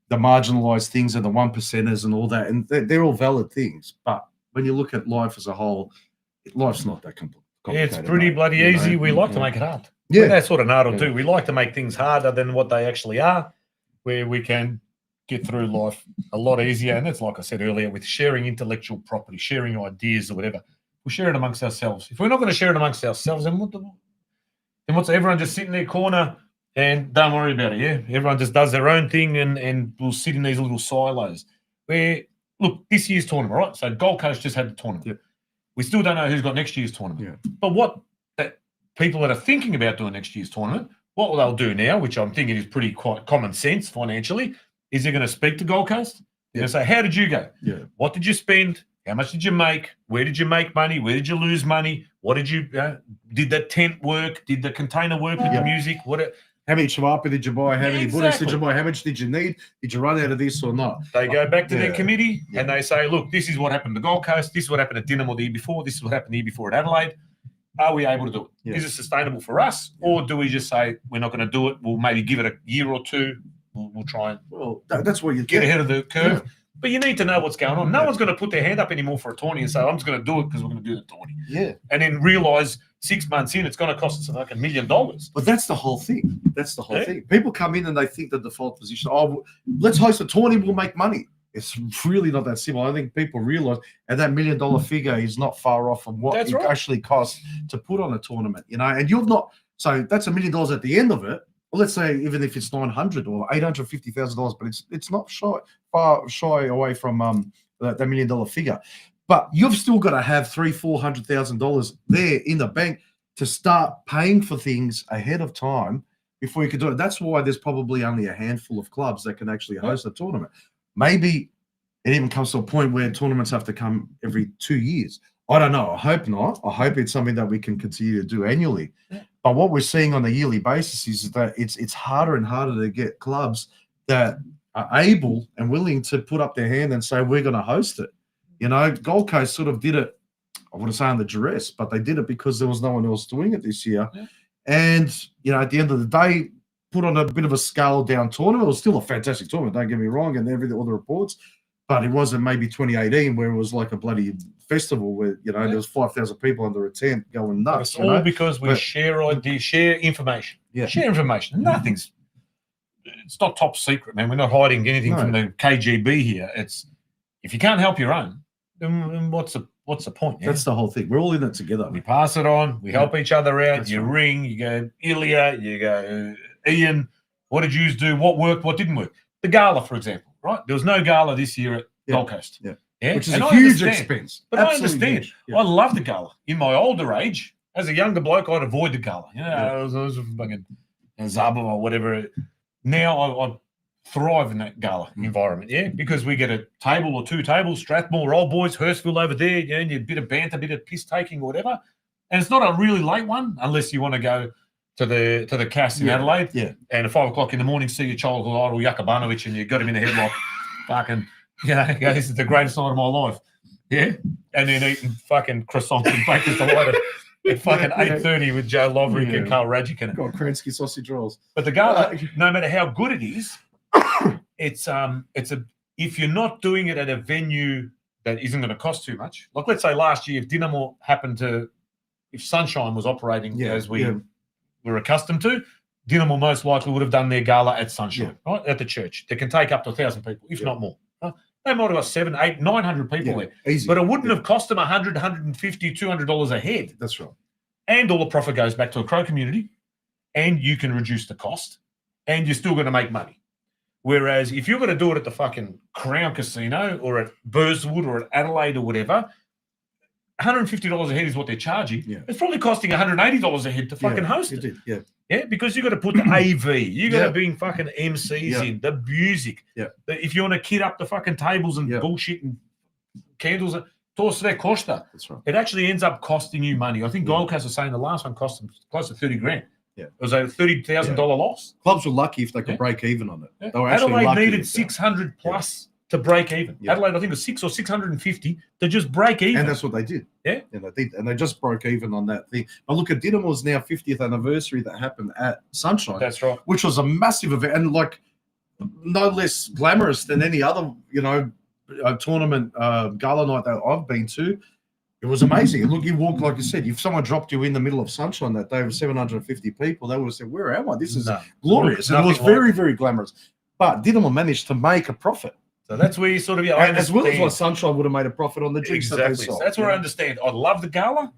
the marginalized things and the 1%ers and all that, and they're all valid things. But when you look at life as a whole, life's not that complicated. It's pretty bloody easy. We like to make it hard. Yeah, we're that sort of Nardud too. We like to make things harder than what they actually are, where we can get through life a lot easier. And that's, like I said earlier, with sharing intellectual property, sharing ideas or whatever. We share it amongst ourselves. If we're not going to share it amongst ourselves, then what's everyone just sit in their corner and don't worry about it, yeah? Everyone just does their own thing and will sit in these little silos. Look, this year's tournament, right? So Gold Coast just had the tournament. Yep. We still don't know who's got next year's tournament. Yeah. But what people that are thinking about doing next year's tournament, what they'll do now, which I'm thinking is pretty quite common sense financially, is they're going to speak to Gold Coast. They're going to say, how did you go? Yeah. What did you spend? How much did you make? Where did you make money? Where did you lose money? What did you did the tent work? Did the container work with the music? How many chihuahua did you buy? How many Buddhists did you buy? How much did you need? Did you run out of this or not? They go back to their committee and they say, look, this is what happened to Gold Coast. This is what happened at Dinamo the year before. This is what happened the year before at Adelaide. Are we able to do it? Yeah. Is it sustainable for us? Or do we just say, we're not going to do it? We'll maybe give it a year or two. We'll try and that's what you get ahead of the curve. Yeah. But you need to know what's going on. No one's going to put their hand up anymore for a tourney and say, I'm just going to do it because we're going to do the tourney. Yeah. And then realise 6 months in, it's going to cost us like $1 million. But that's the whole thing. That's the whole thing. People come in and they think the default position, let's host a tourney, we'll make money. It's really not that simple. I think people realise, and that $1 million figure is not far off from what it actually costs to put on a tournament, and you've not, so that's $1 million at the end of it. let's say even if it's $900 or $850,000, but it's not far shy away from that $1 million figure. But you've still got to have $300,000-$400,000 there in the bank to start paying for things ahead of time before you can do it. That's why there's probably only a handful of clubs that can actually host a tournament. Maybe it even comes to a point where tournaments have to come every 2 years. I don't know. I hope not. I hope it's something that we can continue to do annually. But what we're seeing on a yearly basis is that it's harder and harder to get clubs that are able and willing to put up their hand and say, we're going to host it. You know, Gold Coast sort of did it, I wouldn't say under duress, but they did it because there was no one else doing it this year. And, you know, at the end of the day, put on a bit of a scaled down tournament. It was still a fantastic tournament, don't get me wrong, and all the reports. But it wasn't maybe 2018 where it was like a bloody festival where, you know, there was 5,000 people under a tent going nuts. It's all because we share ideas, share information. Share information. It's not top secret, man. We're not hiding anything from the KGB here. It's if you can't help your own, then what's the point? Yeah? That's the whole thing. We're all in it together. We pass it on. We help each other out. That's ring. You go, Ilya. You go, Ian. What did you do? What worked? What didn't work? The gala, for example, right? There was no gala this year at Gold Coast. Which is a huge expense. But I understand. I love the gala. In my older age, as a younger bloke, I'd avoid the gala. You know, I was fucking Zabba or whatever. Now I thrive in that gala environment, because we get a table or two tables, Strathmore, Old Boys, Hurstville over there, and a bit of banter, a bit of piss taking or whatever. And it's not a really late one unless you want to go to the Cass in Adelaide. And at 5 o'clock in the morning, see your childhood idol Jakubanovic, and you got him in a headlock. Fucking, this is the greatest night of my life. And then eating fucking croissants and Baker's Delight at fucking 8:30 with Joe Loverick and Carl Radjic in it. Got Kransky sausage rolls. But the gala, no matter how good it is, it's if you're not doing it at a venue that isn't going to cost too much. Like let's say last year, if Dinamo happened to, if Sunshine was operating as we were accustomed to, Dinamo most likely would have done their gala at Sunshine, right, at the church. They can take up to 1,000 people, if not more. Right? They might have got 700, 800, 900 people there. Easy. But it wouldn't have cost them $100, $150, $200 a head. That's right. And all the profit goes back to a Crow community, and you can reduce the cost, and you're still going to make money. Whereas if you're going to do it at the fucking Crown Casino or at Burswood or at Adelaide or whatever, $150 a head is what they're charging. It's probably costing $180 a head to fucking host it. Because you got to put the AV, you got to bring fucking MCs in, the music. If you want to kit up the fucking tables and bullshit and candles, todo se costa. That's right. It actually ends up costing you money. I think Gold Coast was saying the last one cost them close to 30 grand. It was a $30,000 loss. Clubs were lucky if they could break even on it. They were Adelaide needed 600 plus to break even. Adelaide, I think, was 600 or 650 to just break even. And that's what they did. And they did. And they just broke even on that thing. But look at Dinamo's now 50th anniversary that happened at Sunshine. That's right. Which was a massive event and like no less glamorous than any other, tournament gala night that I've been to. It was amazing. Look, you walk, like you said, if someone dropped you in the middle of Sunshine that day with 750 people, they would have said, where am I? This is glorious. And it was very, very glamorous. But Dinamo managed to make a profit. So that's where you sort of, as well as what Sunshine would have made a profit on the drinks that they sold. That's where I understand. I love the gala.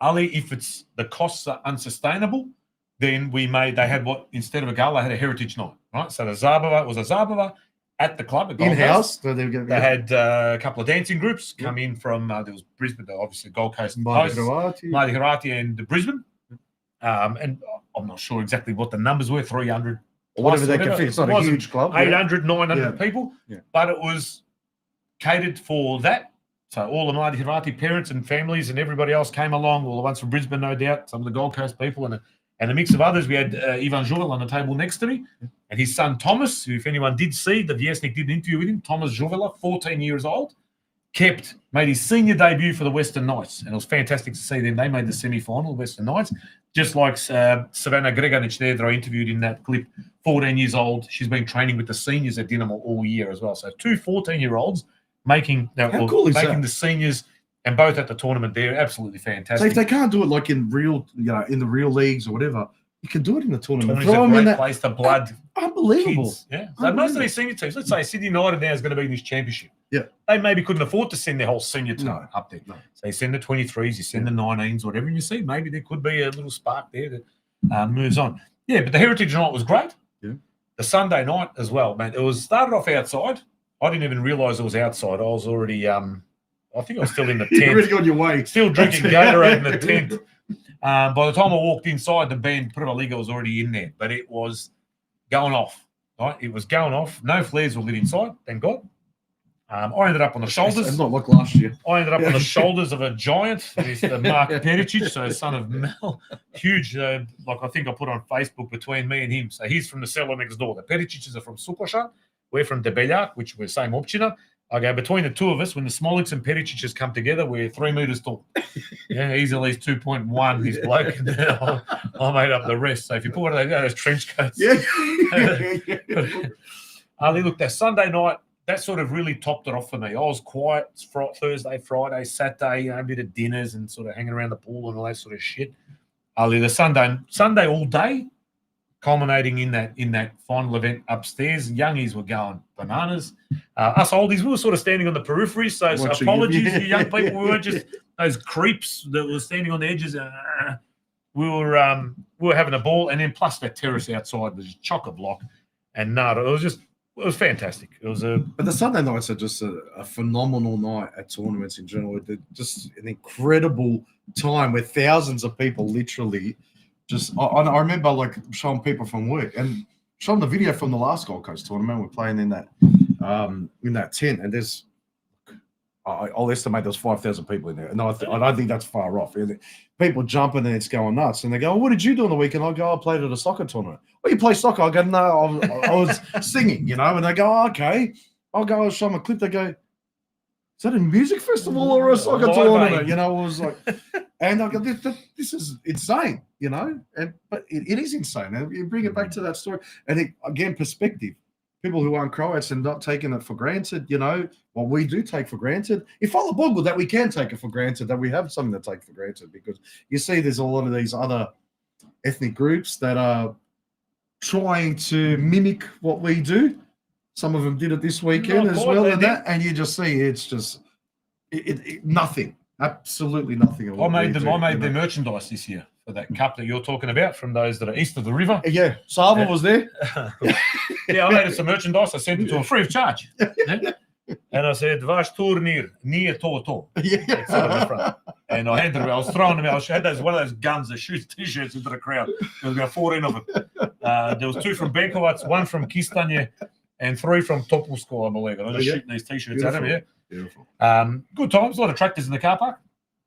Ali, if it's the costs are unsustainable, then they had instead of a gala, they had a heritage night, right? So the Zabava was a Zabava at the club at Gold in-house. Coast. They had a couple of dancing groups come in from, there was Brisbane, obviously Gold Coast, Mardi Hirati and Brisbane. And I'm not sure exactly what the numbers were, 300. Or whatever they can fit. It's not a huge club. 800, 900 people. But it was catered for that. So all the Mardi Hirati parents and families and everybody else came along, all the ones from Brisbane, no doubt, some of the Gold Coast people and a mix of others. We had Ivan Jovel on the table next to me and his son Thomas, who if anyone did see, the Viesnik did an interview with him, Thomas Jovela, 14 years old, made his senior debut for the Western Knights. And it was fantastic to see them. They made the semi-final, Western Knights, just like Savannah Greganic there that I interviewed in that clip, 14 years old. She's been training with the seniors at Dinamo all year as well. So two 14-year-olds making the seniors and both at the tournament there. Absolutely fantastic. So if they can't do it like in real, in the real leagues or whatever, you can do it in the tournament. Tournament's a great place to blood. Unbelievable. Kids. Yeah. So most of these senior teams, let's say Sydney United now is going to be in this championship. They maybe couldn't afford to send their whole senior team up there. So you send the 23s, you send the 19s, whatever, and you see maybe there could be a little spark there that moves on. Yeah, but the Heritage night was great. Yeah. The Sunday night as well, man. It was started off outside. I didn't even realise it was outside. I was already, I think I was still in the tent. You're already on your way. Still drinking Gatorade in the tent. By the time I walked inside, the band Prva Liga was already in there, but it was going off. Right? It was going off. No flares were lit inside, thank God. I ended up on the shoulders. It's not like last year. I ended up on the shoulders of a giant, Mr. Mark Pericic, so son of Mel. Huge, like I think I put on Facebook between me and him. So he's from the cellar next door. The Pericics are from Sukošan. We're from Debeljak, which we're same općina. I go, between the two of us, when the Smolics and Pericics come together, we're 3 meters tall. Yeah, he's at least 2.1, this bloke. I made up the rest. So if you put one of those trench coats. Yeah. Look, that Sunday night, that sort of really topped it off for me. I was quiet Thursday, Friday, Saturday, a bit of dinners and sort of hanging around the pool and all that sort of shit. The Sunday all day, culminating in that final event upstairs. Youngies were going bananas. Us oldies, we were sort of standing on the periphery. So apologies to young people. We weren't just those creeps that were standing on the edges. We were having a ball, and then plus that terrace outside was chock-a-block and nada. It was fantastic. But the Sunday nights are just a phenomenal night at tournaments in general. They're just an incredible time where thousands of people literally just. I remember like showing people from work and showing the video from the last Gold Coast tournament. We're playing in that tent, and there's. I'll estimate there's 5,000 people in there, and I don't think that's far off. People jumping and it's going nuts, and they go, "Oh, what did you do on the weekend?" I go, "I played at a soccer tournament." "Oh, you play soccer?" I go, "No, I was singing," and they go, "Oh, okay." I'll show them a clip. They go, "Is that a music festival or a soccer tournament?" It was like, and I go, "This is insane," but it is insane. And you bring it back to that story, and again, perspective. People who aren't Croats and not taking it for granted, what we do take for granted. If all the bog that we can take it for granted, that we have something to take for granted, because you see there's a lot of these other ethnic groups that are trying to mimic what we do. Some of them did it this weekend as well, and you just see it's just nothing, absolutely nothing. I made their merchandise this year for that cup that you're talking about from those that are east of the river. Yeah, Sava was there. Yeah, I made some merchandise. I sent it to him free of charge. And I said, "Vaš turnir nije to." And I handed them. I was throwing them out. I had one of those guns that shoots t-shirts into the crowd. There was about 14 of them. There was 2 from Benkovac, 1 from Kistanje, and 3 from Topolsko, I believe. And I was just shooting these t-shirts at them. Yeah, beautiful. Good times. A lot of tractors in the car park.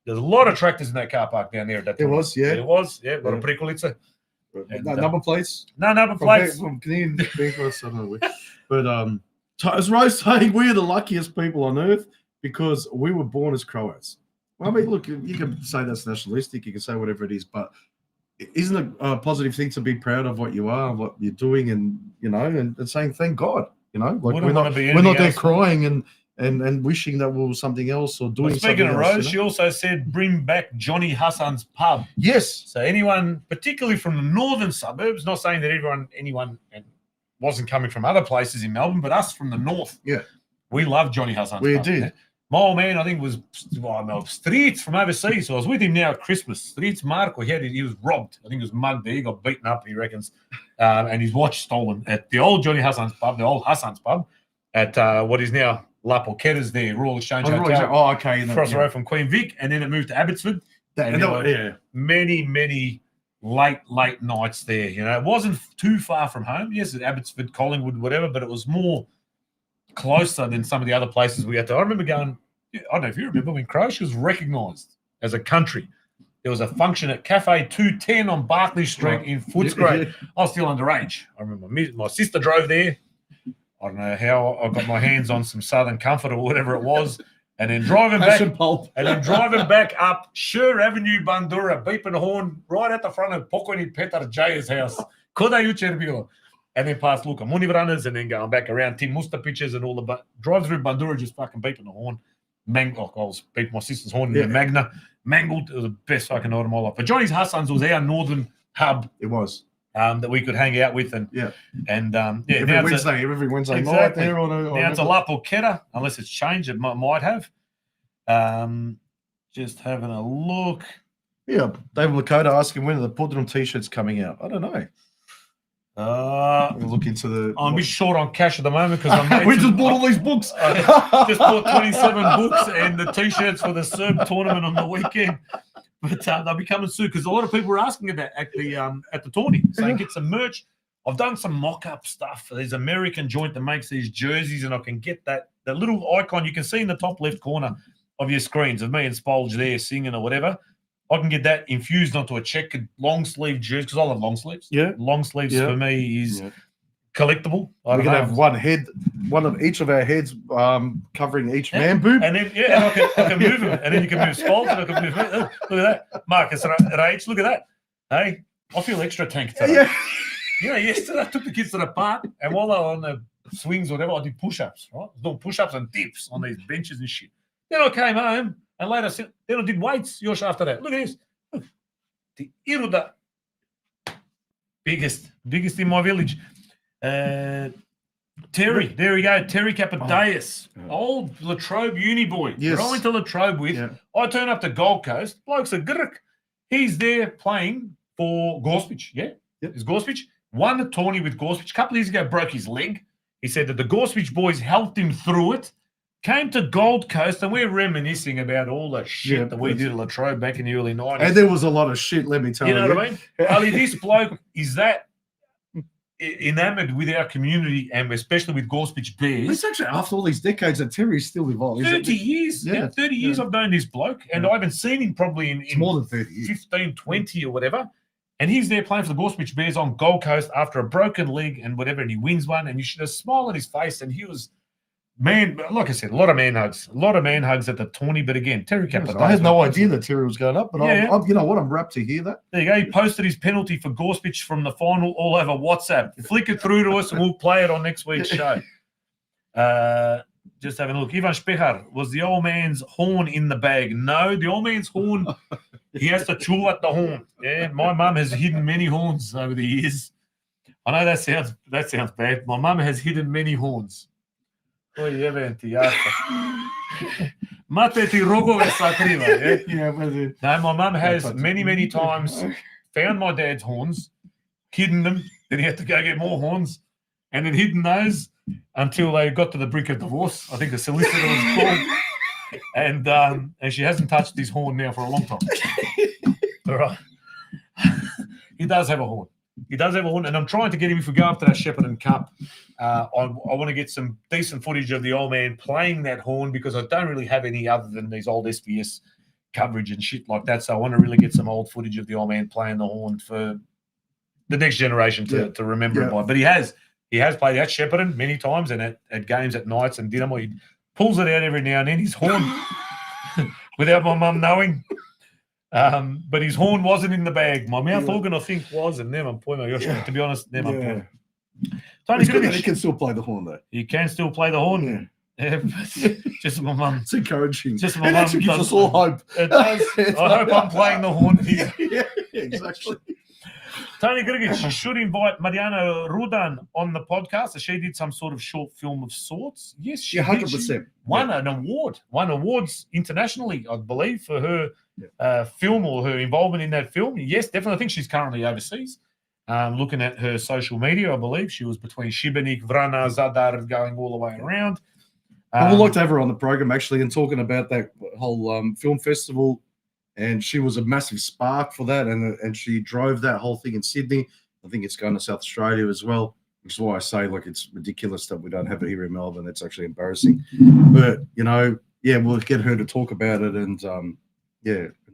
There's a lot of tractors in that car park down there at that time. It was, yeah. It was, yeah. A lot of prikolice. Number plates? No number plates. From Canadian Bankwest, I don't know. But as Rose saying, we're the luckiest people on earth because we were born as Croats. Well, I mean, look, you can say that's nationalistic, you can say whatever it is, but isn't it a positive thing to be proud of what you are, what you're doing, and and saying thank God, like we're not there crying and wishing that we were something else or doing something else. Speaking of Rose, she also said, bring back Johnny Hassan's pub. Yes. So anyone, particularly from the northern suburbs, not saying that anyone wasn't coming from other places in Melbourne, but us from the north, we love Johnny Hassan's pub. We did. Yeah? My old man, I think, was Streets from overseas. So I was with him now at Christmas. Streets Marco, he was robbed. I think he was mugged there. He got beaten up, he reckons, and his watch stolen at the old Johnny Hassan's pub, the old Hassan's pub, at what is now La Porchetta's there, Royal Exchange Hotel. Oh, okay. Across the road from Queen Vic, and then it moved to Abbotsford. Many late nights there. It wasn't too far from home. Yes, at Abbotsford, Collingwood, whatever, but it was more closer than some of the other places we had to. I remember going, I don't know if you remember, when Croatia was recognised as a country. There was a function at Cafe 210 on Barclay Street in Footscray. I was still underage. I remember my sister drove there. I don't know how I got my hands on some Southern Comfort or whatever it was, and then driving back up Sher Avenue, Bandura, beeping the horn right at the front of Pokojni Petar Jaya's house. Koda jučer bilo. And then past Luka Munivranas, and then going back around Tim Mustapić's and all the drive through Bandura, just fucking beeping the horn. I was beeping my sister's horn in the Magna. Mangled. It was the best fucking night of my life. But Johnny's Hassan's was our northern hub. It was. That we could hang out with every Wednesday night there. Now it's a La Porchetta, unless it's changed. It might have. Just having a look. Yeah, David Lakota asking when are the Podrum t-shirts coming out? I don't know. We'll look into the. I'm a bit short on cash at the moment because we just bought all these books. I just bought 27 books and the t-shirts for the Serb tournament on the weekend. But they'll be coming soon because a lot of people were asking about at the tourney, saying get some merch. I've done some mock-up stuff. There's an American joint that makes these jerseys, and I can get the little icon you can see in the top left corner of your screens of me and Spolge there singing or whatever. I can get that infused onto a checkered long sleeve jersey because I love long sleeves. Yeah, long sleeves for me is collectable. We can have one of each of our heads covering each man boob, and then and I can move them, and then you can move Spolge, and I can move. Look at that, Marcus Rage. Look at that. Hey, I feel extra tank today. Yeah. You know, yesterday I took the kids to the park, and while they were on the swings or whatever, I did push-ups, right? I was doing push-ups and dips on these benches and shit. Then I came home, and later, then I did weights, Yosh, after that. Look at this. Look. The Iruda. Biggest in my village. Terry, there we go. Terry Capadaeus, old Latrobe uni boy. Yes. That I went to Latrobe with. Yeah. I turn up to Gold Coast. Bloke's a grrk. He's there playing for Gorsuch. Yeah? Yep. It's Gorsuch. Won the tourney with Gorsuch. A couple of years ago, broke his leg. He said that the Gorsuch boys helped him through it. Came to Gold Coast, and we're reminiscing about all the shit that we did at Latrobe back in the early 90s. And there was a lot of shit, let me tell you. You know what I mean? Ali, this bloke is that enamored with our community, and especially with Gorsuch Bears. It's actually after all these decades that Terry's still involved. 30 years. Yeah, 30 years I've known this bloke, and I haven't seen him probably in more than 30 years. 15, 20 or whatever. And he's there playing for the Gorsuch Bears on Gold Coast after a broken leg and whatever, and he wins one, and you should have smiled on his face, and he was, man, like I said, a lot of man hugs at the tourney, but again, Terry Capadaeus. I had no idea that Terry was going up, but Yeah. I'm you know what, I'm rapt to hear that. There you go. He posted his penalty for Gorsuch from the final all over WhatsApp. Flick it through to us, and we'll play it on next week's show. Just having a look. Ivan Spehar, was the old man's horn in the bag? No, the old man's horn, he has to chew at the horn. Yeah, my mum has hidden many horns over the years. I know that sounds bad. My mum has hidden many horns. Mate ti rogove sakriva. Yeah, but No, my mum has many times found my dad's horns, hidden them, then he had to go get more horns, and then hidden those until they got to the brink of divorce. I think the solicitor was called. And she hasn't touched his horn now for a long time. All right. He does have a horn. And I'm trying to get him, if we go up to that Shepparton Cup, I want to get some decent footage of the old man playing that horn because I don't really have any other than these old SBS coverage and shit like that. So I want to really get some old footage of the old man playing the horn for the next generation to remember him by. But he has played at Shepparton many times and at games at nights and dinner. He pulls it out every now and then, his horn, without my mum knowing. But his horn wasn't in the bag. My mouth organ, I think, was, and then I'm pointing my gosh, to be honest, then I'm pointing. Tony Goodrich. He can still play the horn, though. He can still play the horn. Yeah, but just my mum. It's encouraging. Just my it mum actually gives us all hope. It does. I hope I'm playing the horn here. Yeah, exactly. Tony Grgic should invite Mariana Rudan on the podcast. So she did some sort of short film of sorts. Yes, she 100%. Won an award. Won awards internationally, I believe, for her film or her involvement in that film. Yes, definitely. I think she's currently overseas. Looking at her social media, I believe she was between Šibenik, Vrana, Zadar, going all the way around. I would like to have her on the program, actually, and talking about that whole film festival. And she was a massive spark for that, and she drove that whole thing in Sydney. I think it's going to South Australia as well, which is why I say, like, it's ridiculous that we don't have it here in Melbourne. It's actually embarrassing. But, you know, we'll get her to talk about it and, and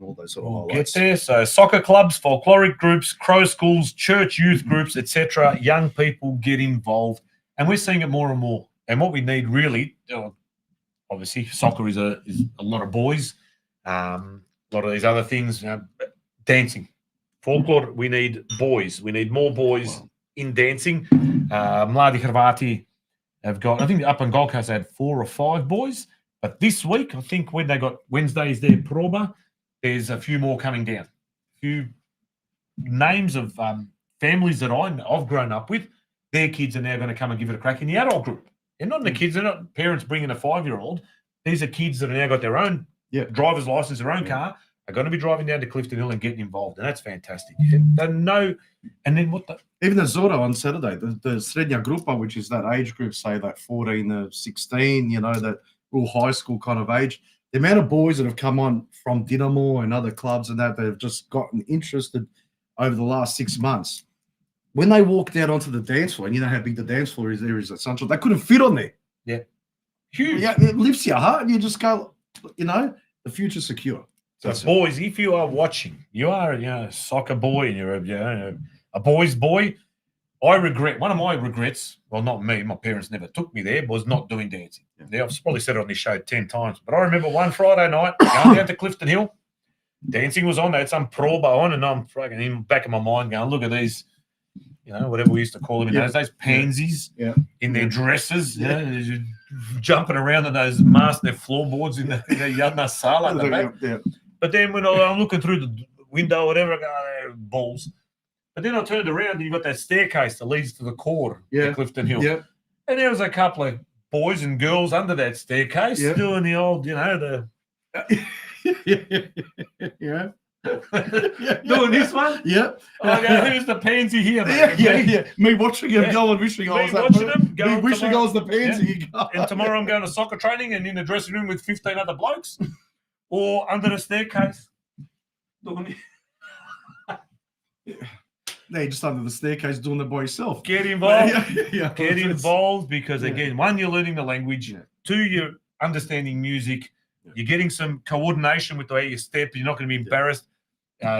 all those sort of highlights. Get there. So soccer clubs, folkloric groups, crow schools, church youth groups, etc. Young people get involved. And we're seeing it more and more. And what we need really, obviously, soccer is a lot of boys. A lot of these other things, dancing, folklore. We need boys. We need more boys in dancing. Mladi Hrvati have got, I think up on Gold Coast they had 4 or 5 boys. But this week, I think when they got Wednesday's their proba, there's a few more coming down. A few names of families that I've grown up with, their kids are now going to come and give it a crack in the adult group. They're not in the kids, they're not parents bringing a 5-year-old. These are kids that have now got their own driver's license, their own car, are going to be driving down to Clifton Hill and getting involved, and that's fantastic. They know, and then what the even the Zora on Saturday, the Srednja Grupa, which is that age group, say that 14 to 16, you know, that real high school kind of age. The amount of boys that have come on from Dinamo and other clubs and that have just gotten interested over the last 6 months. When they walked out onto the dance floor, and you know how big the dance floor is there is at Sunshine, they couldn't fit on there. Yeah. Huge. Yeah, it lifts your heart and you just go, you know, the future's secure. So boys, if you are watching, you are a soccer boy and you're a boy's boy. I regret, one of my regrets, well, not me, my parents never took me there, was not doing dancing. Yeah, I've probably said it on this show 10 times, but I remember one Friday night going down to Clifton Hill, dancing was on, they had some proba on, and I'm fucking in the back of my mind going, look at these, you know, whatever we used to call them in those days, pansies in their dresses, jumping around in those their floorboards in the Yelena Sala at the back. But then when I'm looking through the window or whatever, I go, oh, balls. But then I turned around and you got that staircase that leads to the court at Clifton Hill. Yeah. And there was a couple of boys and girls under that staircase doing the old, you know, the doing this one. Yeah. I go, who's the pansy here? Yeah. Me watching him go and wishing I was that person. Me wishing I was the pansy. Yeah. And tomorrow I'm going to soccer training and in the dressing room with 15 other blokes. Or under the staircase. They're just under the staircase doing it by yourself. Get involved. Get involved because, again, one, you're learning the language. Two, you're understanding music. You're getting some coordination with the way you step. You're not going to be embarrassed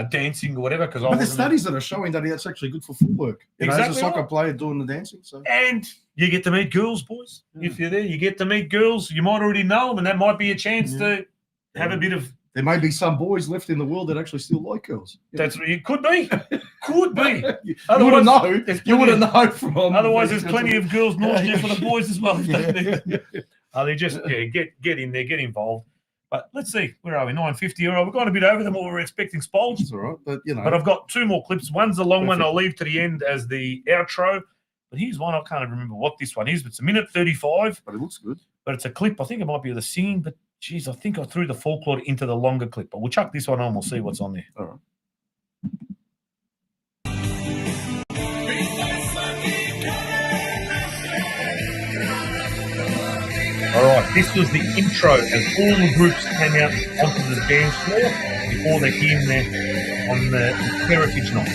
dancing or whatever. But the studies that are showing that it's actually good for footwork. You know, as a soccer player doing the dancing. So. And you get to meet girls, boys. If you're there, you get to meet girls. You might already know them, and that might be a chance to have a bit of. There may be some boys left in the world that actually still like girls. That's it. Could be. Could be. You wouldn't know. You wouldn't know from. Otherwise, there's plenty of girls north there for the boys as well. They just get in there, get involved. But let's see, where are we? 9:50. All right, we've gone a bit over than what we were expecting, Spolge. That's all right, but you know. But I've got two more clips. One's a long one. I'll leave to the end as the outro. But here's one. I can't remember what this one is. It's 1:35. But it looks good. But it's a clip. I think it might be of the singing, but. Jeez, I think I threw the folklore into the longer clip, but we'll chuck this one on. We'll see what's on there. All right. All right, this was the intro as all the groups came out onto the dance floor before they came there on the Heritage Night.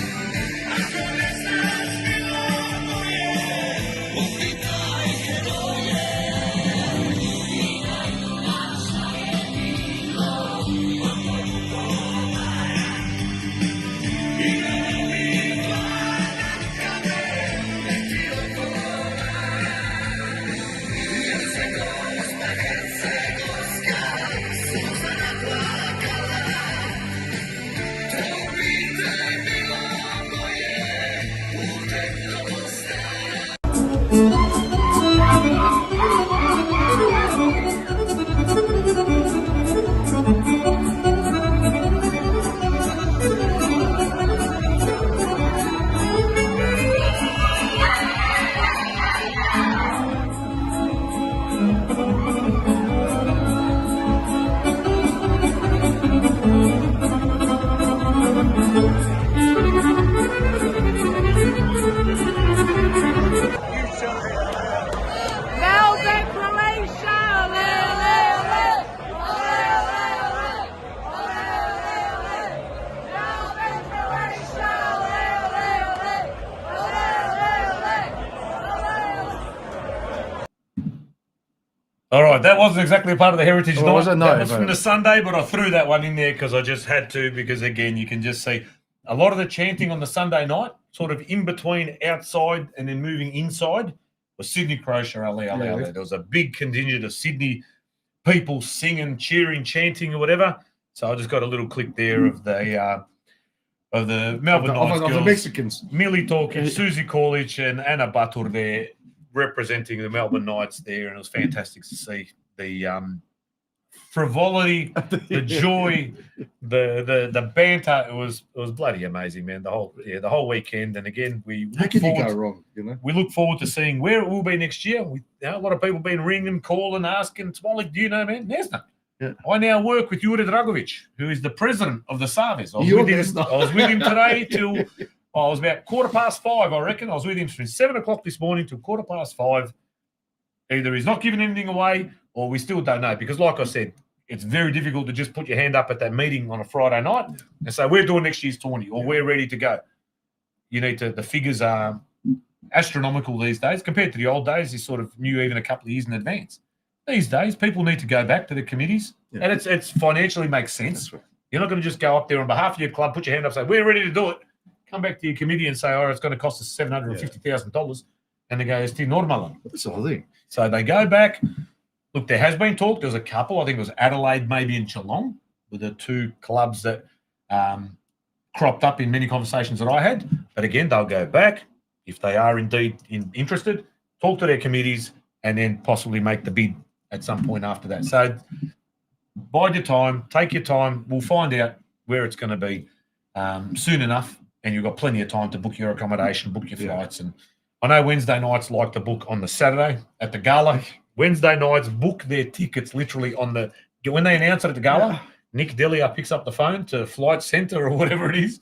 All right, that wasn't exactly a part of the Heritage Night. Was it? No, that was from the Sunday, but I threw that one in there because I just had to, because, again, you can just see a lot of the chanting on the Sunday night, sort of in between outside and then moving inside, was Sydney Croatia, Ale. There was a big contingent of Sydney people singing, cheering, chanting or whatever. So I just got a little clip there of the Melbourne Knights girls. The Mexicans. Millie talking, Susie Corlic and Anna Batur there, representing the Melbourne Knights there, and it was fantastic to see the frivolity, the joy, the banter. It was bloody amazing, man. The whole weekend, and again, how can you go wrong? You know, we look forward to seeing where it will be next year. A lot of people been ringing, calling, asking. Smolly, do you know, man? There's none. Yeah. I now work with Jure Dragovic, who is the president of the Savez. I was You're with him. best not. I was with him today till I was about 5:15. I reckon I was with him from 7 o'clock this morning till 5:15. Either he's not giving anything away, or we still don't know. Because, like I said, it's very difficult to just put your hand up at that meeting on a Friday night and say we're doing next year's tourney or we're ready to go. You need to. The figures are astronomical these days compared to the old days. You sort of knew even a couple of years in advance. These days, people need to go back to the committees, and it's financially makes sense. Right. You're not going to just go up there on behalf of your club, put your hand up, say we're ready to do it. Come back to your committee and say, it's going to cost us $750,000, and they go, "It's normal." That's the whole thing. So they go back. Look, there has been talk. There's a couple. I think it was Adelaide, maybe in Geelong, were the two clubs that cropped up in many conversations that I had. But again, they'll go back if they are indeed interested, talk to their committees, and then possibly make the bid at some point after that. So bide your time, take your time. We'll find out where it's going to be soon enough, and you've got plenty of time to book your accommodation, book your flights. And I know Wednesday nights like to book on the Saturday at the gala. Wednesday nights book their tickets literally when they announce it at the gala. Nick Delia picks up the phone to Flight Centre or whatever it is.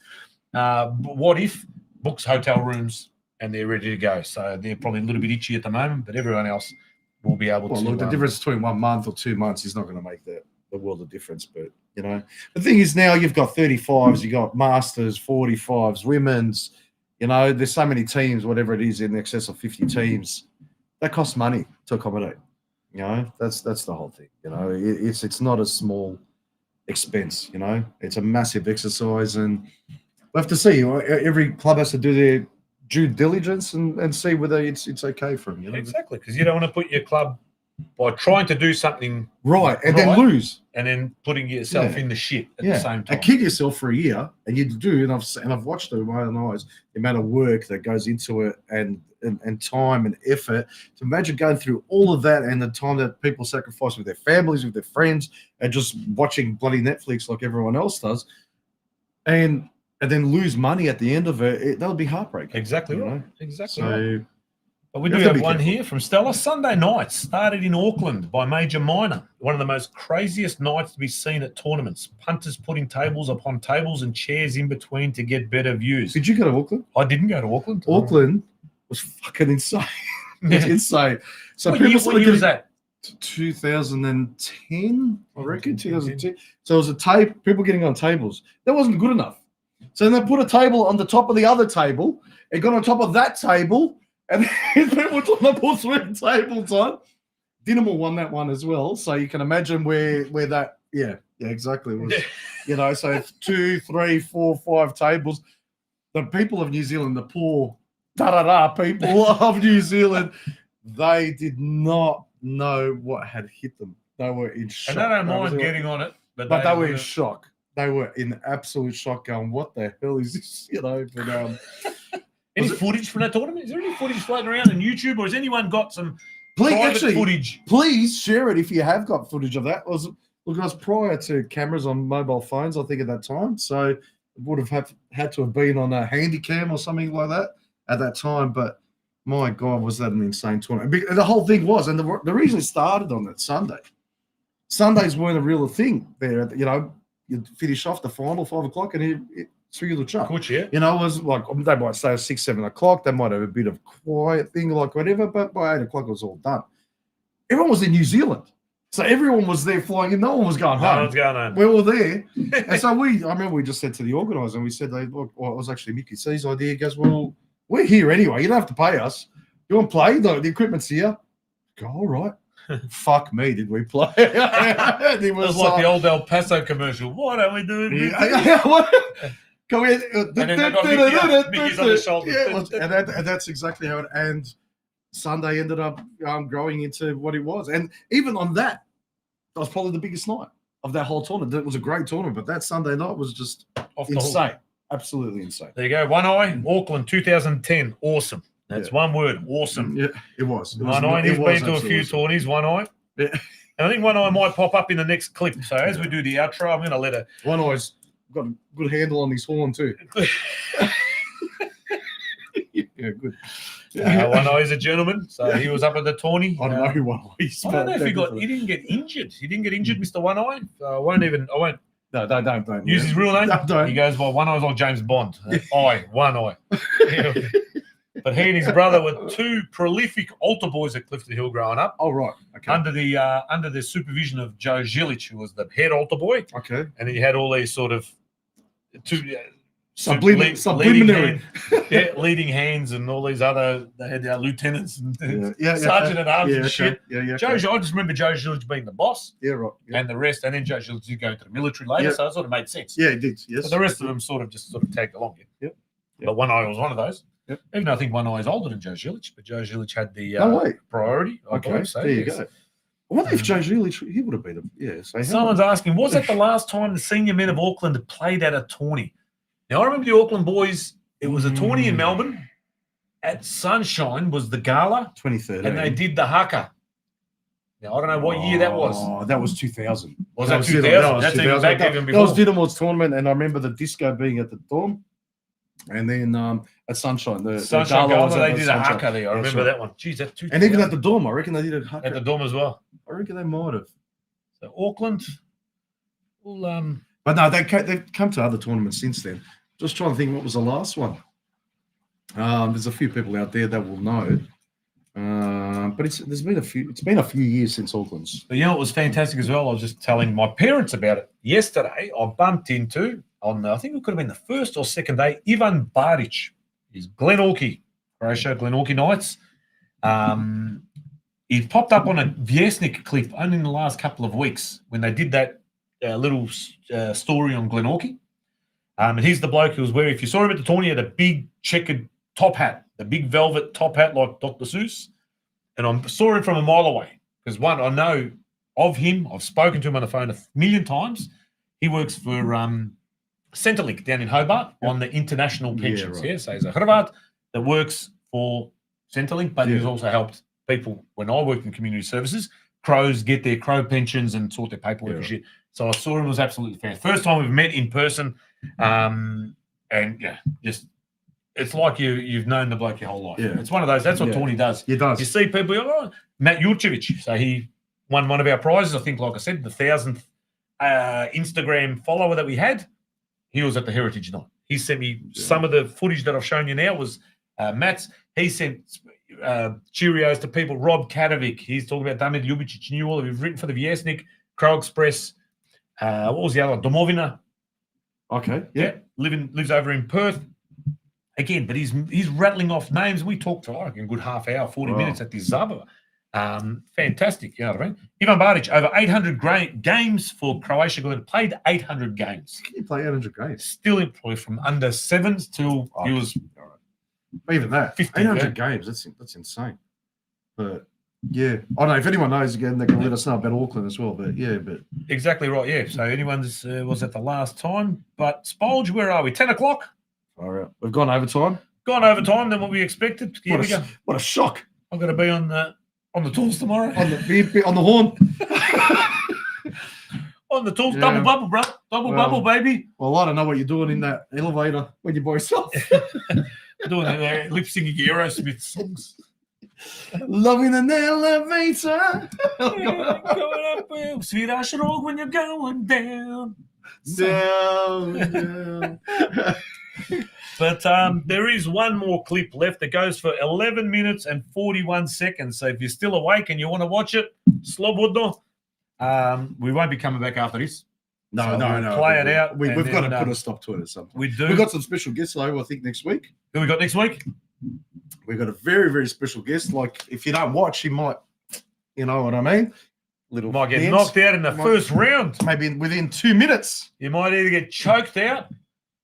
What if books hotel rooms and they're ready to go? So they're probably a little bit itchy at the moment, but everyone else will be able to. Look, the difference between 1 month or 2 months is not going to make the world of difference. But, the thing is now you've got 35s, you've got Masters, 45s, women's. There's so many teams, whatever it is, in excess of 50 teams. That costs money to accommodate. That's the whole thing. It's not a small expense. It's a massive exercise, and we have to see. Every club has to do their due diligence and see whether it's okay for them. Exactly, because you don't want to put your club by trying to do something right and then lose, and then putting yourself in the shit at the same time. And kill yourself for a year, and you do. And I've watched it with my own eyes. The amount of work that goes into it, and time and effort. To imagine going through all of that, and the time that people sacrifice with their families, with their friends, and just watching bloody Netflix like everyone else does, and then lose money at the end of it, that would be heartbreaking. Exactly right. Exactly So, right. But we do have one here from Stella. Sunday night started in Auckland by Major Minor. One of the most craziest nights to be seen at tournaments. Punters putting tables upon tables and chairs in between to get better views. Did you go to Auckland? I didn't go to Auckland. Auckland was fucking insane. It's insane. So what year was that? 2010, I reckon, 2010. So it was a tape, people getting on tables. That wasn't good enough. So then they put a table on the top of the other table. It got on top of that table. And people were trying to put 3 tables on. Dynamo won that one as well. So you can imagine where that, exactly. Was, so 2, 3, 4, 5 tables. The people of New Zealand, the poor people of New Zealand, they did not know what had hit them. They were in shock. And they don't mind getting on it. But they were in shock. They were in absolute shock going, what the hell is this? But any footage from that tournament? Is there any footage floating around on YouTube, or has anyone got some private footage? Please share it if you have got footage of that. It was prior to cameras on mobile phones, I think, at that time. So it would have had to have been on a handy cam or something like that at that time. But my God, was that an insane tournament. The whole thing was, and the reason it started on that Sunday, Sundays weren't a real thing there. You'd finish off the final 5 o'clock and it's regular chuck. Yeah. It was like, they might say 6, 7 o'clock. They might have a bit of quiet thing, like whatever, but by 8 o'clock it was all done. Everyone was in New Zealand. So everyone was there flying in. No one was going home. No one's going home. We were there. And so I remember we just said to the organizer, and we said, look, it was actually Mickey C's idea. He goes, well, we're here anyway. You don't have to pay us. You want to play? The equipment's here. Go, all right. Fuck me, did we play? It was like the old El Paso commercial. Why don't we do it? Come here. And then they got Mickey's on the shoulder. And that's exactly how it. And Sunday ended up growing into what it was. And even on that was probably the biggest night of that whole tournament. It was a great tournament, but that Sunday night was just insane. Absolutely insane. There you go. One Eye, Auckland, 2010. Awesome. That's one word. Awesome. Yeah, it was. One Eye. He's been to a few tourneys. One Eye. Yeah. And I think One Eye might pop up in the next clip. So as we do the outro, I'm going to let her. One Eye's got a good handle on his horn too. Yeah, good. One Eye's a gentleman, so he was up at the tourney. I don't know who One Eye is. I don't know if he didn't get injured. He didn't get injured, Mr. One Eye. So I won't. No, don't use his real name. No, don't. He goes by One Eye's like James Bond. One Eye. But he and his brother were two prolific altar boys at Clifton Hill growing up. Oh, right. Okay. Under the supervision of Joe Zilic, who was the head altar boy. Okay. And then you had all these sort of subliminary. Leading hands and all these other, they had lieutenants and sergeant at arms and shit. Yeah. I just remember Joe Zilic being the boss. Yeah, right. Yeah. And the rest, and then Joe Zilic did go into the military later, so it sort of made sense. Yeah, it did. Yes. But the rest of them sort of tagged along. Yep. But One Eye was one of those. Yep. Even though I think One Eye is older than Joe Zilic, but Joe Zilic had the priority. Okay, so, there you go. I wonder if Joe Zilic, he would have been so someone's asking, was that the last time the senior men of Auckland had played at a tourney? Now, I remember the Auckland boys, it was a tourney in Melbourne. At Sunshine was the gala. 2013. And they did the haka. Now, I don't know what year that was. Oh, that was 2000. Was that 2000? That's even back even before. That was Dynamor's tournament, and I remember the disco being at the dorm. And then at Sunshine, the gala, they did a haka there. I remember that one. Jeez, that's 2000. And even at the dorm, I reckon they did a haka. At the dorm as well. I reckon they might have. So Auckland, but no, they've come to other tournaments since then. Just trying to think what was the last one. There's a few people out there that will know. But it's been a few years since Auckland's. But you know, it was fantastic as well. I was just telling my parents about it yesterday. I bumped into I think it could have been the first or second day, Ivan Baric. He's Glenorchy, Croatia, Glenorchy Knights. He popped up on a Viesnik clip only in the last couple of weeks when they did that little story on Glenorchy. And he's the bloke who was wearing, if you saw him at the tourney, he had a big checkered top hat, the big velvet top hat like Dr. Seuss. And I saw him from a mile away because, one, I know of him. I've spoken to him on the phone a million times. He works for Centrelink down in Hobart on the international pensions. Yeah, so he's a Hrvat that works for Centrelink, but he's also helped people, when I worked in community services, crows get their crow pensions and sort their paperwork and shit. So I saw him, it was absolutely fair. First time we've met in person. And it's like you've known the bloke your whole life. Yeah. It's one of those. That's what Tawny does. He does. You see people, Matt Jurcevic. So he won one of our prizes. I think, like I said, the 1,000th Instagram follower that we had. He was at the Heritage Night. He sent me some of the footage that I've shown you now was Matt's. He sent Cheerios to people. Rob Kadovic. He's talking about Damir Ljubicic. Knew all of We've written for the Viesnik, Crow Express. What was the other one? Domovina. Okay. Yeah. Lives over in Perth. Again, but he's rattling off names. We talked for like a good half hour, 40 minutes at this Zabava. Fantastic, you know what I mean? Ivan Baric, over 800 games for Croatia. Played 800 games. Can you play 800 games? Still employed from under sevens till he was even that 50, 800 games. That's insane. But yeah, I don't know if anyone knows. Again, they can let us know about Auckland as well. But exactly right. Yeah. So anyone's was at the last time. But Spolge, where are we? 10 o'clock. All right, we've gone overtime. Gone over time than what we expected. Here we go. What a shock! I'm going to be on the tools tomorrow. On the horn. On the tools, double bubble, bro. Bubble, baby. Well, I don't know what you're doing in that elevator when you're by yourself. Doing lip singing Aerosmith songs. Loving an elevator. Going up, sweet Ash Road when you're going down. Down. But there is one more clip left that goes for 11 minutes and 41 seconds. So if you're still awake and you want to watch it, slobodno. We won't be coming back after this. No. Play it out. We've got to put a stop to it at some point. We do. We've got some special guests, though, I think, next week. Who we got next week? We've got a very, very special guest. Like, if you don't watch, you might, you know what I mean? Might get knocked out in the first round. Maybe within 2 minutes. You might either get choked out,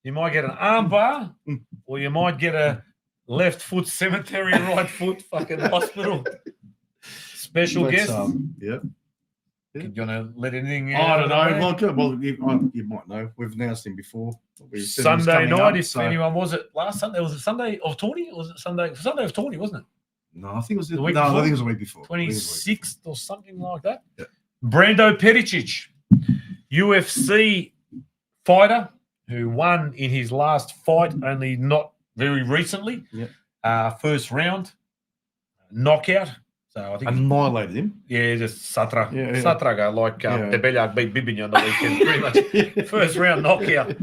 you might get an arm bar, or you might get a left foot cemetery, right foot fucking hospital. Special guest. Yeah. You gonna let anything I out? don't know. Well, you might know. We've announced him before. Sunday night, if anyone was it last Sunday? Was it Sunday of Tawny? Was it Sunday of Tawny, wasn't it? No, I think it was the week before. I think it was the week before. 26th or something like that. Yeah. Brando Pericic, UFC fighter who won in his last fight, only not very recently. Yeah. First round. knockout. So I think annihilated him. Yeah, just Satra. Yeah, yeah. Satraga, like Debeljak beat Bibinya on the weekend. Pretty much first round knockout.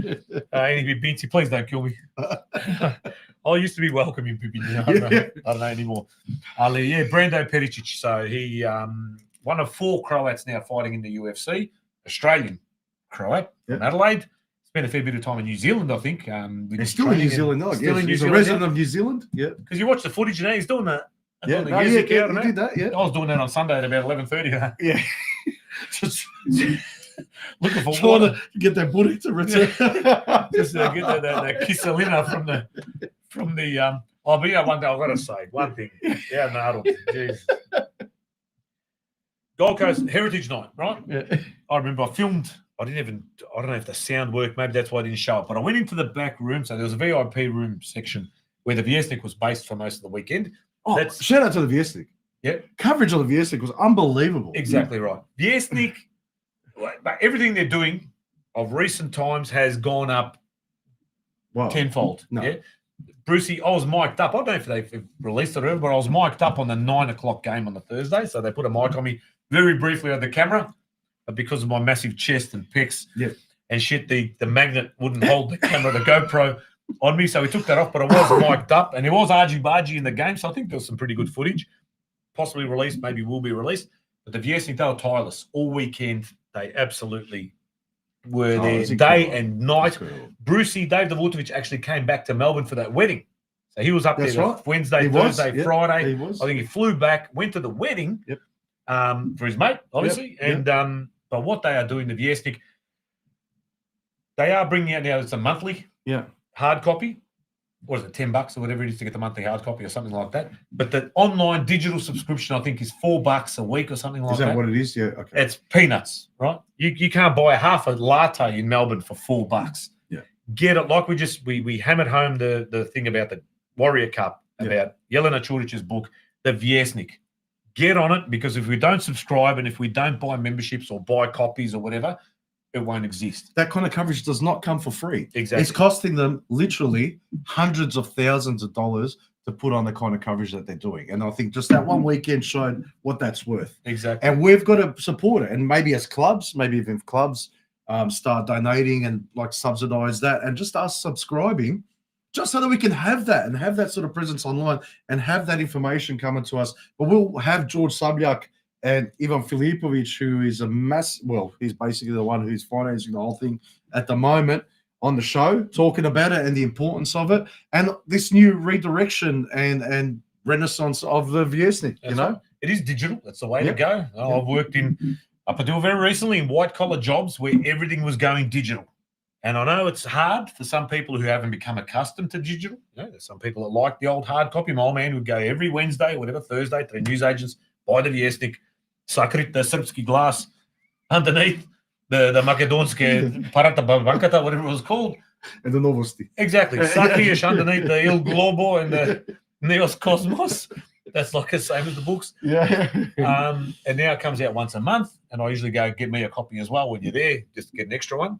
Anyway, Binti, please don't kill me. I used to be welcoming Bibinya. I don't know anymore. Yeah, Brando Pericic. So he one of 4 Croats now fighting in the UFC. Australian Croat from Adelaide. Spent a fair bit of time in New Zealand, I think. He's still in New Zealand now. He's a resident of New Zealand. Yeah. Because you watch the footage and he's doing that. Yeah, He did that. Yeah, I was doing that on Sunday at about 11:30. Yeah, just looking for trying water. to get that booty to return. Just get that Kiselina from the. Oh, but yeah, one day I've got to say one thing. Yeah, Nardle. Jeez. Gold Coast Heritage Night, right? Yeah. I remember I filmed. I don't know if the sound worked. Maybe that's why I didn't show up. But I went into the back room. So there was a VIP room section where the Viesnik was based for most of the weekend. Oh, shout out to the Viesnik. Yeah. Coverage of the Viesnik was unbelievable. Exactly right. Viesnik, everything they're doing of recent times has gone up tenfold. No. Yeah. Brucey, I was mic'd up. I don't know if they've released it or whatever, but I was mic'd up on the 9 o'clock game on the Thursday. So they put a mic on me very briefly on the camera. But because of my massive chest and pecs and shit, the magnet wouldn't hold the camera, the GoPro on me. So we took that off, but I was mic'd up. And there was argy-bargy in the game. So I think there was some pretty good footage. Possibly released, maybe will be released. But the Viesnik, they were tireless all weekend. They absolutely were there day and night. Brucey, Dave Davutovic actually came back to Melbourne for that wedding. So he was up there Wednesday, Thursday, Friday. I think he flew back, went to the wedding for his mate, obviously. And but what they are doing, the Viesnik, they are bringing out now, it's a monthly hard copy. What is it, $10 or whatever it is to get the monthly hard copy or something like that. But the online digital subscription, I think, is $4 a week or something like that. Is that what it is? Yeah. Okay. It's peanuts, right? You can't buy half a latte in Melbourne for $4. Yeah. Get it like we hammered home the thing about the Warrior Cup, about Yelena Churic's book, the Viesnik. Get on it, because if we don't subscribe and if we don't buy memberships or buy copies or whatever, it won't exist. That kind of coverage does not come for free. Exactly. It's costing them literally hundreds of thousands of dollars to put on the kind of coverage that they're doing. And I think just that one weekend showed what that's worth. Exactly. And we've got to support it. And maybe as clubs, maybe even if clubs start donating and like subsidize that, and just us subscribing, just so that we can have that and have that sort of presence online and have that information coming to us. But we'll have George Sabljak and Ivan Filipovic, who is he's basically the one who's financing the whole thing at the moment, on the show, talking about it and the importance of it and this new redirection and renaissance of the Viesnik, you know? Right. It is digital. That's the way to go. I've worked up until very recently in white-collar jobs where everything was going digital. And I know it's hard for some people who haven't become accustomed to digital. You know, there's some people that like the old hard copy. My old man would go every Wednesday, whatever, Thursday, to the newsagents, buy the Viesnik, sakrit, the Srpski glass, underneath the Makedonske Parata Bankata, whatever it was called. And the Novosti. Exactly. Sakriš underneath the Il Globo and the Neos Cosmos. That's like the same as the books. Yeah. And now it comes out once a month, and I usually go get me a copy as well when you're there, just to get an extra one.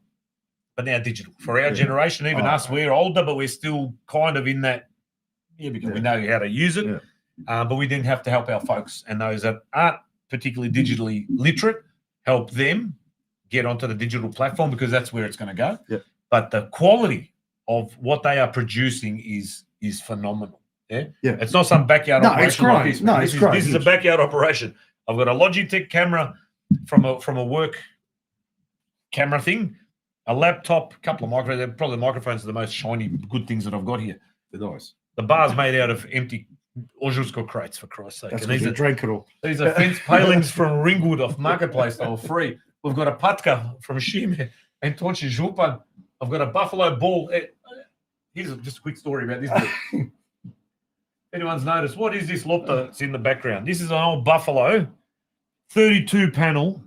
But now digital. For our generation, even us, we're older, but we're still kind of in that, because we know how to use it. But we then have to help our folks, and those that aren't particularly digitally literate, help them get onto the digital platform, because that's where it's going to go. Yeah. But the quality of what they are producing is phenomenal. Yeah. It's not some backyard operation. It's great. Like this. No, it's great. This is a backyard operation. I've got a Logitech camera from a work camera thing, a laptop, a couple of microphones. Probably the microphones are the most shiny, good things that I've got here. They're nice. The bar's made out of empty Ožujsko crates, for Christ's sake. That's because you drank it all. These are fence palings from Ringwood off Marketplace. They were free. We've got a patka from Shime and Tonchi Župan. I've got a buffalo ball. Here's just a quick story about this. Anyone's noticed, what is this lopta that's in the background? This is an old buffalo, 32 panel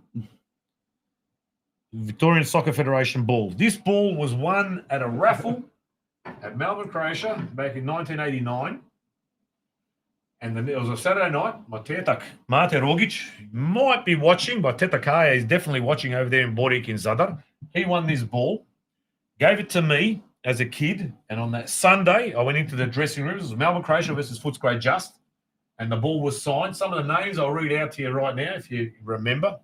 Victorian Soccer Federation ball. This ball was won at a raffle at Melbourne, Croatia, back in 1989. And then it was a Saturday night. My tetak, Mate Rogic, might be watching, but Teta Kaya is definitely watching over there in Borik in Zadar. He won this ball, gave it to me as a kid. And on that Sunday, I went into the dressing room. It was Melbourne, Croatia versus Footscray Just. and the ball was signed. Some of the names I'll read out to you right now if you remember.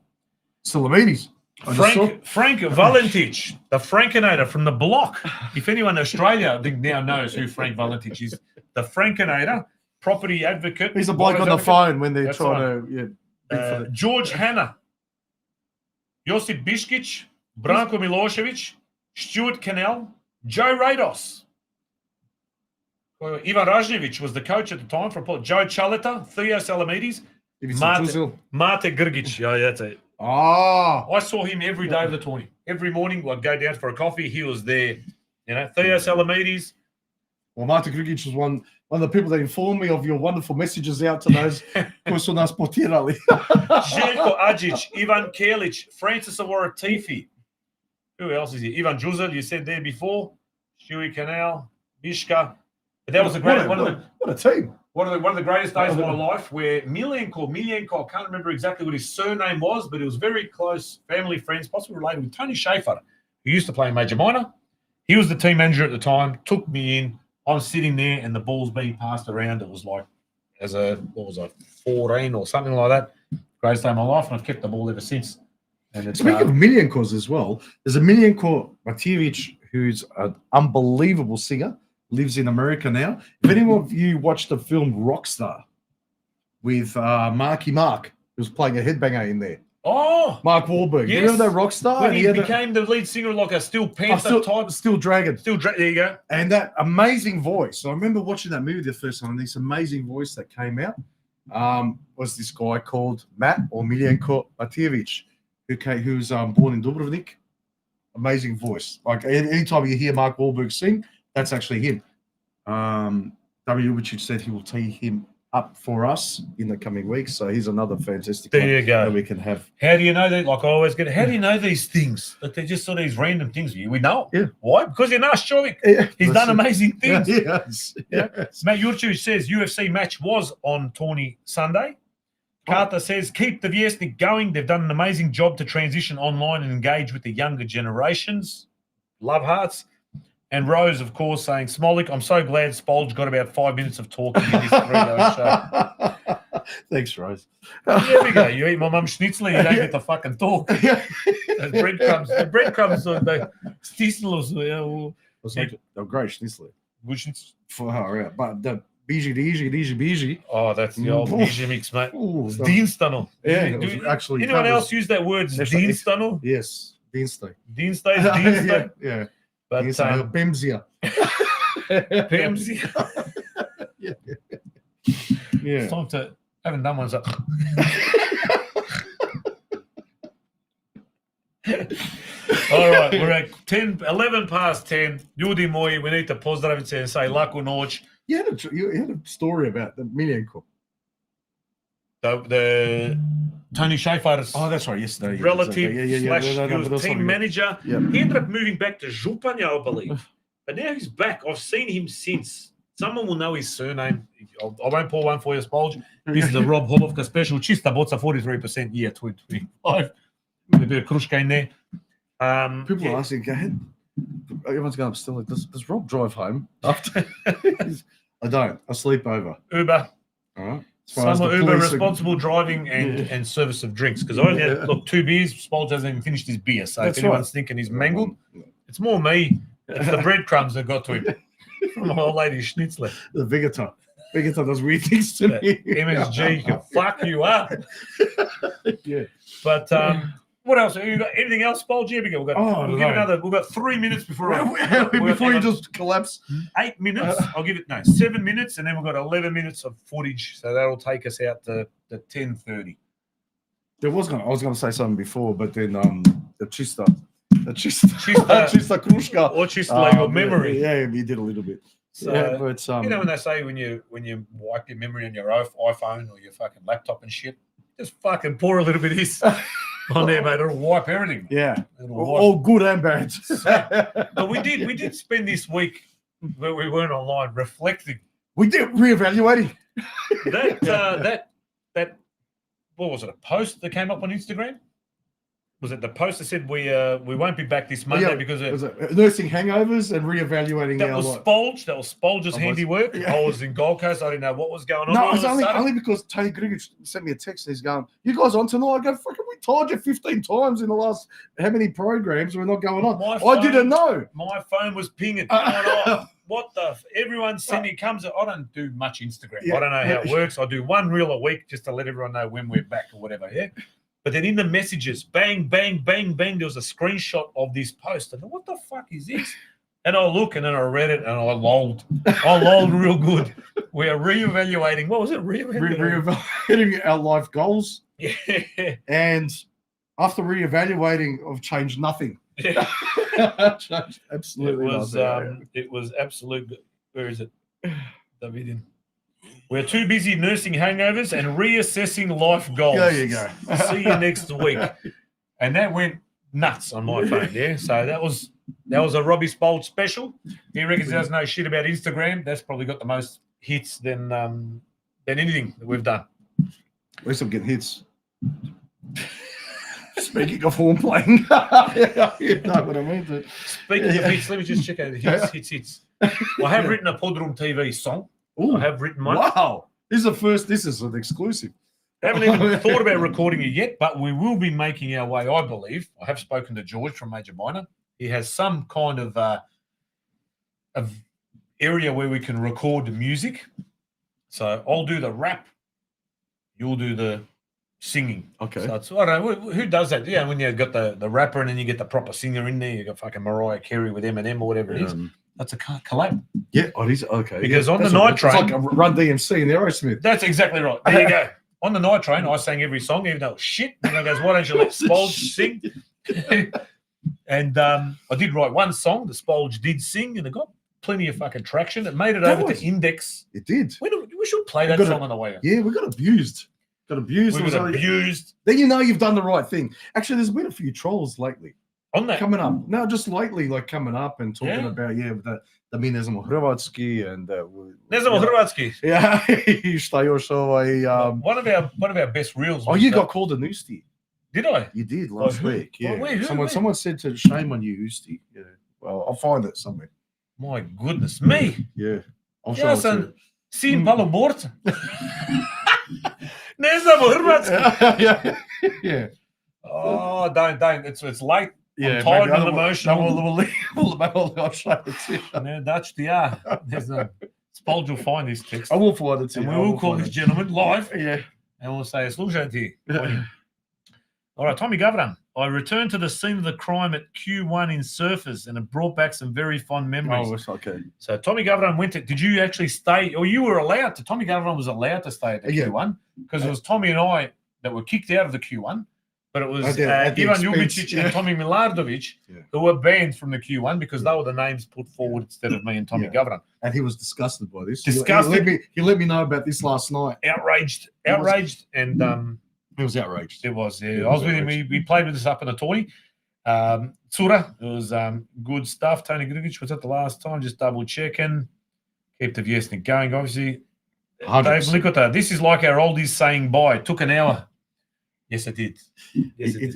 Solomides. Frank Valentich, the Frankinator from the block. If anyone in Australia, I think now knows who Frank Valentich is. The Frankinator, property advocate. He's a bloke on the phone when they're That's trying to. Yeah, George Hanna, Josip Biškić, Branko Milošević, Stuart Cannell, Joe Rados. Ivan Ražnjević was the coach at the time for Joe Chaleta, Theo Salamides, Mate Grgić. Yeah, that's it. I saw him every day of the tourney. Every morning, I'd go down for a coffee. He was there. You know, Theo Salamides. Well, Mate Grgić was one of the people that informed me of your wonderful messages out to those koji su nas potirali. Željko Adžić, Ivan Kelić, Francis Awaratifi. Who else is here? Ivan Juzel, you said there before. Stewie Canal, Bishka. But that was a great what a team. One of the greatest days of my life where Milenko, I can't remember exactly what his surname was, but it was very close family friends, possibly related with Tony Schaefer, who used to play in Major Minor. He was the team manager at the time, took me in. I'm sitting there and the ball's being passed around. It was like, as a 14 or something like that. Greatest day of my life, and I've kept the ball ever since. And it's Speaking of Miljenkos as well, there's a Miljenko Matijević who's an unbelievable singer. Lives in America now. If any of you watched the film Rockstar with Marky Mark, who was playing a headbanger in there. Oh, Mark Wahlberg. Yes. You remember that Rockstar? When he became the lead singer, like a Steel Panther type. Steel Dragon. There you go. And that amazing voice. So I remember watching that movie the first time, and this amazing voice that came out was this guy called Matt or Miljenko Matijević, who was born in Dubrovnik. Amazing voice. Like anytime you hear Mark Wahlberg sing, that's actually him. W. Richard said he will tee him up for us in the coming weeks. So he's another fantastic there you go. that we can have. How do you know that? Like I always get, how do you know these things? That they're just sort of these random things. We know. Yeah. Why? Because you're Nash Jovic. Yeah, He's done amazing things. Yes. Matt Jurcevic says UFC match was on Tawny Sunday. Carter says, keep the Viesnik going. They've done an amazing job to transition online and engage with the younger generations. Love hearts. And Rose, of course, saying, Smolik, I'm so glad Spolge got about 5 minutes of talking in this 3-hour show. Thanks, Rose. There we go. You eat my mum's schnitzel and you don't get to fucking talk. The breadcrumbs, the schnitzel. They're great schnitzel. Good schnitzel. Far, but the biji. Oh, that's the old biji mix, mate. Dienstano. Yeah, actually. Anyone else use that word, Dienstano? Yes, Dienstag. Dienstag. Yeah. But Bemzia. Bemzia. Yeah. It's time to haven't done one. So. All right, we're at 11 past 10. Ljudi moji, we need to pozdraviti se and say laku noć. You had a story about the Miljenko. The Tony Schaefer's that's right, yesterday. relative he was team manager. Yeah. He ended up moving back to Županja, I believe. But now he's back. I've seen him since. Someone will know his surname. I won't pour one for you, Spolge. This is the Rob Holovka special. Čista boca, 43% year 2025. With a bit of kruška in there. People are asking, everyone's going, still like, does Rob drive home after? I don't. I sleep over. Uber. All right. Some Uber responsible driving and service of drinks. Because I only had, 2 beers. Spolge hasn't even finished his beer. So if anyone's thinking he's mangled, it's more me. It's the breadcrumbs that got to him from my old lady Schnitzler. The Vigata. Vigata does weird things to me. MSG can fuck you up. Yeah. But what else? You got anything else, Spolge? Here we go. We've got 3 minutes before you just collapse. 8 minutes. I'll give it 7 minutes, and then we've got 11 minutes of footage. So that'll take us out to 10:30. I was going to say something before, but then the Chista Kruška. Or Chista your memory. Yeah, we did a little bit. So, but when they say when you wipe your memory on your iPhone or your fucking laptop and shit, just fucking pour a little bit of this on there, mate. It'll wipe everything. Yeah, all good and bad. But we did spend this week where we weren't online reflecting. We did reevaluating. That what was it? A post that came up on Instagram? was it the post that said we won't be back this Monday because was it nursing hangovers and reevaluating that our was life. Spolge. That was Spolge's I was- handiwork. yeah. I was in Gold Coast. I didn't know what was going on. No, All it's of a sudden- only because Tony Grigich sent me a text. And he's going, "You guys on tonight?" I go, "Fucking, we told you 15 times in the last how many programs we're not going on." I didn't know. My phone was pinging. Going off. What the? Everyone sending comes. I don't do much Instagram. Yeah. I don't know how it works. I do one reel a week just to let everyone know when we're back or whatever. Yeah. But then in the messages, bang, bang, bang, bang, there was a screenshot of this post. And what the fuck is this? And I look and then I read it and I lolled. I lolled real good. We are reevaluating. What was it? Reevaluating our life goals. Yeah. And after reevaluating, I've changed nothing. Yeah. Changed absolutely nothing. It was absolute. Where is it? David. We're too busy nursing hangovers and reassessing life goals. There you go. See you next week. And that went nuts on my phone. Yeah. So that was a Robbie Spolge special. He reckons he doesn't know shit about Instagram. That's probably got the most hits than anything that we've done. At least I'm getting hits. Speaking of horn playing, you know what I mean. Speaking of hits, let me just check out the hits. I have written a PodroomTV song. Ooh, I have written one. Wow. This is the first. This is an exclusive. I haven't even thought about recording it yet, but we will be making our way, I believe. I have spoken to George from Major Minor. He has some kind of area where we can record the music. So I'll do the rap. You'll do the singing. Okay. So it's, I don't know, who does that? Yeah, when you've got the rapper and then you get the proper singer in there, you got fucking Mariah Carey with Eminem or whatever it is. That's a collab. Yeah, it is. Okay. Because yeah, on the night train. It's like a Run DMC and Aerosmith. That's exactly right. There you go. On the night train, I sang every song, even though it was shit. And I goes, why don't you let Spolge sing? And I did write one song that Spolge did sing, and it got plenty of fucking traction. It made it over to Index. It did. We should play that song on the way out. Yeah, we got abused. We got abused. Then you know you've done the right thing. Actually, there's been a few trolls lately. On that? Coming up. No, just lately, like coming up and talking about, da mi ne znamo hrvatski and Ne znamo hrvatski. Yeah, šta još one of our best reels. Oh, you got called an Usti. Did I? You did last week. Yeah. Who? Someone said to shame on you, Usti. Yeah. Well, I'll find it somewhere. My goodness me. Yeah. I'll show Ja it to sam you. sin malo borca. Ne znamo hrvatski. Yeah. Oh, don't. It's late. Yeah, I'm tired maybe and emotional. I'll show it to you. Ne, daću ti ja. Ne znam. Spolge will find this text. I will find it to And you. we will call this gentleman live. Yeah. And we'll say, slušaj ti. All right, Tommy Governor. I returned to the scene of the crime at Q1 in Surfers and it brought back some very fond memories. Oh, it's okay. So Tommy Governor went to, did you actually stay, or you were allowed to, Tommy Governor was allowed to stay at the Q1 because it was Tommy and I that were kicked out of the Q1, but it was Ivan Ljubicic and Tommy Milardovic who were banned from the Q1 because they were the names put forward instead of me and Tommy Governor. And he was disgusted by this. Disgusted. He let me know about this last night. Outraged, and he was outraged. It was, yeah. I was with him. We played with us up in the toy. Tsura, it was good stuff. Tony Grigic was at the last time, just double checking. Keep the Viesnik going, obviously. Dave Likota, this is like our oldies saying bye. It took an hour. Yes, it did. Yes, it did.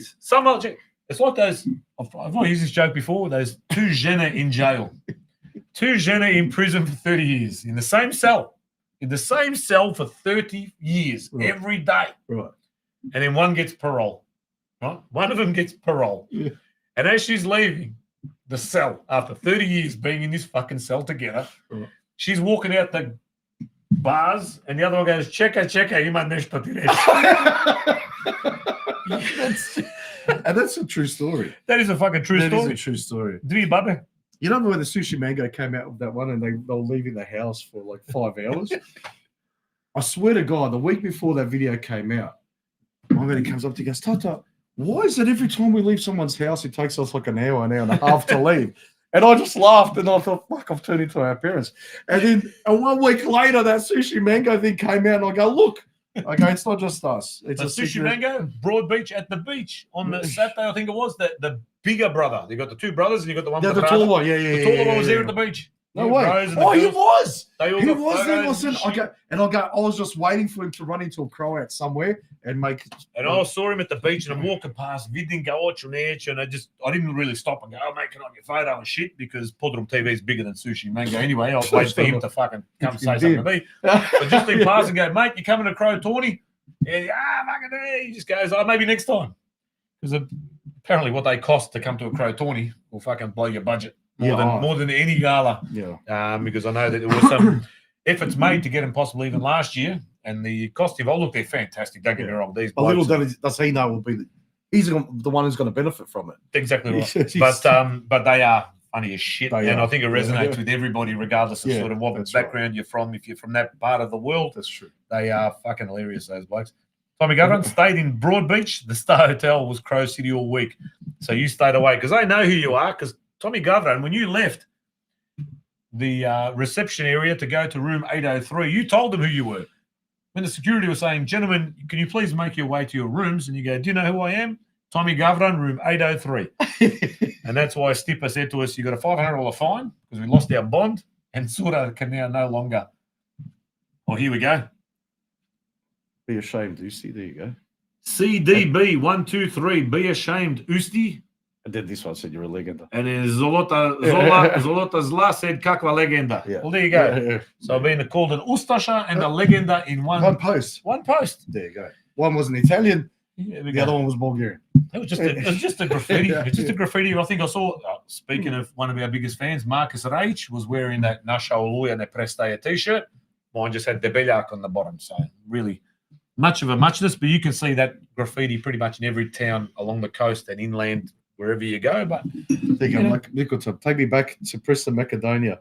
It's like those, I've not used this joke before, those two Jenna in jail. Two Jenna in prison for 30 years in the same cell. In the same cell for 30 years, every day. Right. And then one gets parole. Right? One of them gets parole. Yeah. And as she's leaving the cell after 30 years being in this fucking cell together, she's walking out the bars and the other one goes, Čeka, ima nešto ti reći. And that's a true story. That is a fucking true story. That is a true story. Dvi babe. You know when the Sushi Mango came out with that one and they were leaving the house for like 5 hours? I swear to God, the week before that video came out, my man comes up to me and goes, Tata, why is it every time we leave someone's house, it takes us like an hour and a half to leave? And I just laughed and I thought, fuck, I've turned into our parents. And then 1 week later, that Sushi Mango thing came out and I go, look. Okay, it's not just us. It's a Sushi Mango, Broad Beach, at the beach on the Saturday, I think it was, the bigger brother. You got the two brothers and you got the one with the taller one. Yeah. The taller one was there at the beach. No Yeah, way. Rose and the Oh, he girls, was. They all He got was there. photos Listen, and shit. I was just waiting for him to run into a crow out somewhere and make. And I saw him at the beach, and I'm walking past. We didn't go out on edge, and I didn't really stop and go, "Oh, mate, can I get a photo and shit?" Because PodroomTV is bigger than Sushi Mango anyway. I was waiting for him to fucking come say something to me. But just in passing, go, "Mate, you coming to Crow Tawny?" Yeah, fucking yeah. He just goes, "Oh, maybe next time." Because apparently, what they cost to come to a Crow Tawny will fucking blow your budget more than any gala. Yeah. Because I know that there was some efforts made to get him possibly even last year, and the cost involved. Look, they're fantastic. Don't get me wrong. These A little blokes, does he know will be he's the one who's going to benefit from it. exactly right. Yes. But they are funny as shit, They and are. I think it resonates with everybody, regardless of Yeah, sort of what that's background you're from. If you're from that part of the world, That's true. they are fucking hilarious. Those blokes. Tommy Governor stayed in Broadbeach. The Star Hotel was Crow City all week, so you stayed away because they know who you are. Because Tommy Governor, when you left the reception area to go to room 803, you told them who you were. When the security was saying, "Gentlemen, can you please make your way to your rooms?" and you go, "Do you know who I am? Tommy Governor, room 803." And that's why Stipper said to us, "You got a $500 fine because we lost our bond, and Sura can now no longer." Oh, here we go. Be ashamed, Usti. There you go. CDB 123. Be ashamed, Usti. And then this one said you're a legend. And then Zolota Zla said kakva legenda. Yeah. Well, there you go. Yeah. So being called an Ustasha and a legenda in One post. One post. There you go. One was an Italian. Yeah, The other one was Bulgarian. It was just a graffiti. It's just a graffiti. I think I saw. Speaking of one of our biggest fans, Marcus Rage was wearing that Nasha Oluya Ne Prestaje t-shirt. Mine just had Debeljak on the bottom. So really much of a muchness, but you can see that graffiti pretty much in every town along the coast and inland, wherever you go. But There you go. Like, take me back to Preston, Macedonia.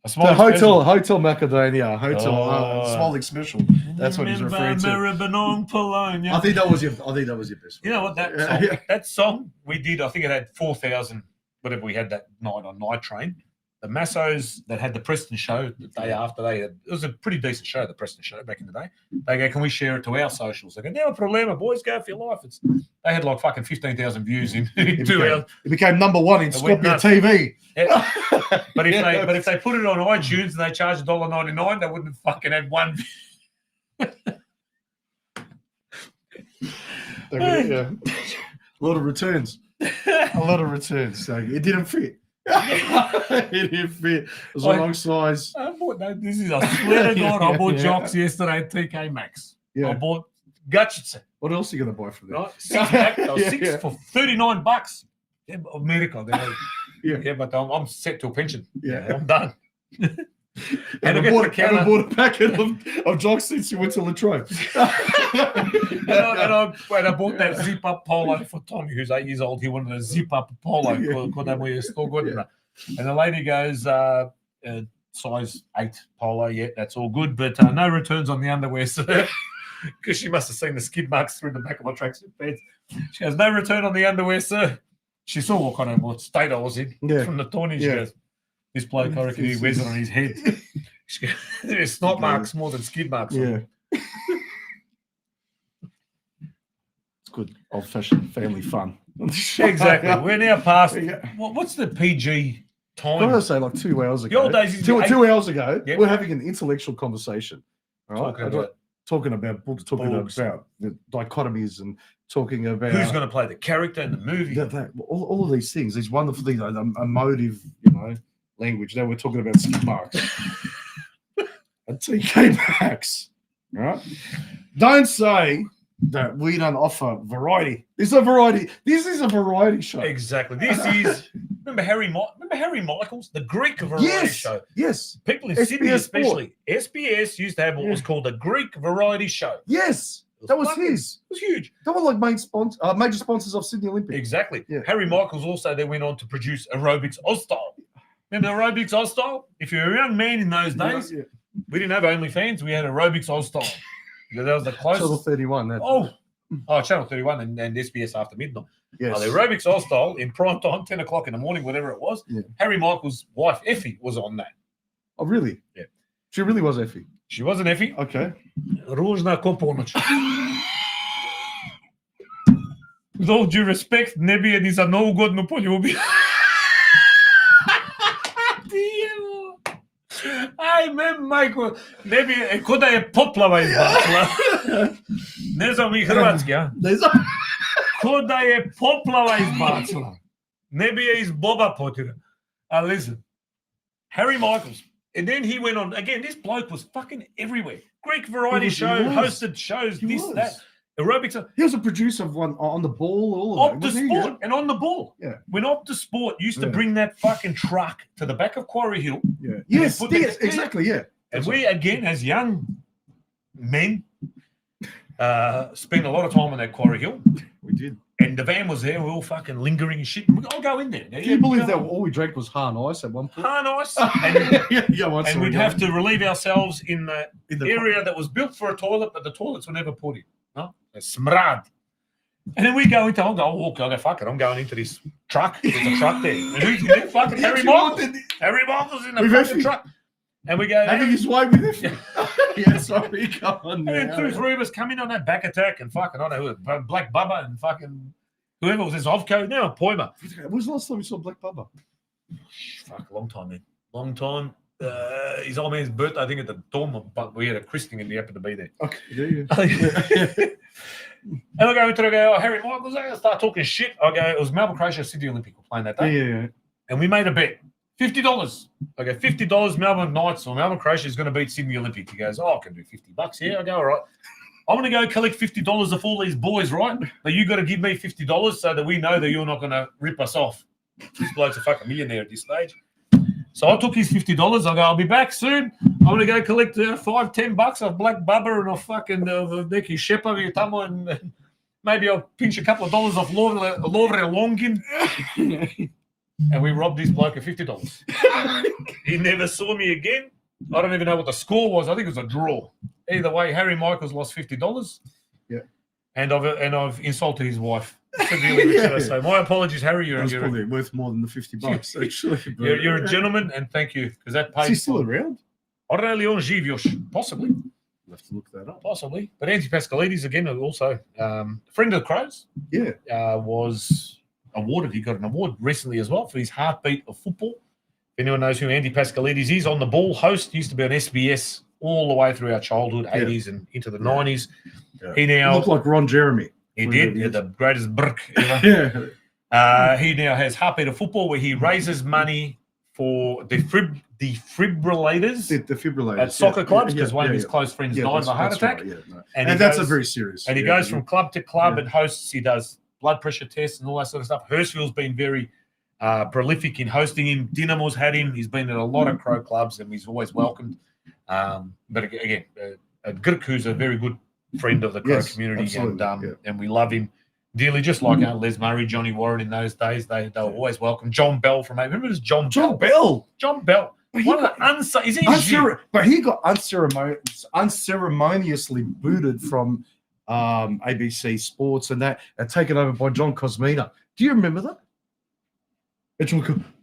A The Hotel Macedonia, Oh. Smalling Special. That's what he's referring to. I think that was your best. You know what that song? That song we did. I think it had 4,000. Whatever we had that night on Night Train. The Massos that had the Preston show the day after it was a pretty decent show. The Preston show back in the day. They go, "Can we share it to our socials?" They go, "No problema, boys. Go for your life." They had like fucking 15,000 views in 2 hours. It became number one in Scorpio TV. Yeah. But if they put it on iTunes and they charge $1.99, they wouldn't fucking have one. Yeah. A lot of returns. So it didn't fit. It didn't fit. It was a wrong size. I swear to God, I bought jocks yesterday at TK Maxx. Yeah. I bought gadgets. What else are you going to buy from there? Right? Six for $39. Yeah, America. Yeah, but I'm set to a pension. Yeah. I'm done. And I bought a packet of jocks since you went to Latrobe. and I bought that zip-up polo for Tommy, who's 8 years old. He wanted a zip-up polo. And the lady goes, size 8 polo. Yeah, that's all good. But no returns on the underwear, sir. Because she must have seen the skid marks through the back of my tracksuit pants. She goes, "No return on the underwear, sir." She saw what state I was in from the tourney. She goes, "This bloke, I reckon he wears it on his head." There's snot marks more than skid marks. Yeah. It's good old-fashioned family fun. Exactly. We're now past. What's the PG time? I was going to say like 2 hours ago. The old days, 2 hours ago, we're having an intellectual conversation. Right? Talking about books, talking about the dichotomies and talking about who's going to play the character in the movie. All of these things, these wonderful things, emotive, language. Now we're talking about skid marks and TK Maxx, right? Don't say that we don't offer variety. This is a variety show. Exactly. This is remember Harry Michaels, the Greek variety show. Yes. People in Sydney especially. SBS used to have what was called the Greek variety show. Yes. That was his. It was huge. That was like major sponsors of Sydney Olympics. Exactly. Yeah. Harry Michaels also then went on to produce Aerobics Ozstyle. Remember Aerobics Ozstyle? If you're a young man in those days, we didn't have OnlyFans. We had Aerobics Ozstyle. That was the closest. Channel 31. Channel 31 and SBS After Midnight. Yes. The Aerobics Ozstyle in prime time, 10 o'clock in the morning, whatever it was. Yeah. Harry Michaels' wife, Effie, was on that. Oh, really? Yeah. She really was Effie? She was an Effie. Okay. Ružna ko ponoć. With all due respect, ne bi je ni za novu godinu poljubio. majko, ne bi, ko da je poplava izbacila. Ne znam i hrvatski, a? Ne znam. Ko da je poplava izbacila. Ne bi je iz boba potira. Listen, Harry Michaels. And then he went on, again, this bloke was fucking everywhere. Greek variety show, hosted shows, that. Aerobics. He was a producer of one on the ball, all of Optus Sport and on the ball. Yeah. When Optus Sport used to bring that fucking truck to the back of Quarry Hill. Yeah. Yes, exactly, yeah. And we, again, as young men, spent a lot of time on that Quarry Hill. We did. And the van was there, we were all fucking lingering and shit. I'll go in there. Can you believe that all we drank was Han Ice at one point? Han Ice. And we'd have to relieve ourselves in the area that was built for a toilet, but the toilets were never put in. No? Smrad. And then we go into, I'll go, fuck it, I'm going into this truck. There's a truck there. And who's in there? Fucking Harry Michaels. Harry Michaels in the fucking truck. And we go, having his way with him. Yeah, sorry, come on. And then 2-3 of us come in on that back attack and fucking, I don't know who, Black Bubba and fucking whoever was this Ovco, now Poima. When was the last time we saw Black Bubba? Fuck, a long time, man. Long time. His old man's birthday, I think, at the dorm, but we had a christening and he happened to be there. Okay, yeah. And I go into it, I go, Harry Michaels, I start talking shit. I go, it was Melbourne, Croatia, Sydney Olympic playing that day. Yeah. And we made a bet. $50. I go, $50 Melbourne Knights or Melbourne Croatia is going to beat Sydney Olympic. He goes, I can do $50 here. I go, all right. I'm going to go collect $50 of all these boys, right? But you got to give me $50 so that we know that you're not going to rip us off. This bloke's a fucking millionaire at this stage. So I took his $50. I go, I'll be back soon. I'm going to go collect $5-10 off Black Bubba and off fucking Nicky Shepa and maybe I'll pinch a couple of dollars off Lovre Longin. And we robbed this bloke of $50. He never saw me again. I don't even know what the score was. I think it was a draw. Either way, Harry Michaels lost $50. Yeah. And I've insulted his wife severely, should I say. My apologies, Harry. You're probably worth more than the $50, actually. You're a gentleman, and thank you, because that pays. Is he still around? Aurelion Givios, possibly. We'll have to look that up. Possibly. But Andy Pascalides, again, also a friend of the Crows. Yeah. Was awarded. He got an award recently as well for his heartbeat of football. If anyone knows who Andy Pascalides is, on the ball host, used to be on SBS all the way through our childhood, 80s and into the 90s. Yeah. He now looked like Ron Jeremy. He did. He had the greatest brick ever. He now has Heartbeat of Football, where he raises money for defibrillators. Defibrillators at soccer clubs, because one of his close friends died of a heart attack. Right, and that's a very serious. And he goes from club to club and hosts. He does blood pressure tests and all that sort of stuff. Hurstville's been very prolific in hosting him. Dynamo's had him. He's been at a lot of Crow clubs, and he's always welcomed. But again, Gurk, who's a very good friend of the Crow community, and we love him dearly, just like Les Murray, Johnny Warren in those days. They were always welcome. John Bell from remember this John Bell. John Bell. One of the but he got unceremoniously booted from ABC Sports and taken over by John Cosmina. Do you remember that?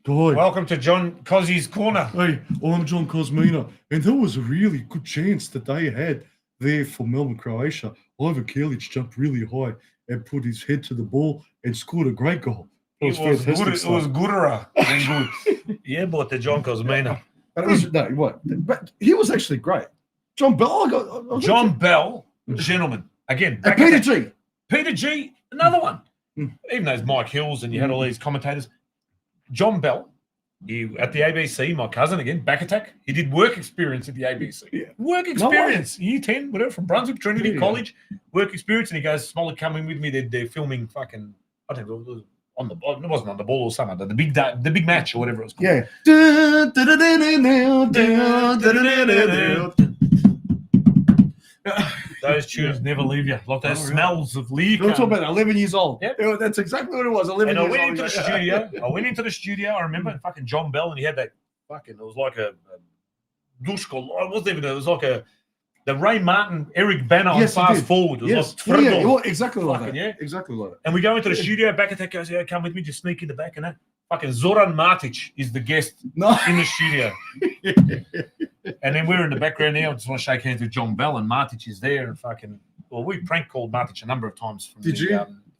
Welcome to John Cossy's Corner. Hey, I'm John Cosmina, and there was a really good chance that they had there for Melbourne, Croatia. Ivan Kelic jumped really high and put his head to the ball and scored a great goal. It was Gudera. Yeah, but the John Cosmina. But But he was actually great. John Bell. John Bell, gentleman. Again, Peter G, another one. Even though it's Mike Hills and you had all these commentators. John Bell, at the ABC, my cousin again, back attack. He did work experience at the ABC. Yeah. Work experience, year 10, whatever, from Brunswick, Trinity College, work experience. And he goes, Smolly, coming with me. They're filming fucking, I don't know, it wasn't on the ball or something, the big match or whatever it was called. Yeah. Those tunes never leave you. Like those smells of liquor. You're talking about 11 years old. Yep. Yeah, that's exactly what it was. 11 and years I went old. into the studio. I remember fucking John Bell, and he had that fucking, it was like a dushko. It wasn't even, it was like the Ray Martin, Eric Banner on Fast Forward. It was like exactly like fucking, that. Yeah. Exactly like that. And we go into the studio, back attack goes, yeah, come with me, just sneak in the back and that. Fucking Zoran Matic is the guest in the studio. And then we're in the background now. I just want to shake hands with John Bell, and Matic is there. And fucking, well, we prank called Matic a number of times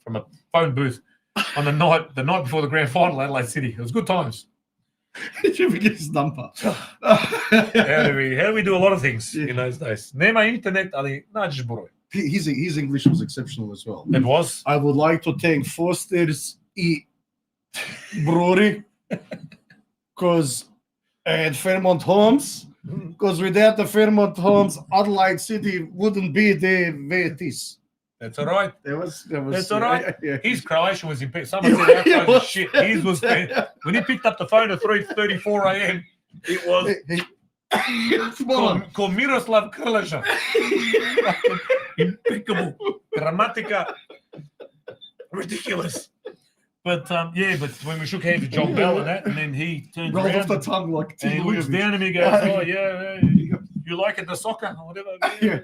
from a phone booth on the night before the grand final, Adelaide City. It was good times. Did you forget his number? How do we do a lot of things in those days? Nema internet, ali nađeš broj. His English was exceptional as well. It was. I would like to thank Foster's Brewery and Fairmont Homes, because without the Fairmont Homes, Adelaide City wouldn't be there where it is. That's all right. That's all right. Yeah. His Croatian was impeccable. Someone said that was shit. His was when he picked up the phone at 3:34 a.m. It was called Miroslav Krleža. Impeccable. Grammatica. Ridiculous. But but when we shook hands with John Bell and that, and then he turned Rolled around off the tongue like and he looks down at me and goes, "Oh yeah, you like it, the soccer or whatever." Yeah.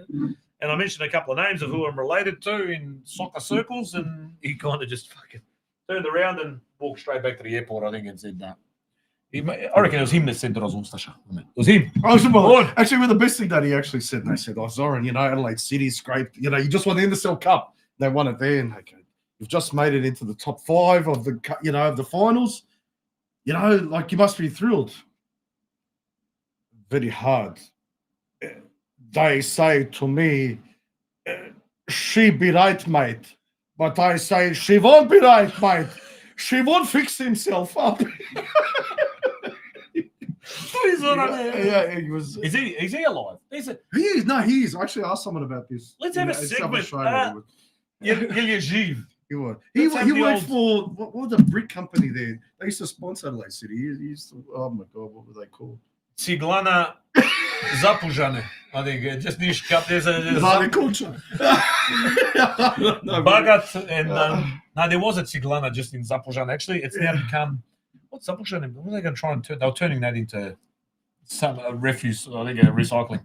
And I mentioned a couple of names of who I'm related to in soccer circles, and he kind of just fucking turned around and walked straight back to the airport, I think, and said that. I reckon it was him that said that I was Ustaša. It was him. Actually, well, the best thing that he actually said, they said, Zoran, Adelaide City scraped, you just won the NSL Cup. They won it there, and okay, you've just made it into the top 5 of the, of the finals. Like you must be thrilled. Very hard. They say to me, she be right, mate. But I say, she won't be right, mate. She won't fix himself up. He was. Is he alive? He is. No, he is. I actually asked someone about this. Let's have a segment. He was. He worked for what was the brick company there? They used to sponsor Adelaide City. He used to. Oh my God, what were they called? Ciglana Zapužane. I think just niš cup. There's a culture. Bagat and no, there was a Ciglana just in Zapužane. Actually, it's now become what's Zapužane? What are they going to try and turn? They were turning that into some refuse. I think recycling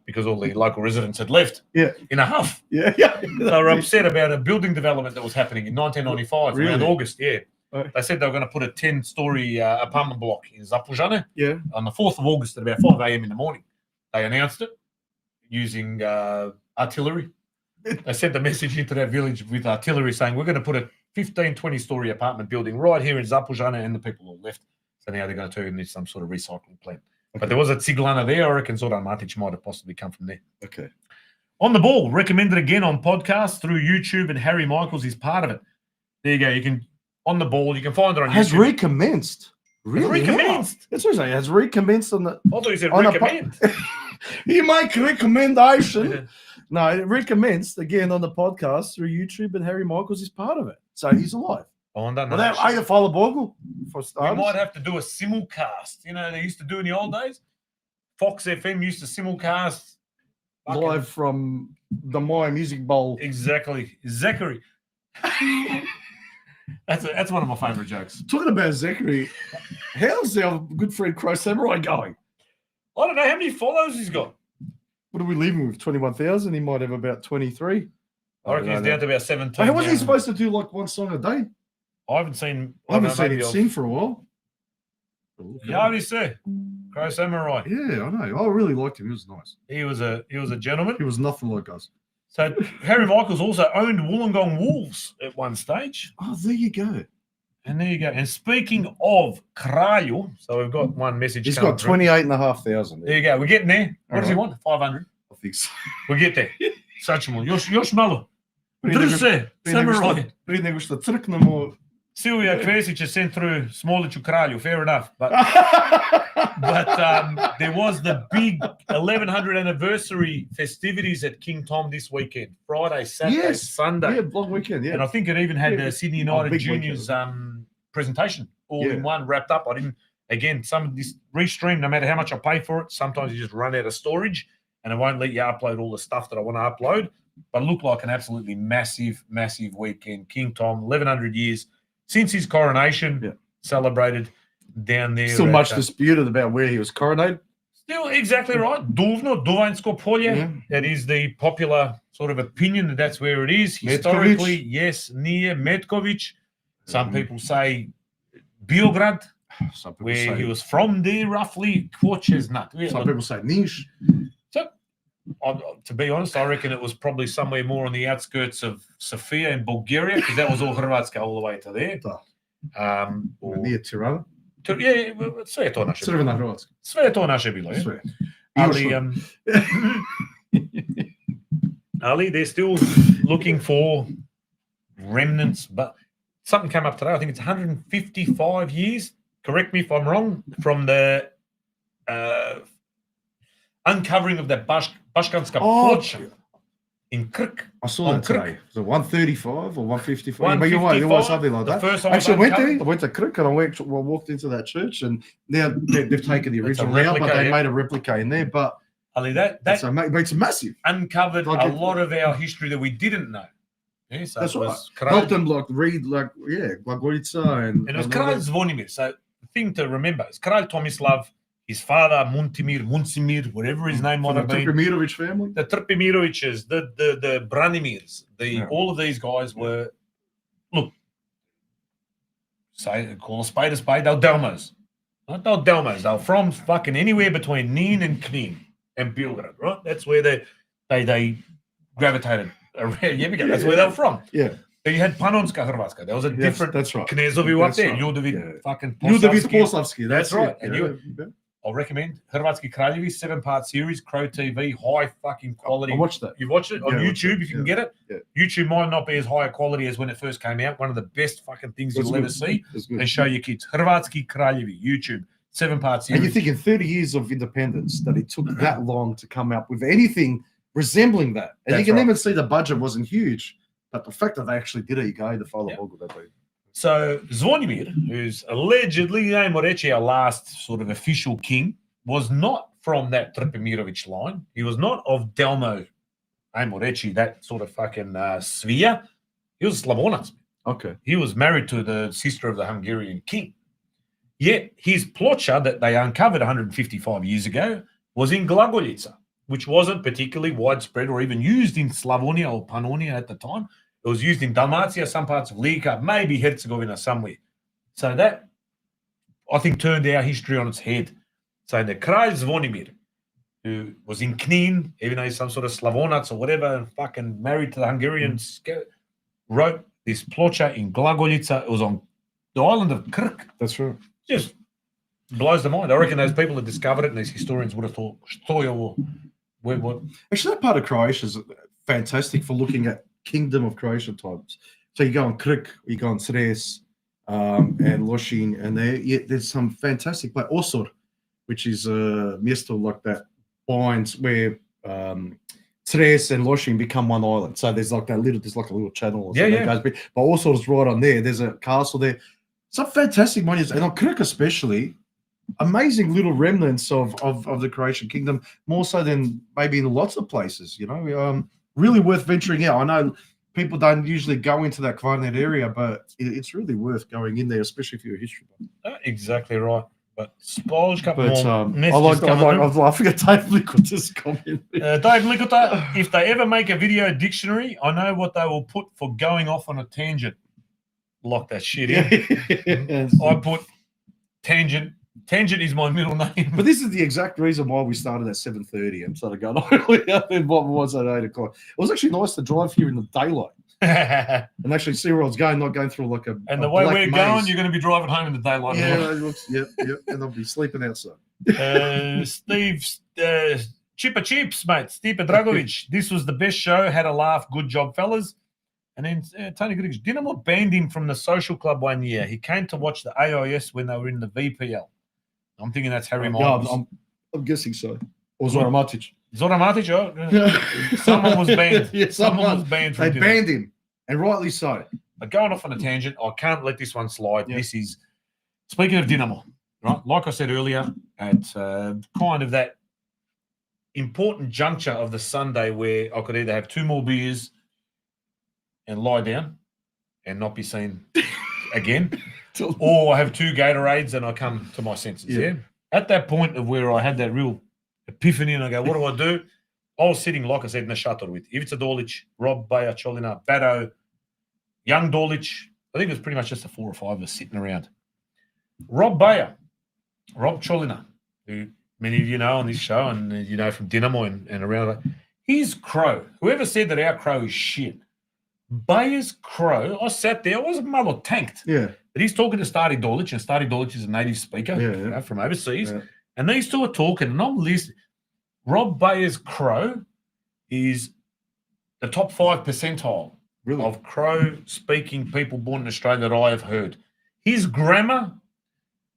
because all the local residents had left. Yeah, in a huff. Yeah. They were upset about a building development that was happening in 1995 around August. Yeah. They said they were going to put a 10-story apartment block in Zapužane on the 4th of August at about 5 a.m. in the morning. They announced it using artillery. They sent the message into that village with artillery saying, we're going to put a 20-story apartment building right here in Zapužane, and the people all left. So now they're going to turn into some sort of recycling plant. Okay. But there was a Ciglana there. I reckon Zoran Matic might have possibly come from there. Okay. On the Ball, recommended again on podcast through YouTube, and Harry Michaels is part of it. There you go. You can... On the Ball, you can find it on YouTube. Has recommenced. Really? Recommenced. Yeah. That's what I'm saying. Has recommenced on the. I thought you said recommend. You make recommendation. No, it recommenced again on the podcast through YouTube, and Harry Michaels is part of it. So he's alive. Oh, and well, that Ada Falabogle for starters. We might have to do a simulcast. They used to do in the old days. Fox FM used to simulcast live from the My Music Bowl. Exactly. Zachary. That's one of my favourite jokes. Talking about Zachary, how's our good friend Crow Samurai going? I don't know how many followers he's got. What are we leaving with? 21,000? He might have about 23. I reckon he's down to about 17. Hey, wasn't he supposed to do like one song a day? I haven't seen him sing for a while. Yeah, what say? Crow Samurai. Yeah, I know. I really liked him. He was nice. He was a gentleman. He was nothing like us. So Harry Michaels also owned Wollongong Wolves at one stage. Oh, there you go. And there you go. And speaking of Kralju, so we've got one message. He's got 28,500. There you go. We're getting there. What does he want? 500. I think so. We'll get there. Сачмо. Još malo. Drži se. Samurai. Prije nego što crknemo. Silvija Kresić has sent through Smoliću Kralju. Fair enough. But there was the big 1100 anniversary festivities at King Tom this weekend. Friday, Saturday, Sunday. Yeah, long weekend, yeah. And I think it even had the Sydney United Juniors presentation all in one, wrapped up. Some of this restream, no matter how much I pay for it, sometimes you just run out of storage and it won't let you upload all the stuff that I want to upload. But it looked like an absolutely massive, massive weekend. King Tom, 1100 years since his coronation, celebrated down there. Still much disputed about where he was coronated. Still exactly right. Duvno, Duvansko polje. Yeah. That is the popular sort of opinion that that's where it is. Historically, yes, near Metković. Some people say Biograd, where he was from there roughly. Some people say Niš. So, to be honest, I reckon it was probably somewhere more on the outskirts of Sofia in Bulgaria, because that was all Hrvatska all the way to there. Near Tirana. Sve je to naše. Crvena Hrvatska. Sve je to naše bilo. Sve. Ali they're still looking for remnants, but something came up today. I think it's 155 years. Correct me if I'm wrong. From the uncovering of that Baškanska ploča in Krk. I saw that today. Was it 135 or 155? 155, But you're right, it was something like that. The first time Actually, I went to Krk and I walked into that church, and now they've taken the original out, but they made a replica in there. But Ali, it's massive. Uncovered a lot of our history that we didn't know. Yeah, so that's right. Helped them read Glagolica and it was Kralj Zvonimir. So the thing to remember is Kralj Tomislav, his father Muncimir, whatever his name might have been. The Trpimirović family. The Trpimirovićes, the Branimirs, all of these guys were, look, call a spade, they were Delmos. Not they were Delmos. They were from fucking anywhere between Nin and Knin and Belgrade, right? That's where they gravitated around. That's where they were from. Yeah. So you had Panonska Hrvatska. There was a different. That's right. Knezovi up there. Ljudevit fucking Poslavski. That's right. And I'll recommend Hrvatski Kraljevi 7-part series, Crow TV, high fucking quality. I watched that. You watched it on YouTube if you can get it. Yeah. YouTube might not be as high a quality as when it first came out. One of the best fucking things you'll ever see. And show your kids. Hrvatski Kraljevi, YouTube, 7-part series. And you think in 30 years of independence that it took that long to come up with anything resembling that. And you can even see the budget wasn't huge. But the fact that they actually did it, you go, the follow Bogu that way. So Zvonimir, who's allegedly our last sort of official king, was not from that Trpimirović line. He was not of Delmo Aimoreći, that sort of fucking sphere. He was Slavonac. Okay. He was married to the sister of the Hungarian king. Yet his ploča that they uncovered 155 years ago was in Glagoljica, which wasn't particularly widespread or even used in Slavonia or Pannonia at the time. It was used in Dalmatia, some parts of Lika, maybe Herzegovina somewhere. So that, I think, turned our history on its head. So the Kralj Zvonimir, who was in Knin, even though he's some sort of Slavonac or whatever, and fucking married to the Hungarians, wrote this ploča in Glagoljica. It was on the island of Krk. That's right. Just blows the mind. I reckon those people that discovered it and these historians would have thought, what? Actually, that part of Croatia is fantastic for looking at Kingdom of Croatia times. So you go on Krk, you go on Cres, and Lošinj, and there's some fantastic place. Osor, which is a miesto like that binds where Cres and Lošinj become one island. So there's like a little channel or something that goes. But Osor's right on there. There's a castle there. Some fantastic monuments, and on Krk especially, amazing little remnants of the Croatian kingdom, more so than maybe in lots of places, you know. Really worth venturing out. I know people don't usually go into that Kvarnet area, but it's really worth going in there, especially if you're a history buff. Exactly right. But Spolj, couple more I forget Dave Likota's comment. Dave Likota, if they ever make a video dictionary, I know what they will put for going off on a tangent. Lock that shit in. I put tangent. Tangent is my middle name. But this is the exact reason why we started at 7:30 and started going earlier than what was at 8 o'clock. It was actually nice to drive here in the daylight and actually see where I was going, not going through like a. And the way we're going, you're going to be driving home in the daylight. Yep. And I'll be sleeping outside. Steve, Chippa Chips, mate. Steve Dragovic. This was the best show. Had a laugh. Good job, fellas. And then Tony Griggs. Dinamo banned him from the social club one year. He came to watch the AIS when they were in the VPL. I'm thinking that's Harry Miles. I'm guessing so. Or Zoran Matic. Zoran Matic, oh. Someone was banned. Someone was banned from They banned him, and rightly so. But going off on a tangent, I can't let this one slide. This is, speaking of Dinamo, right? Like I said earlier, at kind of that important juncture of the Sunday where I could either have 2 more beers and lie down and not be seen again, or I have 2 Gatorades and I come to my senses. Yeah. At that point of where I had that real epiphany and I go, what do? I was sitting, like I said, in the shuttle with Ivica Dolic, Rob Bayer, Cholina, Bado, young Dolic. I think it was pretty much just the 4 or 5 of us sitting around. Rob Bayer, Rob Cholina, who many of you know on this show and you know from Dinamo and around, his crow, whoever said that our crow is shit, Bayers Crow, I sat there, I was mother tanked. Yeah. But he's talking to Stardy Dolic, and Stardy Dolic is a native speaker from overseas. Yeah. And these two are talking, and I'm listening. Rob Bayers Crow is the top 5 percentile of Crow-speaking people born in Australia that I have heard. His grammar,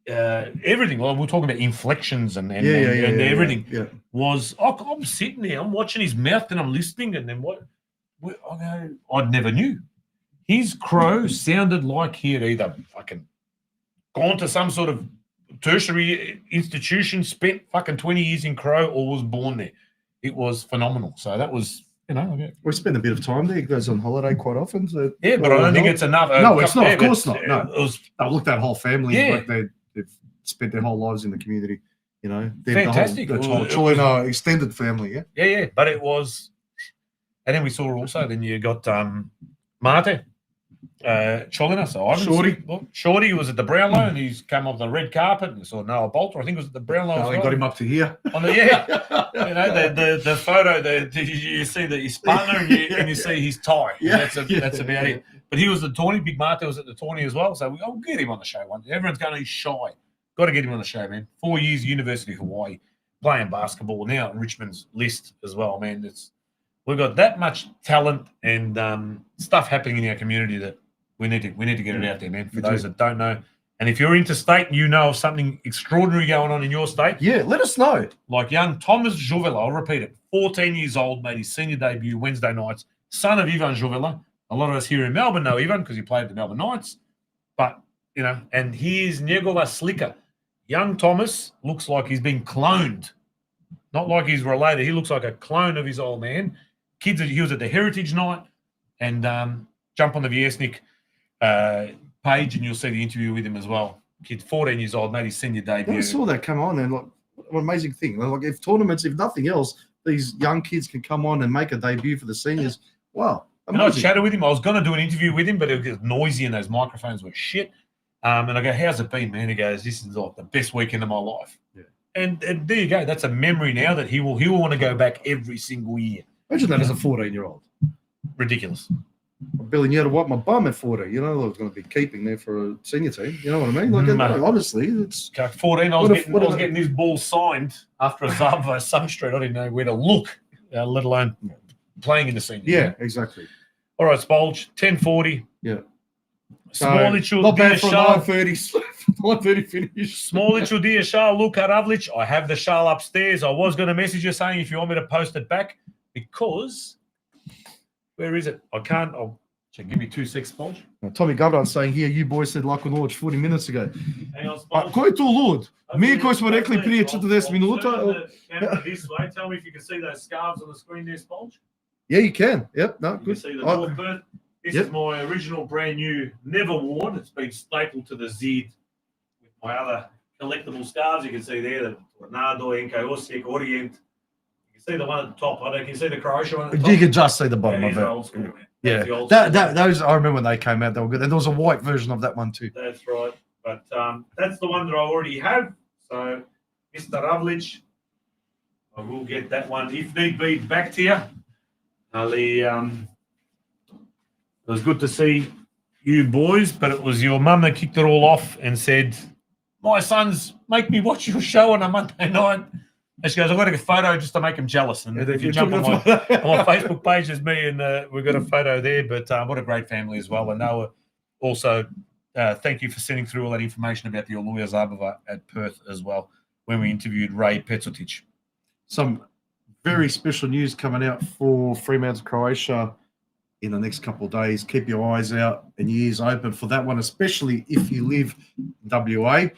everything, well, we're talking about inflections and everything, was, I'm sitting there, I'm watching his mouth and I'm listening, and then I never knew. His Crow sounded like he had either fucking gone to some sort of tertiary institution, spent fucking 20 years in Crow, or was born there. It was phenomenal. So that was, we spend a bit of time there. He goes on holiday quite often. So but I don't think it's enough. No, it's not. Of course not. No, it was, look, that whole family, they've spent their whole lives in the community. Fantastic. The whole Cholina extended family. Yeah. But it was, and then we saw also. Then you got Mate. Cholina, so Shorty was at the Brownlow, and he's come off the red carpet, and saw Noah Bolter. I think it was at the Brownlow. Got him up to here. The photo. You see his partner, and you see his tie. That's about it. But he was the tourney. Big Mate was at the tourney as well. So I'll get him on the show one day. Everyone's going, he's shy. Got to get him on the show, man. 4 years, University of Hawaii, playing basketball now in Richmond's list as well, man. We've got that much talent and stuff happening in our community that we need to get it out there, man. For those that don't know, and if you're interstate and you know of something extraordinary going on in your state, let us know. Like young Thomas Jovela, I'll repeat it, 14 years old, made his senior debut Wednesday nights. Son of Ivan Jovela. A lot of us here in Melbourne know Ivan because he played at the Melbourne Knights. But and he is Njegova slicker. Young Thomas looks like he's been cloned, not like he's related. He looks like a clone of his old man. He was at the Heritage Night, and jump on the Viesnik page and you'll see the interview with him as well. Kid, 14 years old, made his senior debut. I saw that come on, and what an amazing thing. Like if tournaments, if nothing else, these young kids can come on and make a debut for the seniors. Wow. And I chatted with him. I was going to do an interview with him, but it was noisy and those microphones were shit. And I go, how's it been, man? He goes, this is like the best weekend of my life. Yeah. And there you go. That's a memory now that he will want to go back every single year. Imagine that as a 14-year-old. Ridiculous. Billy, you had to wipe my bum at 40. I was going to be keeping there for a senior team. You know what I mean? Like, honestly, it's 14. I was getting his ball signed after a Zava Summer Street. I didn't know where to look, let alone playing in the senior. Yeah, exactly. All right, Spolge, 10:40. Yeah. Smoliću, not bad for 9:30. 9:30 finish. Smoliću, dear Shah, Luka Ravlic. I have the Shah upstairs. I was going to message you saying if you want me to post it back because. Where is it? I can't. Give me 2 seconds, Spolge. Tommy Governor saying here, you boys said Lako Norwich 40 minutes ago. Hang on, Spolge. Ko je to lud? Mi koji smo rekli prije 40 minuta. This way. Tell me if you can see those scarves on the screen there, Spolge. Yeah, you can. Yep, no, you good. Can see the North Perth. This is my original, brand new, never worn. It's been stapled to the Z with my other collectible scarves. You can see there the Tornado, Enko, Osijek, Orient. See the one at the top. I don't. Can you see the Croatia one at the top? You can just see the bottom of it. Old school, yeah, those I remember when they came out. They were good, and there was a white version of that one too. That's right, but that's the one that I already have. So, Mr. Ravlic, I will get that one if need be back to you. Ali, it was good to see you boys, but it was your mum that kicked it all off and said, "My sons make me watch your show on a Monday night." And she goes, I've got to get a photo just to make them jealous. And if you jump on my Facebook page, there's me and we've got a photo there. But what a great family as well. And they were also, thank you for sending through all that information about the Oluya Zabava at Perth as well when we interviewed Ray Petzotic. Some very special news coming out for Fremantle, Croatia in the next couple of days. Keep your eyes out and your ears open for that one, especially if you live in WA.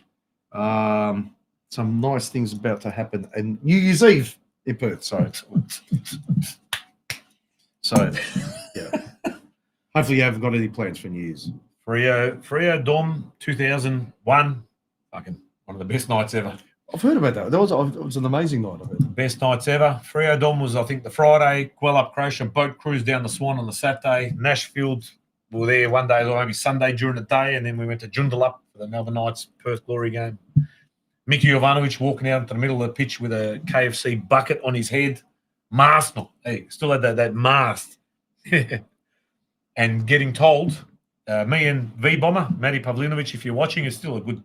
Some nice things about to happen, and New Year's Eve in Perth. So yeah. Hopefully, you haven't got any plans for New Year's. Freo Dom 2001, fucking one of the best nights ever. I've heard about that. It was an amazing night. I heard. Best nights ever. Freo Dom was, I think, the Friday. Quelup Croatia boat cruise down the Swan on the Saturday. Nashfield we were there one day, or maybe Sunday during the day, and then we went to Joondalup for the Melbourne Knights Perth Glory game. Mickey Jovanovic walking out into the middle of the pitch with a KFC bucket on his head. Mast. Hey, still had that mast. And and getting told, me and V Bomber, Matty Pavlinovic, if you're watching, is still a good.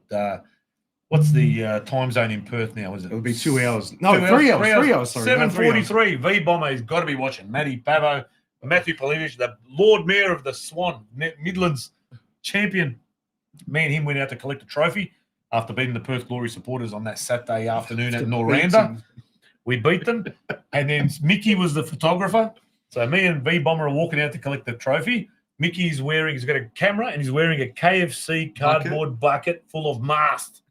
What's the time zone in Perth now? Is it? It'll be 2 hours. No, 3 hours. 3 hours. Sorry, 7:43. V Bomber has got to be watching. Matty Pavo, Matthew Pavlinovic, the Lord Mayor of the Swan, Midlands champion. Me and him went out to collect a trophy after beating the Perth Glory supporters on that Saturday afternoon at Noranda. We beat them, and then Mickey was the photographer. So me and V Bomber are walking out to collect the trophy. Mickey's he's got a camera, and he's wearing a KFC cardboard bucket full of mast.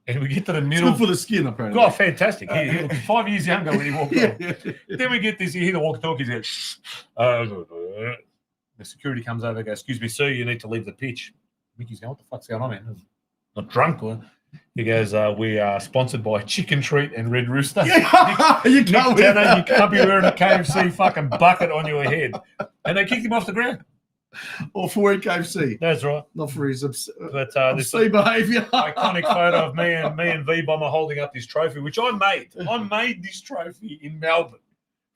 And we get to the middle. It's good for the skin, apparently. Oh, fantastic. He looked 5 years younger when he walked on. Then we get this, you hear the walkie-talkie, he's the security comes over and goes, excuse me, sir, you need to leave the pitch. Mickey's going, what the fuck's going on, man? Not drunk, or he goes, we are sponsored by Chicken Treat and Red Rooster. You can't you can't be wearing a KFC fucking bucket on your head. And they kicked him off the ground. Or for KFC. That's right. Not for his obscene behaviour. Iconic photo of me and V Bomber holding up this trophy, which I made. I made this trophy in Melbourne.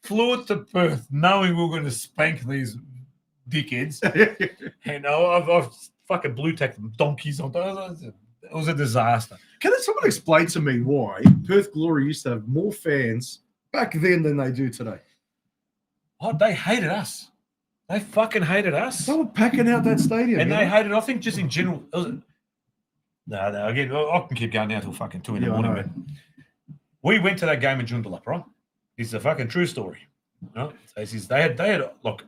Flew it to Perth, knowing we were going to spank these dickheads. And I've fucking blue tacked them donkeys on those. It was a disaster. Can someone explain to me why Perth Glory used to have more fans back then than they do today? Oh, they hated us. They fucking hated us. They were packing out that stadium. And they hated, I think, just in general. No, again, I can keep going now till fucking 2 in the morning. Man. We went to that game in Joondalup, right? It's a fucking true story. Right? So they had like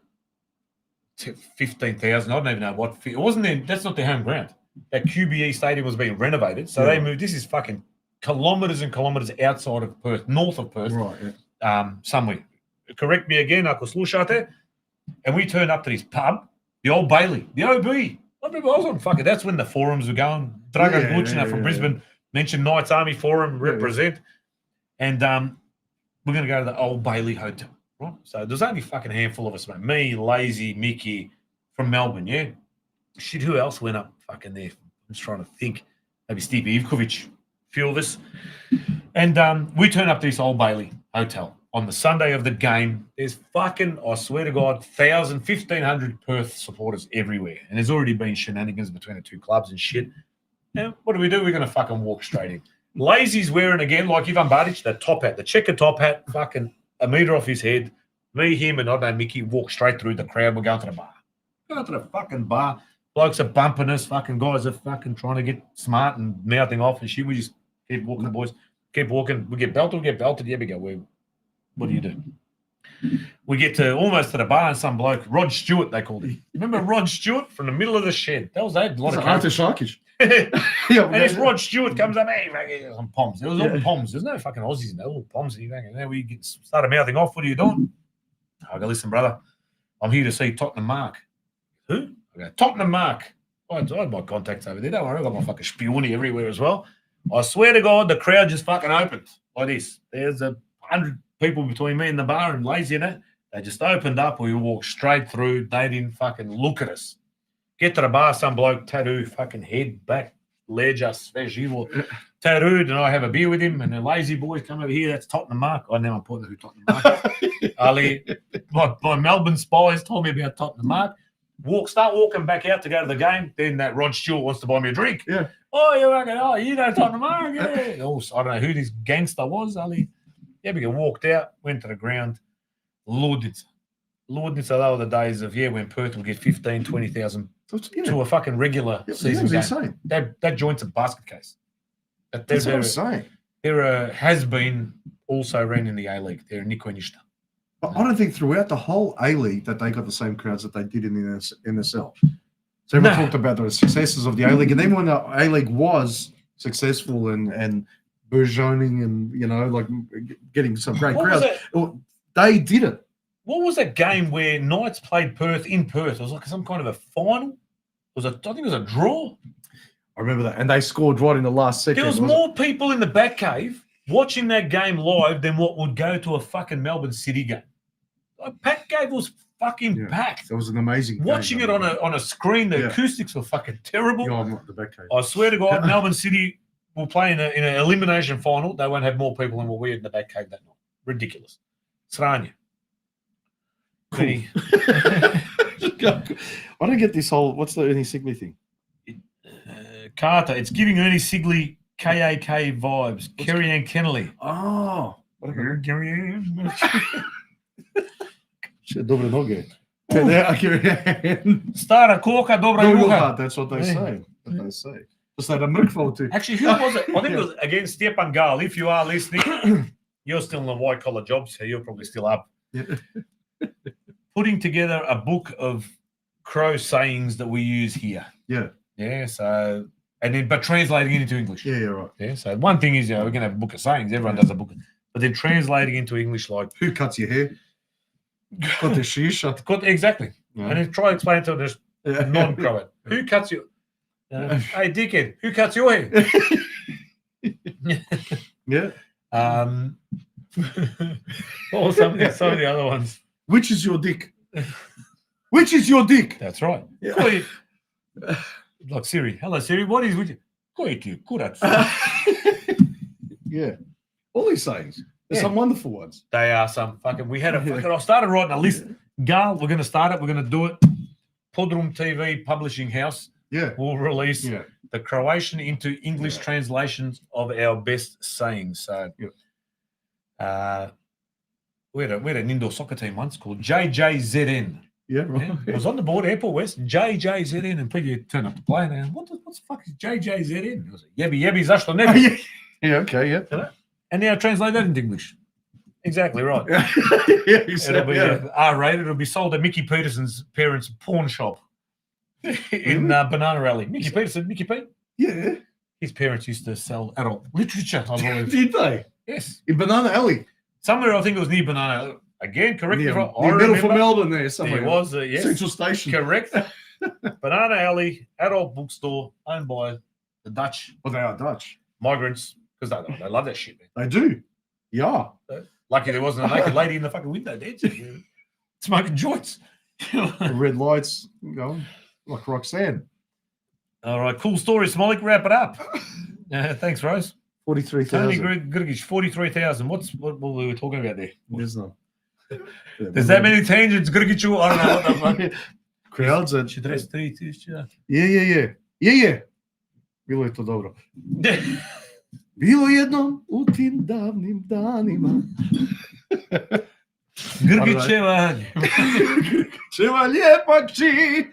15,000. I don't even know what. It wasn't there. That's not their home ground. That QBE stadium was being renovated. So they moved. This is fucking kilometres and kilometres outside of Perth, north of Perth. Right. Somewhere. Correct me again, ako slušate. And we turned up to this pub, the Old Bailey, the OB. I remember I was on fucking, that's when the forums were going. Dragan Buchner from Brisbane mentioned Knights Army Forum, represent. And we're going to go to the Old Bailey Hotel, right? So there's only fucking a handful of us, mate. Me, Lazy, Mickey from Melbourne, yeah? Shit, who else went up fucking there? I'm just trying to think. Maybe Steve Ivkovic, a few of us. And we turn up to this Old Bailey Hotel. On the Sunday of the game, there's fucking, I swear to God, 1,500 Perth supporters everywhere. And there's already been shenanigans between the two clubs and shit. Now, what do? We're going to fucking walk straight in. Lazy's wearing, again, like Ivan Bardic, the top hat, the checker top hat, fucking a metre off his head. Me, him, and I don't know, Mickey walk straight through the crowd. We're going to the bar. Going to the fucking bar. Blokes are bumping us. Fucking guys are fucking trying to get smart and mouthing off and shit. We just keep walking, boys. Keep walking. We get belted. Yeah, we go. What do you do? We get to almost to the bar and some bloke, Rod Stewart, they called him. Remember Rod Stewart from the middle of the shed? They had a lot of Artisharkish. And this Rod Stewart comes up, hey, some Poms. There was all Poms. There's no fucking Aussies in there, all Poms. And then we started mouthing off. What are you doing? I go, listen, brother, I'm here to see Tottenham Mark. Who? I go, Tottenham Mark. I had my contacts over there. Don't worry, I got my fucking spioni everywhere as well. I swear to God, the crowd just fucking opened like this. There's 100 people between me and the bar and Lazy in it. They just opened up. We walked straight through. They didn't fucking look at us. Get to the bar, some bloke, tattoo, fucking head, back, ledger, sveživo, tattooed, and I have a beer with him, and the Lazy boys come over here. That's Tottenham Mark. I never put who Tottenham Mark is. Ali, my Melbourne spies told me about Tottenham Mark. Start walking back out to go to the game. Then that Rod Stewart wants to buy me a drink. Yeah. You know Tottenham Mark? Yeah. Also, I don't know who this gangster was, Ali. Yeah, we walked out, went to the ground. Ludnica, those were the days of, when Perth would get 15,000, 20,000 to a fucking regular season game. Insane. That joint's a basket case. That's what I'm saying. There has been also ran in the A-League. They're Nikonista. But I don't think throughout the whole A-League that they got the same crowds that they did in the NSL. So everyone talked about the successes of the A-League. And then when the A-League was successful and burgeoning and, like getting some great crowds, they did it. What was that game where Knights played Perth in Perth? It was like some kind of a final. I think it was a draw. I remember that. And they scored right in the last second. There was more people in the back cave watching that game live than what would go to a fucking Melbourne City game. Pack Cave was fucking packed. It was an amazing watching game, it on a screen. The acoustics were fucking terrible. Yeah, I'm not the back cave. I swear to God, Melbourne City will play in an elimination final. They won't have more people than what we had in the back cave that night. Ridiculous. Sranja. Cool. I don't get this whole. What's the Ernie Sigley thing? Carter. It's giving Ernie Sigley KAK vibes. Kerry Ann Kennelly. Oh. Kerry Ann. Dobre noge. Stara koka, dobra juha. That's what they say. Just like a mrkvo too. Actually, who was it? I think it was again Stepan Gal. If you are listening, you're still in the white collar jobs, so you're probably still up. Yeah. Putting together a book of Crow sayings that we use here. Yeah. Yeah. So, and then but translating it into English. Yeah, you're right. Yeah. So one thing is, we're gonna have a book of sayings. Everyone does a book, but then translating into English, like who cuts your hair? Got the shisha. Exactly. Yeah. And then try to explain to this non-Croat. Who cuts your? Hey, dickhead, who cuts your hair? Yeah. What were some of the other ones? Which is your dick? Which is your dick? That's right. Yeah. Like Siri. Hello, Siri. What is with you? Yeah. All these sayings. There's some wonderful ones. They are some fucking. We had a fucking. I started writing a list. Gal, we're going to start it. We're going to do it. PodroomTV Publishing House. Yeah. Will release the Croatian into English translations of our best sayings. So, we had an indoor soccer team once called JJZN. Yeah, right. Yeah, it was on the board, Airport West, JJZN, and people turn up to play and what the fuck is JJZN? It was Yebby, zašto ne bi? Yeah, okay, yeah. And now translate that into English. Exactly right. It'll be R-rated. It'll be sold at Mickey Peterson's parents' pawn shop in Banana Alley. Mickey Peterson, Mickey Pete? Yeah. His parents used to sell adult literature, I believe. Did they? Yes. In Banana Alley? Somewhere, I think it was near Banana Alley. Again, correct me if I'm near middle for Melbourne there somewhere. There was, yes. Central Station. Correct. Banana Alley, adult bookstore, owned by the Dutch. Well, they are Dutch. Migrants, because they love that shit, man. They do. Yeah. Lucky there wasn't a naked lady in the fucking window dancing, smoking joints. The red lights going like Roxanne. All right, cool story, Smolik. Wrap it up. Thanks, Rose. 43,000. Tony Grgic, 43,000. What we were talking about there? There's none. There's that many tangents, Grgic. I don't know what the fuck. Crowds at 43,000. Yeah. Bilo je to dobro. Bilo jednom u tim davnim danima. Grgićeva lijepa kći.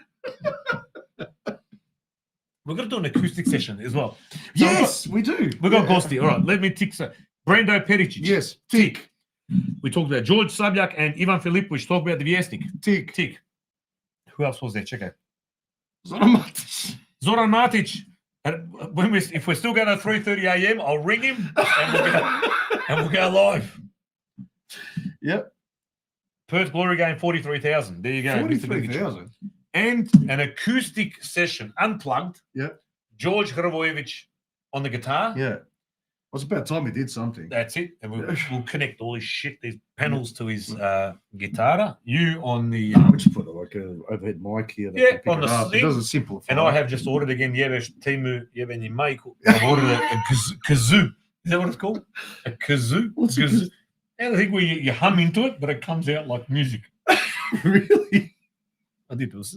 We're going to do an acoustic session as well. Yes, we do. We've got Gosti. All right, let me tick. Brando Pericic. Yes, tick. We talked about George Sabljak and Ivan Filipovic. Talked about the Viesnik. Tick. Who else was there? Check out. Zoran Matic. And if we're still going at 3:30 a.m., I'll ring him and we'll go live. Yep. Perth Glory game, 43,000. There you go. 43,000. And an acoustic session, unplugged. Yep. George Hrvojevic on the guitar. Yeah. Well, it's about time he did something. That's it. And we'll connect all his shit, these panels to his guitar. You on the... we just put like an overhead mic here. On the thing. It doesn't simplify. And I have just ordered again, Timu Yeveni Michael. I've ordered a kazoo. Is that what it's called? A kazoo? What's a kazoo? And I think where you hum into it, but it comes out like music. Really? I did. It was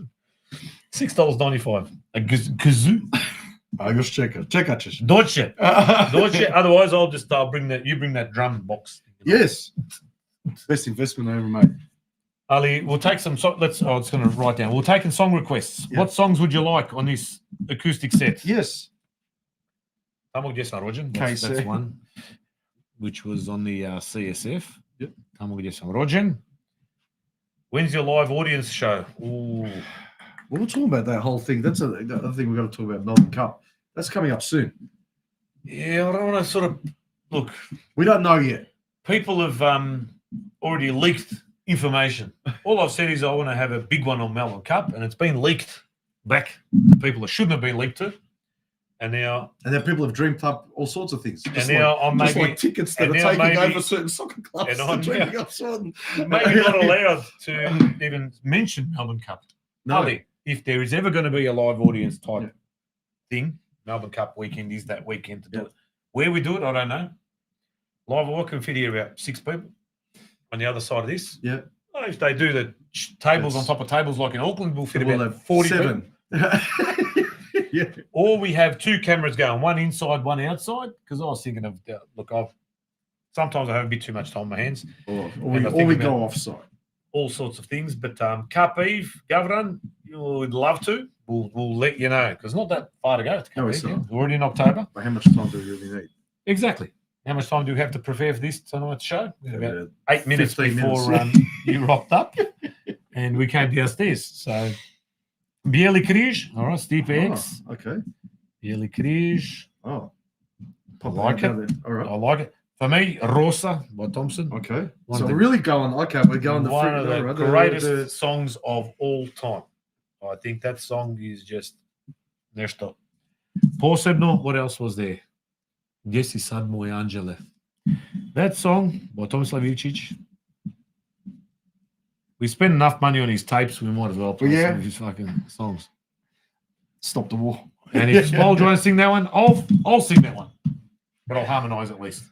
$6.95. A kazoo. I just check it. Deutsche. Otherwise, I'll just bring that drum box. Yes. Best investment I ever made. Ali, we'll take some. It's going to write down. We'll take in song requests. Yep. What songs would you like on this acoustic set? Yes. Tamog Jesna Rođen. That's one, which was on the CSF. Yep. Tamog Jesna Rođen. When's your live audience show? Ooh. We're talking about that whole thing. That's another thing we've got to talk about. Melbourne Cup. That's coming up soon. Yeah, I don't want to sort of look. We don't know yet. People have already leaked information. All I've said is I want to have a big one on Melbourne Cup, and it's been leaked back to people that shouldn't have been leaked to. And now people have dreamed up all sorts of things. And now I'm like tickets that are taking over certain soccer clubs. And I'm dreaming up certain. Maybe not allowed to even mention Melbourne Cup. No. If there is ever going to be a live audience type thing, Melbourne Cup weekend is that weekend to do it. Where we do it, I don't know. Live, I can fit here about 6 people on the other side of this. Yeah. If they do the tables on top of tables like in Auckland. We'll fit We'll about have 47. 7. Yeah. Or we have 2 cameras going, one inside, one outside. Because I was thinking of, sometimes I have a bit too much time on my hands. Or we go offside. All sorts of things. But Cup Eve, Governor, we'd love to. We'll let you know because not that far to go. It's Cup Eve, We're already in October. But how much time do we really need? Exactly. How much time do we have to prepare for this tonight's show? About 8 15 minutes before minutes. you rocked up and we came downstairs. So, Bieli Križ, all right, Steve X. Okay. Bieli Križ. Oh. I like it. All right. I like it. For me, Rosa by Thompson. Okay. One So of the- we're really going, we're going the one of the right? greatest songs of all time. I think that song is just nešto. Posebno, what else was there? Gdje si sad moj anđele? That song by Tomislav Ivčić. We spend enough money on his tapes, we might as well play some of his fucking songs. Stop the war. And if Spolge wants to sing that one, I'll sing that one. But I'll harmonise at least.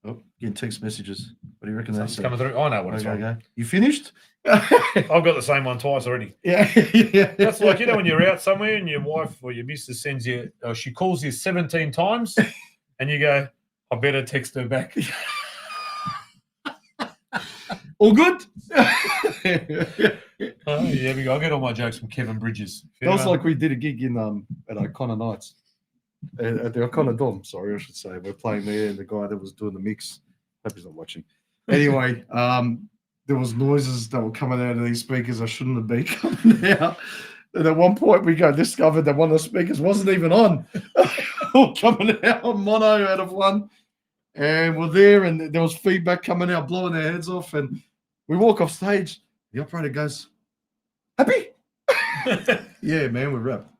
Oh, getting text messages. What do you reckon that's coming through? I know what it's from. Okay. You finished? I've got the same one twice already. Yeah. That's like, when you're out somewhere and your wife or your missus sends you, she calls you 17 times and you go, I better text her back. All good? Oh, yeah, we go. I get all my jokes from Kevin Bridges. That was like we did a gig in at O'Connor Nights. At the O'Connor Dom, sorry, I should say. We're playing there, and the guy that was doing the mix, hope he's not watching. Anyway, there was noises that were coming out of these speakers I shouldn't have been coming out. And at one point we discovered that one of the speakers wasn't even on. All coming out mono out of one. And we're there, and there was feedback coming out, blowing their heads off. And we walk off stage. The operator goes, "Happy?" Yeah, man, we're wrapped.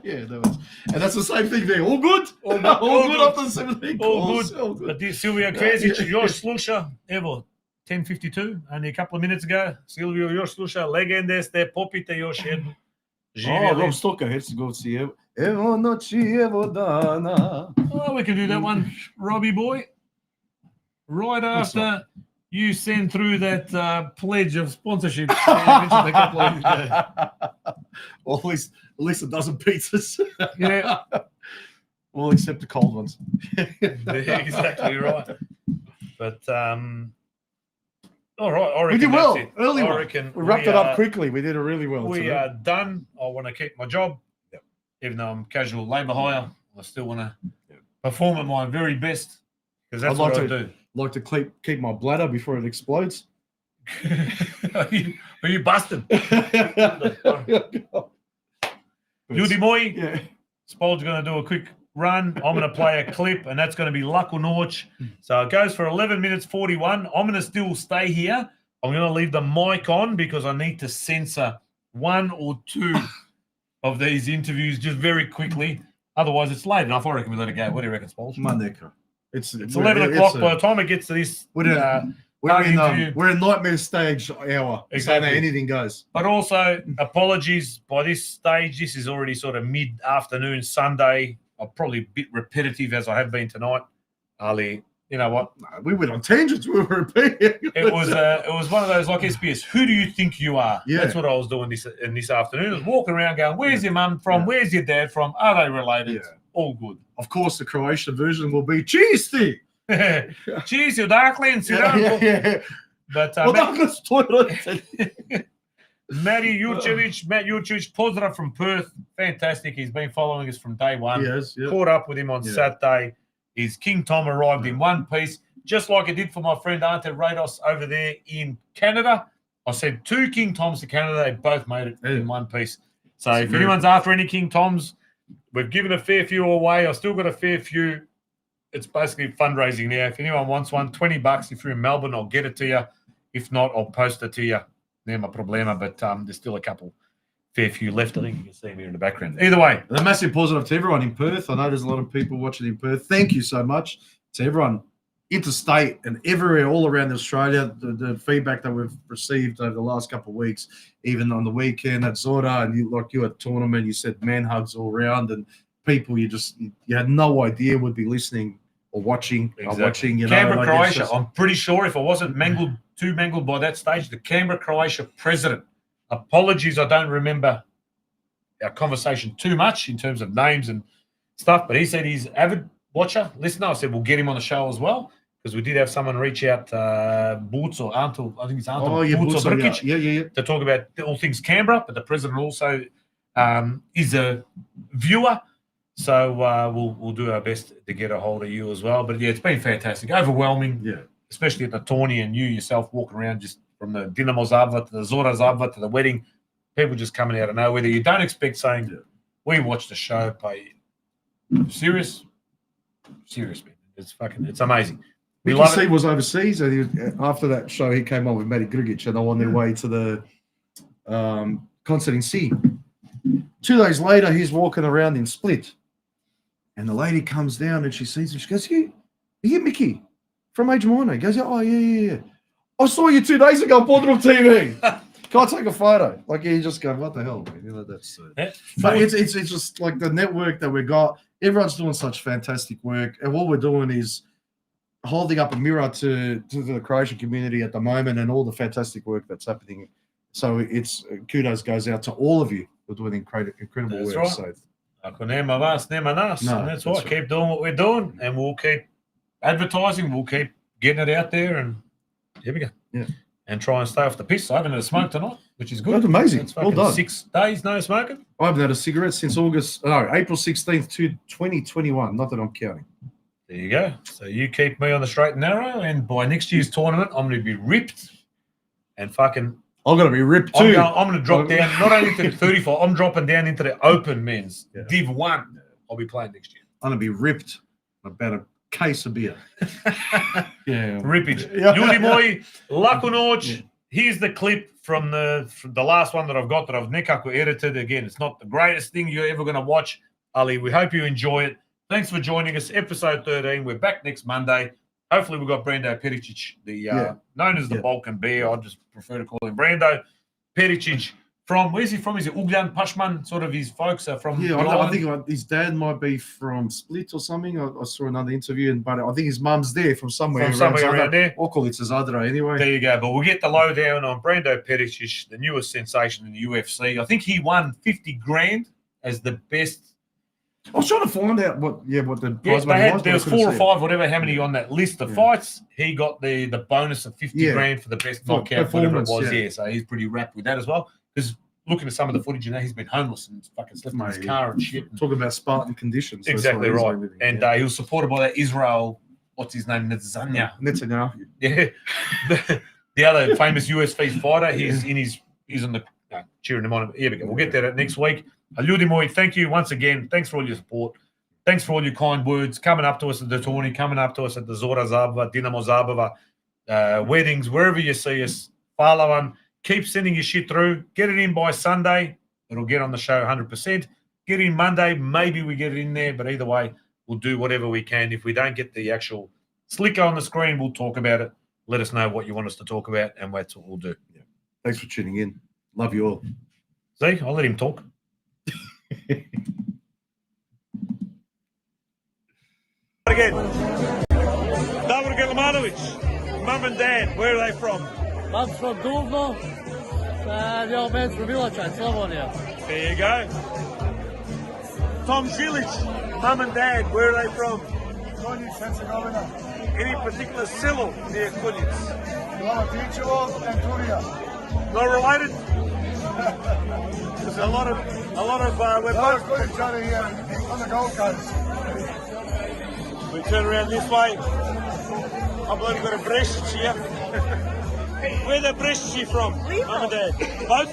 Yeah, that was, and that's the same thing there. All good? All good after the 17 calls. All good. Silvio Kresic, još sluša, evo, 10:52, only a couple of minutes ago. Silvio, još sluša, legende ste, popite još jednu. Rob Stoker, Hercegovci, evo noći, evo dana. Oh, we can do that one, Robbie boy. Right after you send through that pledge of sponsorship. Well, at least a dozen pizzas. Yeah. We'll accept the cold ones. Yeah, exactly right. But all right, I reckon we did well. that's it. Early I one. reckon We wrapped it up quickly. We did it really well. We are done. I want to keep my job. Even though I'm casual labour hire, I still want to perform at my very best because that's what I do. Like to keep my bladder before it explodes. Are you busted? Ljudi moji, Spol's going to do a quick run. I'm going to play a clip, and that's going to be Laku Noć. So it goes for 11 minutes 41. I'm going to still stay here. I'm going to leave the mic on because I need to censor 1 or 2 of these interviews just very quickly. Otherwise, it's late enough. I reckon we let it go. What do you reckon, Spol? Mandeka. It's 11 o'clock. By the time it gets to this, we're in nightmare stage hour. Exactly. So anything goes. But also, apologies. By this stage, this is already sort of mid-afternoon Sunday. I'm probably a bit repetitive as I have been tonight. Ali, you know what? No, we went on tangents. We were repeating. It was one of those like SBS. Who do you think you are? Yeah. That's what I was doing this afternoon. I was walking around going, "Where's your mum from? Where's your dad from? Are they related?" Yeah. All good. Of course, the Croatian version will be Chisti. Cheers, you darklings. Yeah. But Matt Jurcevic, pozdrav from Perth. Fantastic. He's been following us from day one. Yes, yeah. Caught up with him on Saturday. His King Tom arrived in one piece, just like it did for my friend Ante Rados over there in Canada. I said 2 King Toms to Canada. They both made it in one piece. So if anyone's after any King Toms, we've given a fair few away. I've still got a fair few. It's basically fundraising now. If anyone wants one, $20. If you're in Melbourne, I'll get it to you. If not, I'll post it to you. They're my problema, but there's still a fair few left. I think you can see them here in the background. Either way. And a massive positive to everyone in Perth. I know there's a lot of people watching in Perth. Thank you so much to everyone interstate and everywhere all around Australia. The feedback that we've received over the last couple of weeks, even on the weekend at Zora, and you at tournament, you said man hugs all around, and people you had no idea would be listening or watching. Exactly. Canberra, Croatia. I'm pretty sure if it wasn't mangled too mangled by that stage. The Canberra Croatia president. Apologies, I don't remember our conversation too much in terms of names and stuff, but he said he's avid watcher, listener. I said we'll get him on the show as well because we did have someone reach out, Boots or Antel, I think it's Antel Boots or Brikic, to talk about all things Canberra, but the president also is a viewer. So we'll do our best to get a hold of you as well. But yeah, it's been fantastic, overwhelming, especially at the tourney, and you yourself walking around just from the Dinamo Zagreb to the Zora Zagreb to the wedding, people just coming out of nowhere. You don't expect saying, we watched the show, play serious, man. It's amazing. He was overseas, and after that show, he came on with Matty Grigic, and they were on their way to the concert in Sea. 2 days later, he's walking around in Split, and the lady comes down and she sees him. She goes, "You Mickey from Age Minor?" He goes, "Oh, yeah. I saw you 2 days ago on PodroomTV. Can I take a photo?" Like, you just go, "What the hell, man?" You know, that's but it's just like the network that we got. Everyone's doing such fantastic work, and what we're doing is holding up a mirror to the Croatian community at the moment and all the fantastic work that's happening. So it's kudos goes out to all of you for doing incredible that's work. Right. So Ako nema vas, nema nas. No, and that's that's right. right. Keep doing what we're doing, and we'll keep advertising. We'll keep getting it out there, and here we go. Yeah. And try and stay off the piss. I haven't had a smoke tonight, which is good. That's amazing. It's Well done. 6 days no smoking. I haven't had a cigarette since April 16th to 2021. Not that I'm counting. There you go. So you keep me on the straight and narrow, and by next year's tournament, I'm going to be ripped and fucking. I'm going to be ripped too. I'm going to drop down not only to the 34. I'm dropping down into the Open Men's Div 1. I'll be playing next year. I'm going to be ripped about a case of beer. Rippage. Yeah. Ljudi moji, laku noć. Here's the clip from the last one that I've got that I've nekako edited. Again, it's not the greatest thing you're ever going to watch, Ali. We hope you enjoy it. Thanks for joining us. Episode 13. We're back next Monday. Hopefully we've got Brando Pericic, known as the Balkan Bear. I just prefer to call him Brando Pericic. From, where's he from? Is it Ugljan, Pashman? Sort of his folks are from the I island? think his dad might be from Split or something. I saw another interview, but I think his mum's there from somewhere. Around there. I'll call it Zadra anyway. There you go. But we'll get the lowdown on Brando Pericic, the newest sensation in the UFC. I think he won 50 grand as the best. I was trying to find out what the prize money was. There was 4 or 5, whatever, how many on that list of fights. He got the bonus of 50 grand for the best knockout, whatever it was. Yeah, so he's pretty wrapped with that as well. Because looking at some of the footage, he's been homeless and fucking slept in his car and shit. Talking about Spartan conditions. Exactly right. And he was supported by that Israel, what's his name, Netanyahu. Yeah. The other famous UFC fighter, he's on the cheering him on. Here we go. We'll get that next week. Ljudi moji, thank you once again. Thanks for all your support. Thanks for all your kind words. Coming up to us at the tourney, coming up to us at the Zora Zagreb, Dinamo Zagreb, weddings, wherever you see us. Follow on. Keep sending your shit through. Get it in by Sunday. It'll get on the show 100%. Get in Monday. Maybe we get it in there, but either way, we'll do whatever we can. If we don't get the actual slicker on the screen, we'll talk about it. Let us know what you want us to talk about, and that's what we'll do. Yeah. Thanks for tuning in. Love you all. See, I'll let him talk. Again, Davor Gelmanovic, mum and dad, where are they from? Mum's from Duvno, the old man's from Ilača, Slavonia. There you go. Tom Žilić, mum and dad, where are they from? Konjic, Herzegovina. Any particular silo near Konjic? Lomatićevo and Turija. Not related? There's a lot of we're both Konjičani here on the Gold Coast. We turn around this way. I've only got a Breščić here. Where the Breščići from? Mum and dad. Both?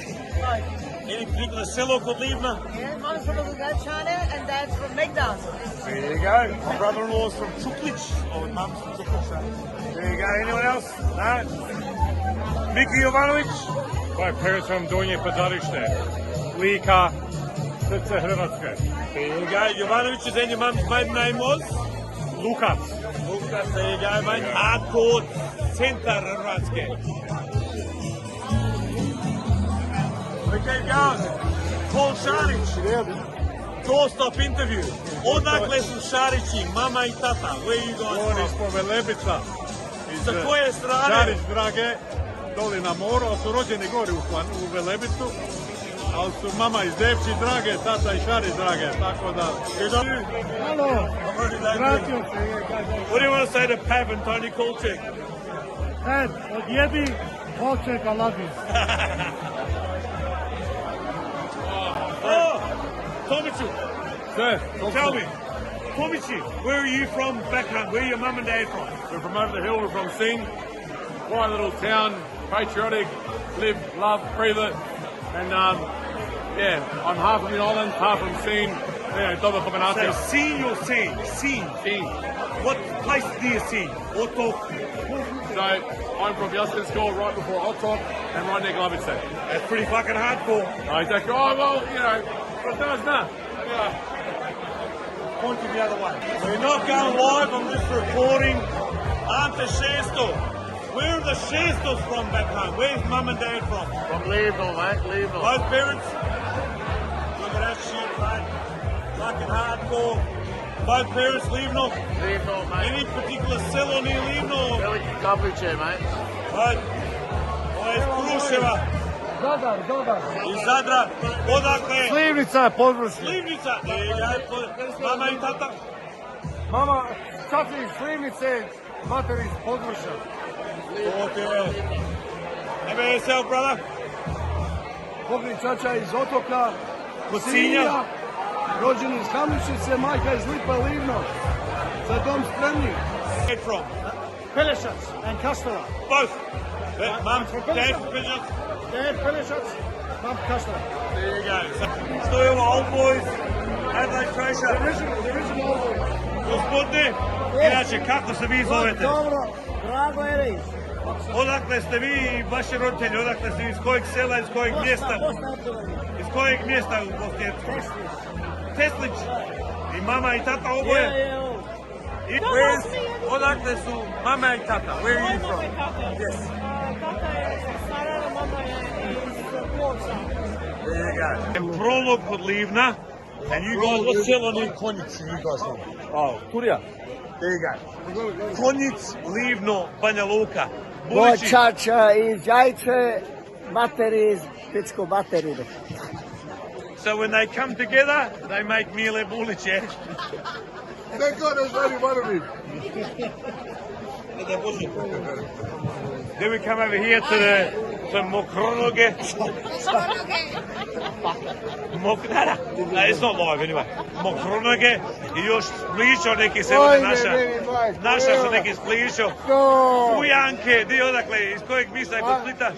Any particular silo called Livna? Yeah, mom's from Lugačane and dad's from Megdas. There you go. My brother-in-law's from Čuklić. Oh, mum's from Čuklić. There you go. Anyone else? No? Miki Jovanović? My parents from Donje Pozorište. Lika, srce Hrvatske. There you go. Jovanović's and your mum's maiden name was? Lukac. Lukac, there you go, mate. Hardcore centar Hrvatske. We keep going. Paul Šarić. Doorstop interview. Odakle su Šarići, mama I tata? Where you guys Oni from? smo Velebica. iz Sa koje strane? Žarić Drage, doli na moru, ali su rođeni gori u Velebicu, ali su mama iz Devči Drage, tata iz Šarić Drage, tako da... Hello. Vratio se. What do you want to say to Pav and Tony Kolchek? Ed, odjedi, Kolček, I love you. Oh, Tomichu, tell me, Tomichi, where are you from back home? Where are your mum and dad from? We're from over the hill, we're from Sing, quiet little town, patriotic, live, love, breathe it, and yeah, I'm half from the island, half from Sing, yeah, Dover from an So sing or sing? Sing. Sing. What place do you sing? Otok. So I'm from Yelena School right before Otok and right near Gloverton. That's pretty fucking hardcore. Exactly. Oh, well, you know, it does not. Yeah. Pointing the other way. We're not going live, I'm just recording. Ante Shesto. Where are the Shestos from back home? Where's mum and dad from? From Leeville, mate, Leeville. Both parents? Look at that shit, mate. Fucking hardcore. Both parents leaving off. Leeville, mate. Any particular selo near leaving off? Veliki Kaplić je, mate. Right. Ovo je iz Kruševa. Zadar. Iz Zadra. Odakle? Slivnica, Područje. Slivnica. Mama i tata? Mama, čači iz Slivnice, mater iz Područja. Okay. Have yourself, brother. Pokri čača iz Otoka, Kosinja. rođen iz Kamličice, majka iz Lipa Livno. Za dom spremni. Where from? Pelešac and Kastela. Both. Mum, dad, Pelešac. Dad Pelešac, mum Kastela. There you go. Story of old boys. Adelaide Croatia. Division old boys. Gospodine, inače, kako se vi zovete? Dobro, drago je. Odakle ste vi i vaši roditelji? Odakle ste vi? Iz kojeg sela, iz kojeg mjesta? Iz kojeg mjesta u Bosni i Hercegovini? Teslić. I mama i tata oboje? Odakle su mama i tata? Where are you from? Yes. Tata je iz Sarajeva, mama je iz Ploča. There you go. And prolog kod Livna. And you guys, what selo near Konjic you guys from? Oh, Turija. There you go. Konjic, Livno, Banja Luka. Moj čača iz Jajce, mater iz Pitsko Baterine. So when they come together, they make Mile Bulić, yeah? Thank God there's only one of you. Then we come over here to Mokronoge. It's not live anyway. Mokronoge i još Splišo neki se vode naša su neki Splišo. Ujanke, di odakle, iz kojeg mista je kod Splita?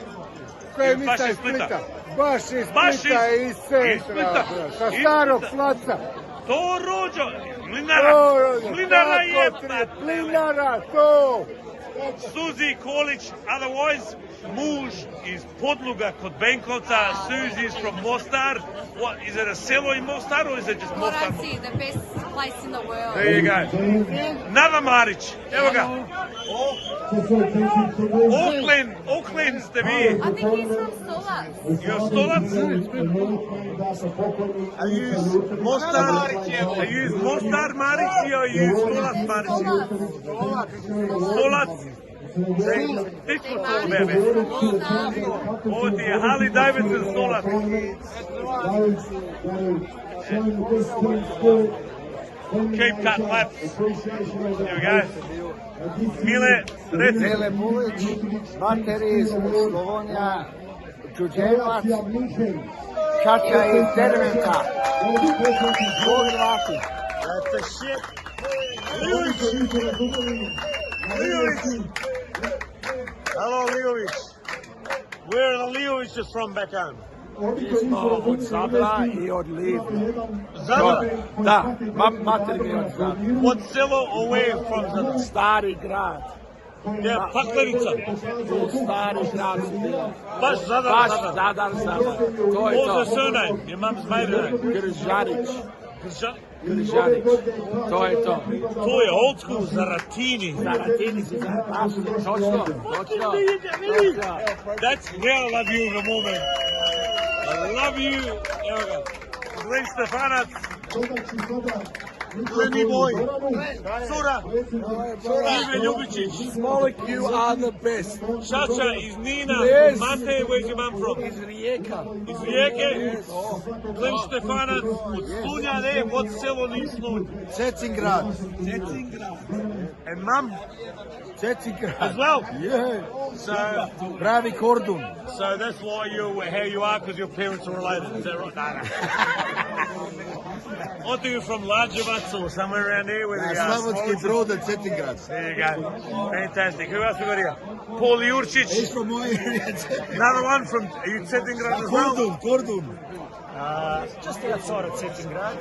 Koje mista iz Splita? Baš iz Splita i iz centra. Sa starog placa. To rođo, Mlinara je. Mlinara, to. Suzi Kolić, otherwise muž iz Podluga kod Benkovca. Suzi is from Mostar. What, is it a selo in Mostar or is it just Mostar? Moraci, the best place in the world. There you go. Nada Marić, evo ga. Auckland ste vi. I think he's from Stolac. You're Stolac? Are you Mostar Marić or you Stolac Marić? Stolac. This was all about it. Oh dear, Harley Davidson Stolac. Keep cut laps. There we go. Mile, reci. Mile Bulić, mater iz Slavonija, Đuđenovac, čača iz Dervenka. Bog vrati. That's the shit. Liović. Hello, Liović. Where are the Liovićes from back home? Od Zadra i od Livna. Zadra? Da, mater mi je od Zadra. What selo or where from Zadra? Stari grad. Yeah, Paklarica. Stari grad su bili. Baš Zadar. Baš Zadar. To je to. What's the surname? Your mum's maiden name? Gržanić. Gržanić. To je to. To je old school Zaratini. Zaratini si zapasni. Točno. That's where I love you the moment. I love you. Evo ga. Glenn Stefanac. Lenny boy. Sura. Ive Ljubicic. Smolik, you are the best. Chacha is Nina. Yes. Mate, where's your mum from? Iz Rijeka. Iz Rijeke? Glenn Stefanac od Slunja, ne? What selo ni Slunj? Cetingrad. And mum? Cetingrad. As well? Yeah. So, Pravi Kordun. so that's why you're how you are, because your parents are related. Is that right? No, no. I think you're from Lađevac or somewhere around there. Where they are. Slavonski Brod and Cetingrad. There you go. Fantastic. Who else we got here? Paul Jurčić. He's from my area. Another one from Cetingrad as well. Kordun. Just outside of Cetingrad.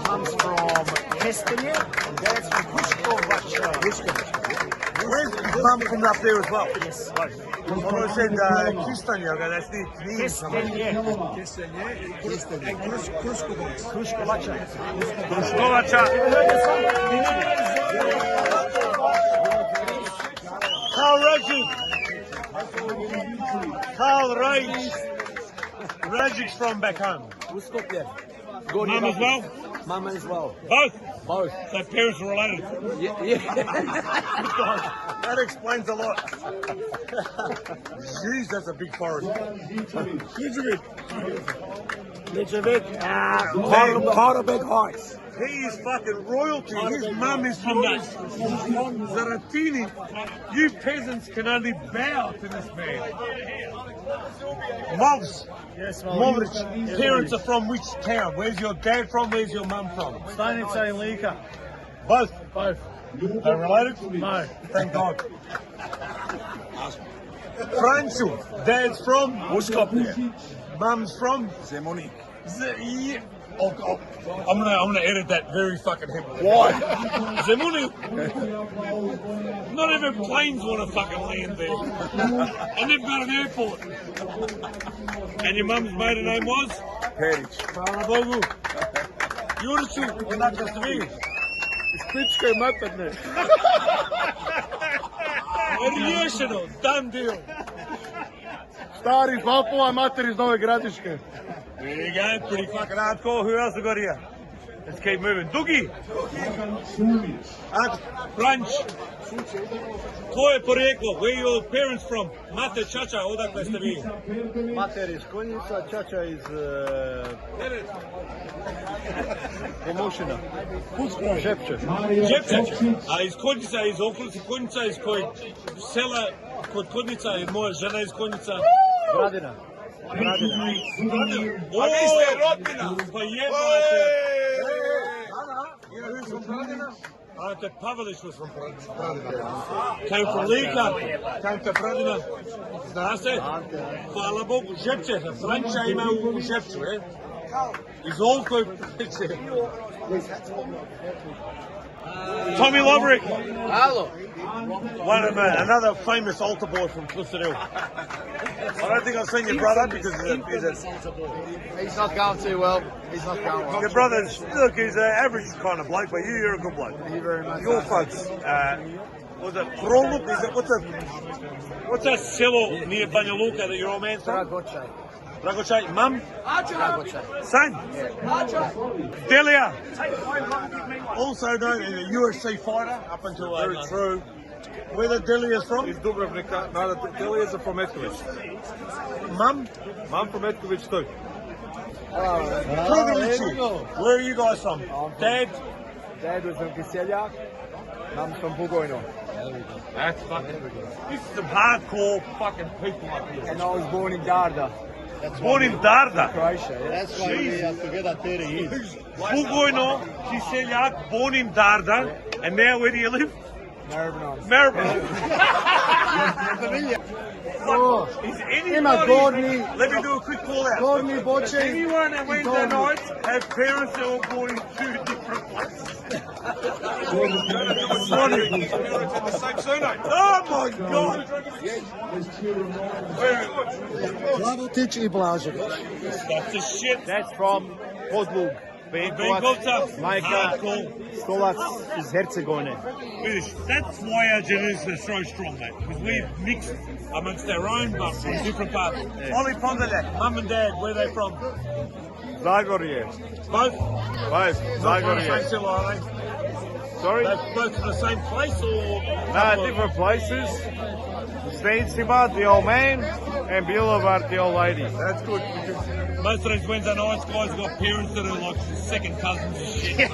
Mum's from Hestonje and Dad's from Pushkovac. Where's mum from up there as well? Yes. Right. I said Kistanje, okay, that's the Hestonje. And Kruškovača. Kruškovača. Carl Rajic's from back home. Uskopje. Mum as well? Mama as well. Both? Both. So parents are related? Yeah. That explains a lot. Jeez, that's a big forest. Ličevik. Karabek Heights. He is fucking royalty. His mum is from that Zaratini. You peasants can only bow to this man. Movs. Yes, Movic. Parents are from which town? Where's your dad from? Where's your mum from? Stanica and Lika. Both. Both. They're related? No. Thank God. Francu. Dad's from? Uskopje. Mum's from? Zemunik. Yeah. Oh, God. I'm gonna edit that very fucking heavily. Why? Zemunik. Not even planes want to fucking land there. And they've got an airport. And your mum's maiden name was? Perić. Hvala Bogu. Juriću, jednako ste vi. Splitske materne. Riješeno, done deal. Stari iz Valpova, mater iz Nove Gradiške. There you go, pretty fucking hardcore. Who else we got here? Let's keep moving. Dugi. Branch. Tvoje porijeklo. Where are your parents from? Mate, Chacha, odakle ste vi? Mater iz Konjica, Čača iz Pomošina. Žepče. Žepče. A iz Konjica, iz okolice Konjica, iz kojeg sela kod Konjica, je moja žena iz Konjica. Gradina. A vi ste rodbina. Pa jebate. You know who's from Gradina? Ante Pavelić was from Gradina. Came from Lika. Came to Gradina. Zna se? Hvala Bogu. Žepče. Franča ima u Žepču, Iz Olkoj priče. Tommy Loverick. Hello. Another famous altar boy from Clifton Hill. I don't think I've seen your brother because He's not going too well. He's not going well. your brother's, look, he's an average kind of bloke, but you're a good bloke. Thank you very much. Your folks, was it Proluk? What's that selo near Banja Luka that your old man's from? Dragoce. Dragoce, mum? Dragoce. Son? Delia. Also known as a UFC fighter up until Very true. Where the Delia's from? Iz Dubrovnika. No, the Delias are from Metković. Mum? Mum from Metković too. Where are you guys from? Dad? Dad was from Kiseljak. Mum's from Bugojno. That's fucking. This is some hardcore fucking people up here. And I was born in Darda. Born in Darda? Croatia, yeah. That's why we have together 30 years. Bugojno, Kiseljak, born in Darda, and now where do you live? Maribor. Oh, is ima Gorni. Let me do a quick call out. Gorni Boče. Anyone that Wednesday night have parents that were born in two different places? The same surname. Oh my God! Vlavotić i Blažević. That's the shit. That's from Podlug. Benkovca, Majka, Stolac iz Hercegovine. Vidiš, that's why our genetics are so strong, mate. Because we've mixed amongst our own, but from different parts. Ollie Pondeljak, mum and dad, where are they from? Zagorje. Both? Both, Not from the same Zagorje. cell, are they? Sorry? They're both from the same place, or? No, different places. Zdencima, the old man, and Bilovar, the old lady. That's good. Because most of these Wednesday nights guys got parents that are like second cousins and shit.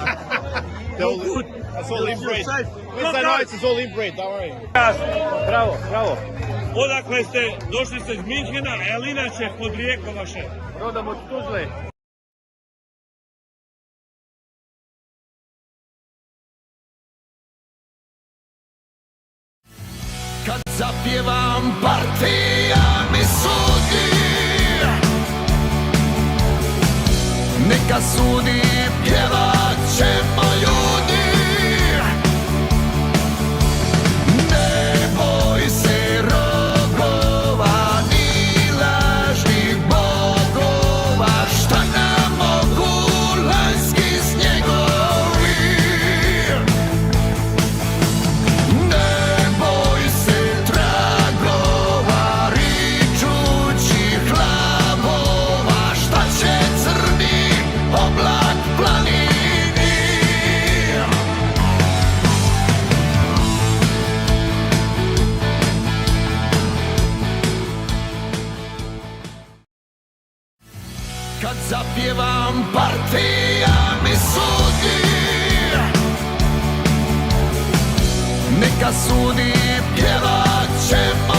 They're all good. That's all inbred. Safe. Wednesday nights is all inbred, don't worry. Bravo, bravo. Odakle ste, došli ste iz Minhena, a inače podrijeklo vaše? Rodom od Tuzle. Kad zapjevam partija mi sudi, neka sudi, pjevat ćemo ljudi. Ne boj se rogova ni lažnih bogova, šta nam mogu lanjski snjegovi. Ne boj se tragova, ričućih labova, šta će crni oblak planini. Kad zapjevam partija mi sudi, neka sudi, pjevat ćemo